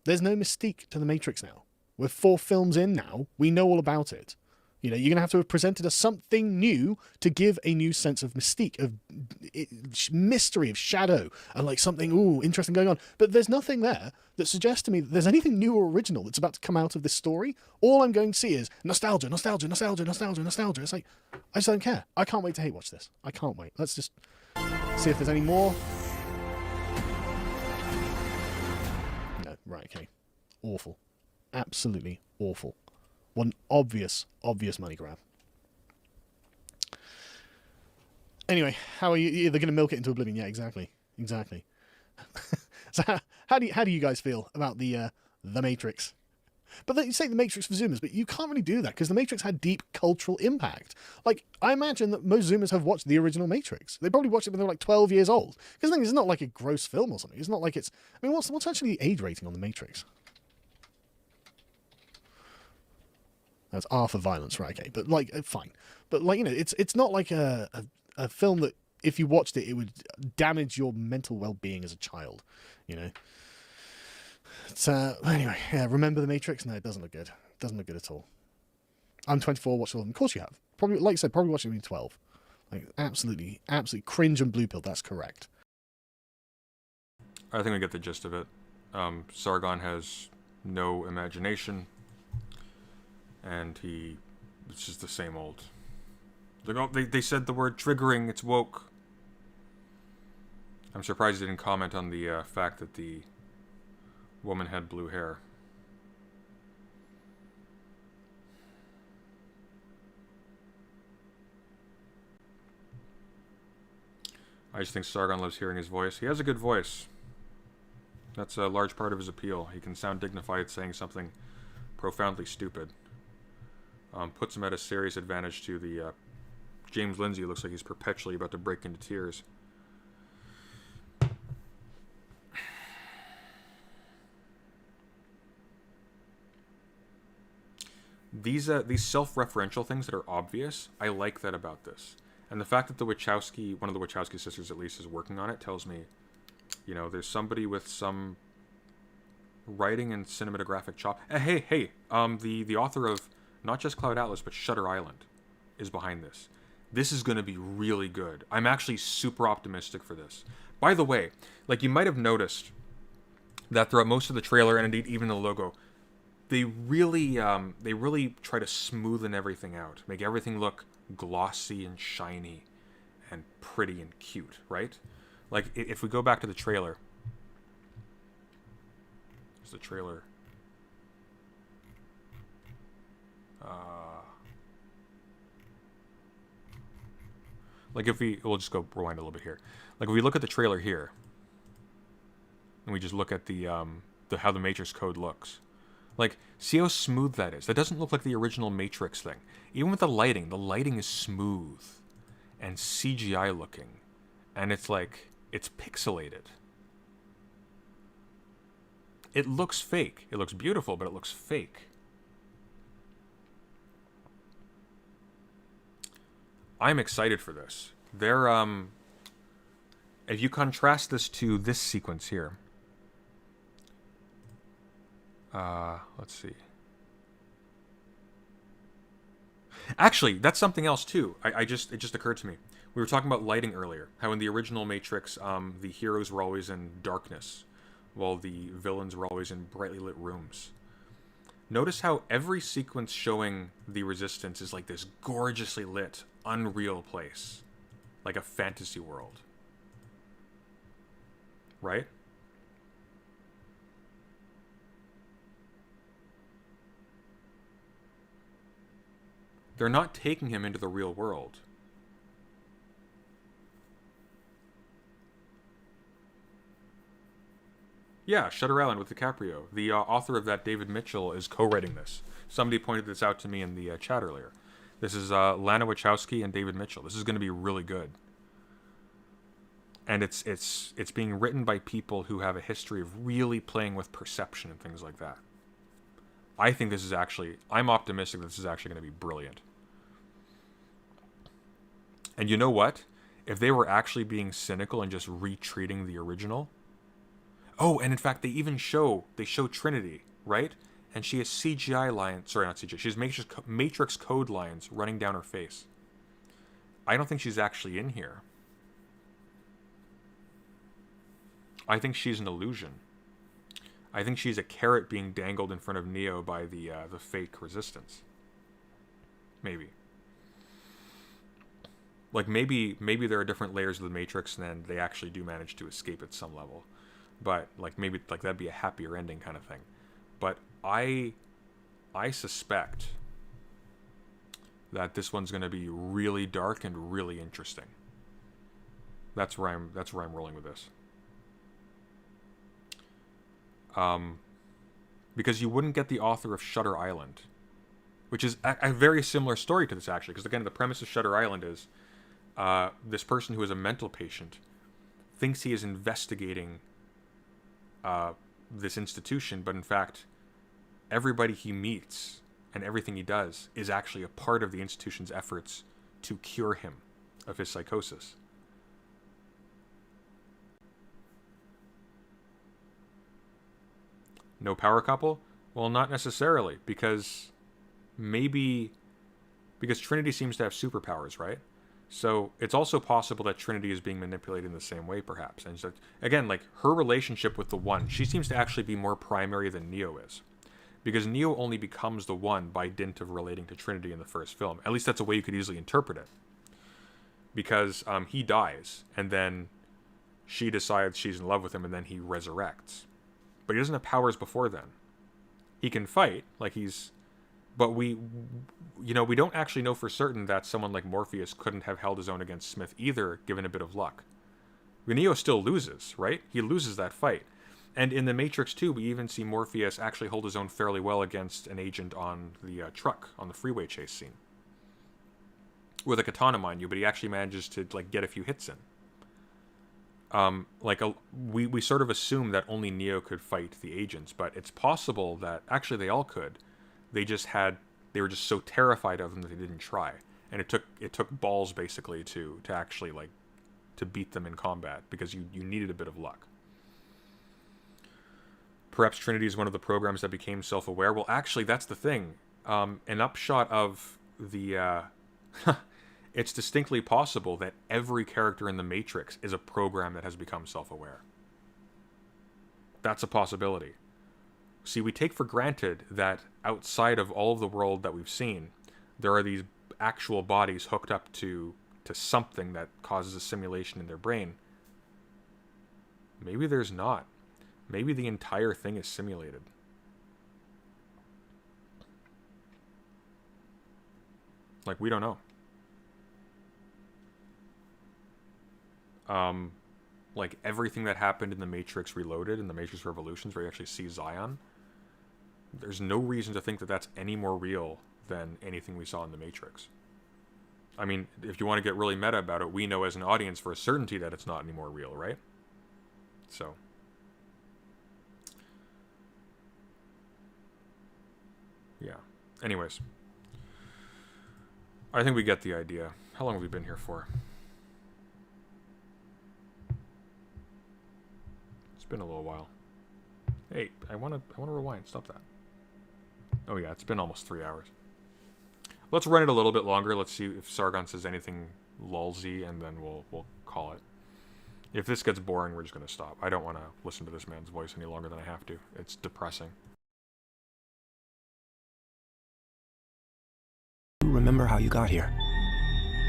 G: There's no mystique to the Matrix now. We're 4 films in now. We know all about it. You know, you're going to have to have presented us something new to give a new sense of mystique, of mystery, of shadow, and like something, interesting going on. But there's nothing there that suggests to me that there's anything new or original that's about to come out of this story. All I'm going to see is nostalgia, nostalgia, nostalgia, nostalgia, nostalgia. It's like, I just don't care. I can't wait to hate watch this. I can't wait. Let's just see if there's any more. No, right, okay. Awful. Absolutely awful. One obvious money grab. Anyway, how are you? They're going to milk it into oblivion. Yeah, exactly. So how do you guys feel about the Matrix? But you say the Matrix for Zoomers, but you can't really do that because the Matrix had deep cultural impact. Like, I imagine that most Zoomers have watched the original Matrix. They probably watched it when they were like 12 years old. Because the thing is, it's not like a gross film or something. It's not like it's... I mean, what's actually the age rating on the Matrix? That's R for violence, right? Okay, but like, fine. But like, you know, it's not like a film that if you watched it, it would damage your mental well-being as a child. You know. It's anyway. Yeah, remember the Matrix? No, it doesn't look good. It doesn't look good at all. I'm 24. Watched all of them. Of course you have. Probably, like I said, probably watched it when you were 12. Like, absolutely cringe and blue pill. That's correct.
A: I think we get the gist of it. Sargon has no imagination. And it's just the same old. They said the word triggering, it's woke. I'm surprised they didn't comment on the fact that the woman had blue hair. I just think Sargon loves hearing his voice. He has a good voice. That's a large part of his appeal. He can sound dignified saying something profoundly stupid. Puts him at a serious advantage to the James Lindsay. Looks like he's perpetually about to break into tears. These self-referential things that are obvious, I like that about this. And the fact that one of the Wachowski sisters at least, is working on it tells me, you know, there's somebody with some writing and cinematographic chop. Hey, the author of not just Cloud Atlas, but Shutter Island is behind this. This is going to be really good. I'm actually super optimistic for this. By the way, like, you might have noticed that throughout most of the trailer, and indeed even the logo, they really try to smoothen everything out, make everything look glossy and shiny and pretty and cute, right? Like, if we go back to the trailer, it's the trailer. Like, we'll just go rewind a little bit here. Like, if we look at the trailer here, and we just look at how the Matrix code looks, like, see how smooth that is. That doesn't look like the original Matrix thing. Even with the lighting is smooth and CGI looking, and it's pixelated. It looks fake. It looks beautiful, but it looks fake. I'm excited for this. If you contrast this to this sequence here, let's see. Actually, that's something else too. It just occurred to me. We were talking about lighting earlier. How in the original Matrix, the heroes were always in darkness, while the villains were always in brightly lit rooms. Notice how every sequence showing the Resistance is like this gorgeously lit, unreal place. Like a fantasy world. Right? They're not taking him into the real world. Yeah, Shutter Island with DiCaprio. The author of that, David Mitchell, is co-writing this. Somebody pointed this out to me in the chat earlier. This is Lana Wachowski and David Mitchell. This is going to be really good. And it's being written by people who have a history of really playing with perception and things like that. I think this is actually... I'm optimistic that this is actually going to be brilliant. And you know what? If they were actually being cynical and just retreating the original... Oh, and in fact, they show Trinity, right? And she has CGI lines... Sorry, not CGI. She has Matrix code lines running down her face. I don't think she's actually in here. I think she's an illusion. I think she's a carrot being dangled in front of Neo by the fake resistance. Maybe. Like, maybe there are different layers of the Matrix and then they actually do manage to escape at some level. But, like, maybe like that'd be a happier ending kind of thing. But I suspect that this one's going to be really dark and really interesting. That's where I'm rolling with this. Because you wouldn't get the author of Shutter Island, which is a very similar story to this, actually. Because, again, the premise of Shutter Island is this person who is a mental patient thinks he is investigating this institution, but in fact, everybody he meets and everything he does is actually a part of the institution's efforts to cure him of his psychosis. No power couple? Well, not necessarily, because Trinity seems to have superpowers, right? So it's also possible that Trinity is being manipulated in the same way, perhaps. And so, again, like, her relationship with the One, she seems to actually be more primary than Neo is. Because Neo only becomes the One by dint of relating to Trinity in the first film. At least that's a way you could easily interpret it. Because he dies, and then she decides she's in love with him, and then he resurrects. But he doesn't have powers before then. He can fight, like he's... But we don't actually know for certain that someone like Morpheus couldn't have held his own against Smith either, given a bit of luck. Neo still loses, right? He loses that fight. And in The Matrix 2, we even see Morpheus actually hold his own fairly well against an agent on the truck, on the freeway chase scene. With a katana, mind you, but he actually manages to, like, get a few hits in. We sort of assume that only Neo could fight the agents, but it's possible that actually they all could. They were just so terrified of them that they didn't try, and it took balls basically to actually, like, to beat them in combat, because you needed a bit of luck. Perhaps Trinity is one of the programs that became self-aware. Well, actually, that's the thing. An upshot of the it's distinctly possible that every character in the Matrix is a program that has become self-aware. That's a possibility. See, we take for granted that outside of all of the world that we've seen, there are these actual bodies hooked up to something that causes a simulation in their brain. Maybe there's not. Maybe the entire thing is simulated. Like, we don't know. Like, everything that happened in The Matrix Reloaded and The Matrix Revolutions, where you actually see Zion, there's no reason to think that that's any more real than anything we saw in The Matrix. I mean, if you want to get really meta about it, we know as an audience for a certainty that it's not any more real, right? So... yeah. Anyways. I think we get the idea. How long have we been here for? It's been a little while. Hey, I want to rewind. Stop that. Oh yeah, it's been almost 3 hours. Let's run it a little bit longer. Let's see if Sargon says anything lulzy, and then we'll call it. If this gets boring, we're just going to stop. I don't want to listen to this man's voice any longer than I have to. It's depressing.
H: Remember how you got here?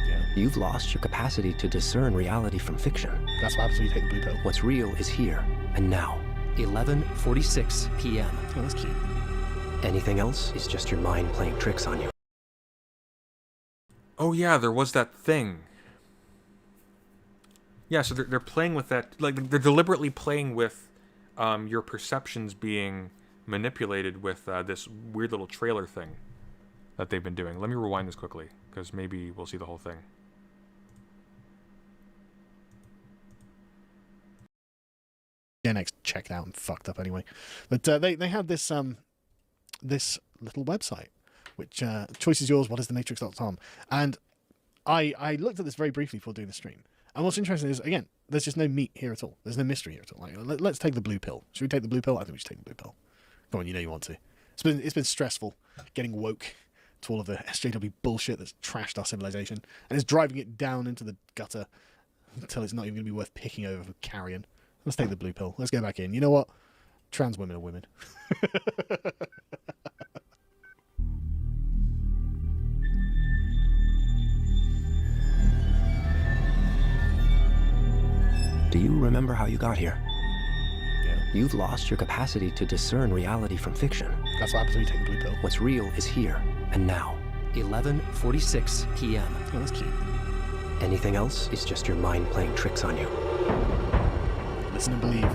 G: Yeah.
H: You've lost your capacity to discern reality from fiction.
G: That's what happens when you take the blue pill.
H: What's real is here and now. 11:46 p.m.
G: Oh, that's cute.
H: Anything else is just your mind playing tricks on you.
A: Oh yeah, there was that thing. Yeah, so they're playing with that, like they're deliberately playing with your perceptions being manipulated with this weird little trailer thing that they've been doing. Let me rewind this quickly, because maybe we'll see the whole thing.
G: Gen X checked out and fucked up anyway. But they had this this little website, which choice is yours. What is thematrix.com? And I looked at this very briefly before doing the stream. And what's interesting is, again, there's just no meat here at all. There's no mystery here at all. Like, let's take the blue pill. Should we take the blue pill? I think we should take the blue pill. Go on, you know you want to. It's been stressful getting woke to all of the SJW bullshit that's trashed our civilization and is driving it down into the gutter until it's not even going to be worth picking over for carrion. Let's take the blue pill. Let's go back in. You know what? Trans women are women.
H: Do you remember how you got here?
G: Yeah.
H: You've lost your capacity to discern reality from fiction.
G: That's what happens when you take the blue pill.
H: What's real is here and now. 11:46 p.m.
G: Oh, that's cute.
H: Anything else is just your mind playing tricks on you.
G: Listen and believe.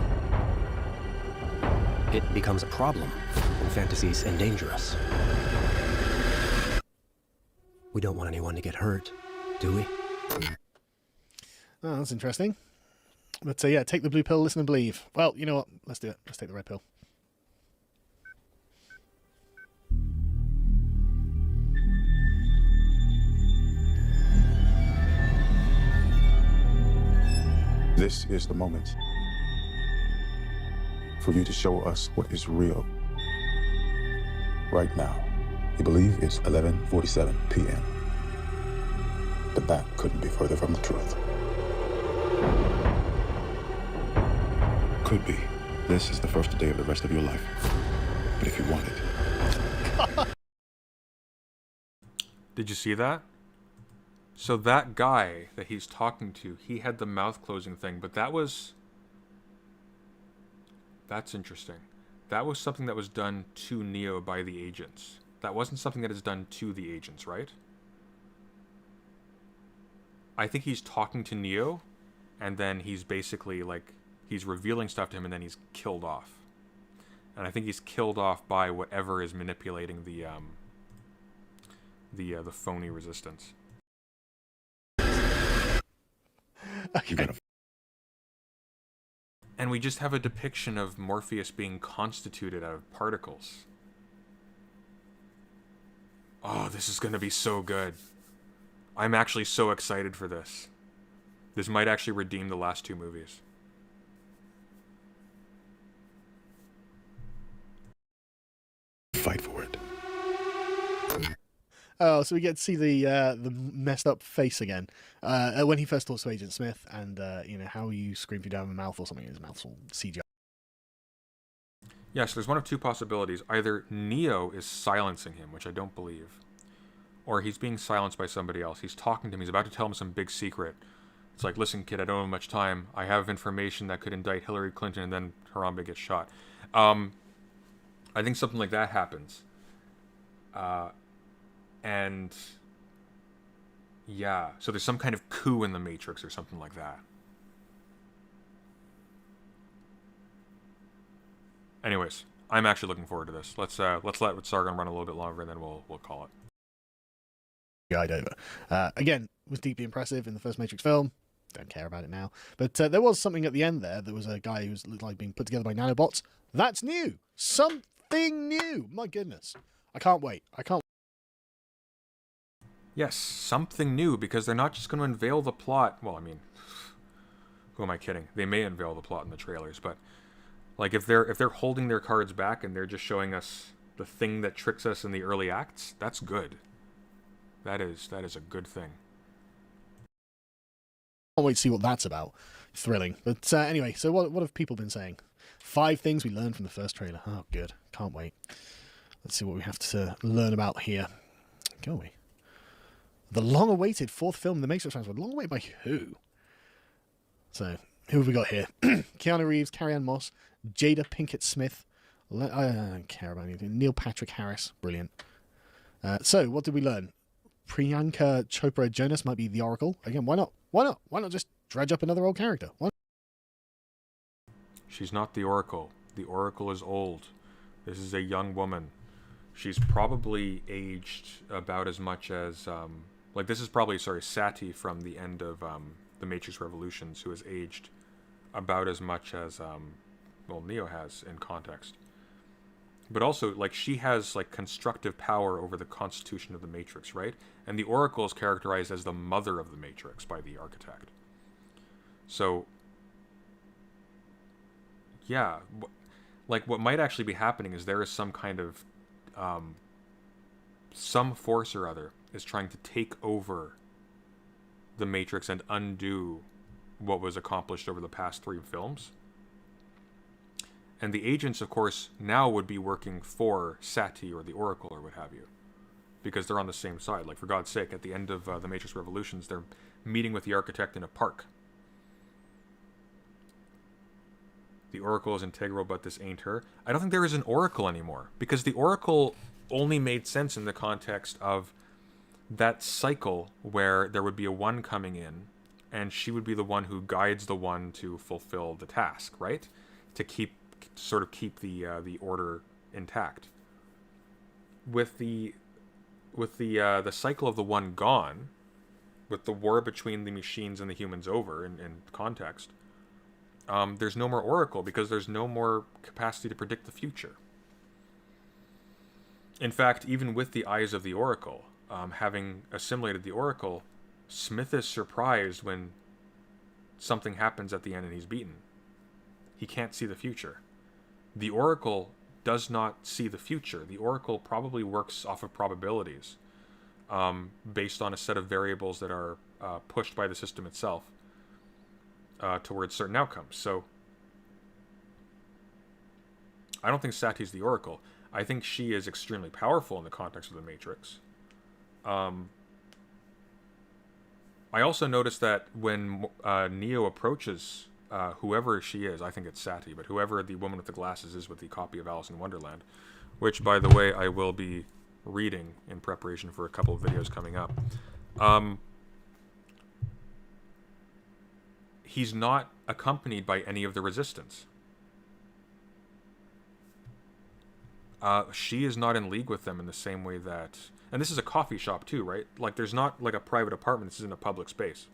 H: It becomes a problem when fantasies endanger us. We don't want anyone to get hurt, do we?
G: Oh, that's interesting. But yeah, take the blue pill, listen and believe. Well, you know what? Let's do it. Let's take the red pill.
C: This is the moment for you to show us what is real. Right now, you believe it's 11:47 p.m. But that couldn't be further from the truth. Could be. This is the first day of the rest of your life. But if you want it.
A: Did you see that? So that guy that he's talking to, he had the mouth closing thing, but that's interesting. That was something that was done to Neo by the agents. That wasn't something that is done to the agents, right? I think he's talking to Neo, and then he's basically like, he's revealing stuff to him, and then he's killed off. And I think he's killed off by whatever is manipulating the phony resistance.
G: Okay.
A: And we just have a depiction of Morpheus being constituted out of particles. Oh, this is going to be so good. I'm actually so excited for this. This might actually redeem the last two movies.
C: Fight for it.
G: Oh, so we get to see the messed up face again when he first talks to Agent Smith, and you know how you scream through down the mouth or something. His mouth's all CGI.
A: Yeah, so there's one of two possibilities. Either Neo is silencing him, which I don't believe, or he's being silenced by somebody else. He's talking to him. He's about to tell him some big secret. It's like, listen, kid, I don't have much time. I have information that could indict Hillary Clinton, and then Harambe gets shot. I think something like that happens. And yeah, so there's some kind of coup in the Matrix or something like that. Anyways, I'm actually looking forward to this. Let's let Sargon run a little bit longer, and then we'll call it.
G: Guide over. Again, was deeply impressive in the first Matrix film. Don't care about it now. But there was something at the end there. There was a guy who looked like being put together by nanobots. That's new. Something new. My goodness. I can't wait.
A: Yes, something new, because they're not just going to unveil the plot. Well, I mean, who am I kidding? They may unveil the plot in the trailers, but like if they're holding their cards back and they're just showing us the thing that tricks us in the early acts, that's good. That is a good thing.
G: Can't wait to see what that's about. Thrilling. But anyway, so what have people been saying? 5 things we learned from the first trailer. Oh, good. Can't wait. Let's see what we have to learn about here. Go we? The long-awaited 4th film in the Matrix franchise. Long-awaited by who? So, who have we got here? Keanu Reeves, Carrie-Anne Moss, Jada Pinkett Smith. I don't care about anything. Neil Patrick Harris. Brilliant. So, what did we learn? Priyanka Chopra Jonas might be the Oracle. Again, why not? Why not? Why not just dredge up another old character? Why?
A: She's not the Oracle. The Oracle is old. This is a young woman. She's probably aged about as much as... this is probably, Sati from the end of The Matrix Revolutions, who has aged about as much as, Neo has in context. But also, she has, constructive power over the constitution of the Matrix, right? And the Oracle is characterized as the mother of the Matrix by the architect. So, yeah, what might actually be happening is there is some kind of, some force or other is trying to take over the Matrix and undo what was accomplished over the past 3 films. And the agents, of course, now would be working for Sati or the Oracle or what have you. Because they're on the same side. For God's sake, at the end of The Matrix Revolutions, they're meeting with the architect in a park. The Oracle is integral, but this ain't her. I don't think there is an Oracle anymore. Because the Oracle only made sense in the context of that cycle where there would be a one coming in, and she would be the one who guides the one to fulfill the task, right? To keep the order intact. With the cycle of the one gone, with the war between the machines and the humans over in context, there's no more Oracle because there's no more capacity to predict the future. In fact, even with the eyes of the Oracle, having assimilated the Oracle, Smith is surprised when something happens at the end and he's beaten. He can't see the future. The Oracle does not see the future. The Oracle probably works off of probabilities, based on a set of variables that are pushed by the system itself towards certain outcomes. So I don't think Sati's the Oracle. I think she is extremely powerful in the context of the Matrix. I also noticed that when Neo approaches whoever she is, I think it's Sati, but whoever the woman with the glasses is with the copy of Alice in Wonderland, which, by the way, I will be reading in preparation for a couple of videos coming up. He's not accompanied by any of the Resistance. She is not in league with them in the same way that... And this is a coffee shop too, right? There's not a private apartment. This is in a public space.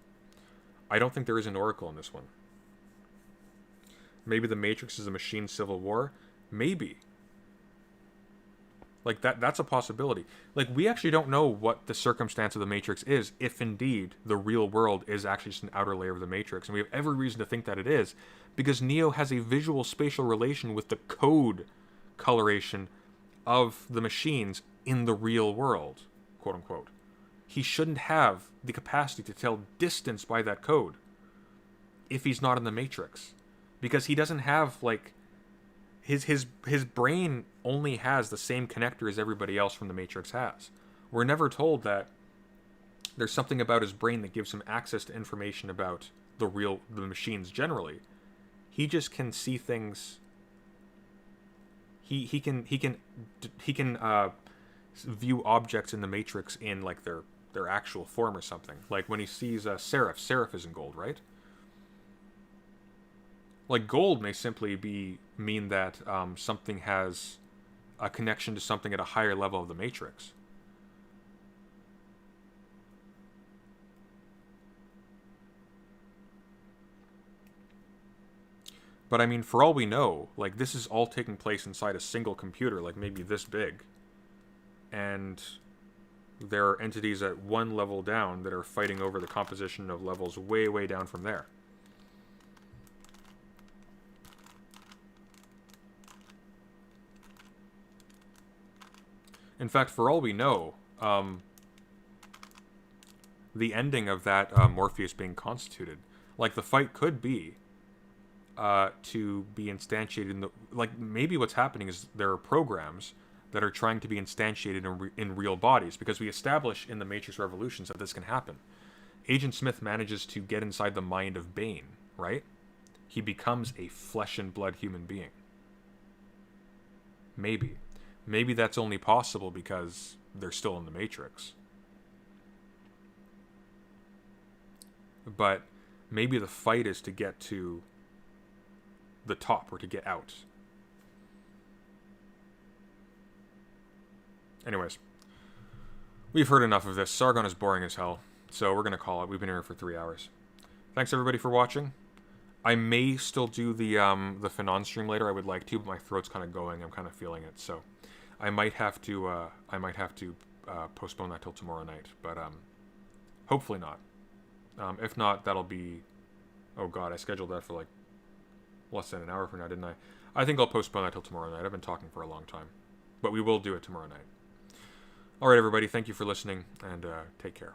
A: I don't think there is an Oracle in this one. Maybe the Matrix is a machine civil war. Maybe. That's a possibility. We actually don't know what the circumstance of the Matrix is, if indeed the real world is actually just an outer layer of the Matrix. And we have every reason to think that it is, because Neo has a visual spatial relation with the code coloration of the machines in the real world, quote unquote. He shouldn't have the capacity to tell distance by that code if he's not in the Matrix. Because he doesn't have, his brain only has the same connector as everybody else from the Matrix has. We're never told that there's something about his brain that gives him access to information about the machines generally. He just can see things. He can view objects in the Matrix in their actual form or something. When he sees Seraph is in gold, right? Gold may simply mean that something has a connection to something at a higher level of the Matrix. But I mean, for all we know, this is all taking place inside a single computer, maybe this big. And there are entities at one level down that are fighting over the composition of levels way, way down from there. In fact, for all we know, the ending of that Morpheus being constituted, the fight could be to be instantiated in the... maybe what's happening is there are programs that are trying to be instantiated in real bodies, because we establish in the Matrix Revolutions that this can happen. Agent Smith manages to get inside the mind of Bane, right? He becomes a flesh and blood human being. Maybe. Maybe that's only possible because they're still in the Matrix. but maybe the fight is to get to the top or to get out. Anyways, we've heard enough of this. Sargon is boring as hell, so we're going to call it. We've been here for 3 hours. Thanks everybody for watching. I may still do the Fanon stream later. I would like to, but my throat's kind of going. I'm kind of feeling it, so I might have to postpone that till tomorrow night. But hopefully not. If not, that'll be. Oh God, I scheduled that for like less than an hour from now, didn't I? I think I'll postpone that till tomorrow night. I've been talking for a long time, but we will do it tomorrow night. All right, everybody. Thank you for listening, and take care.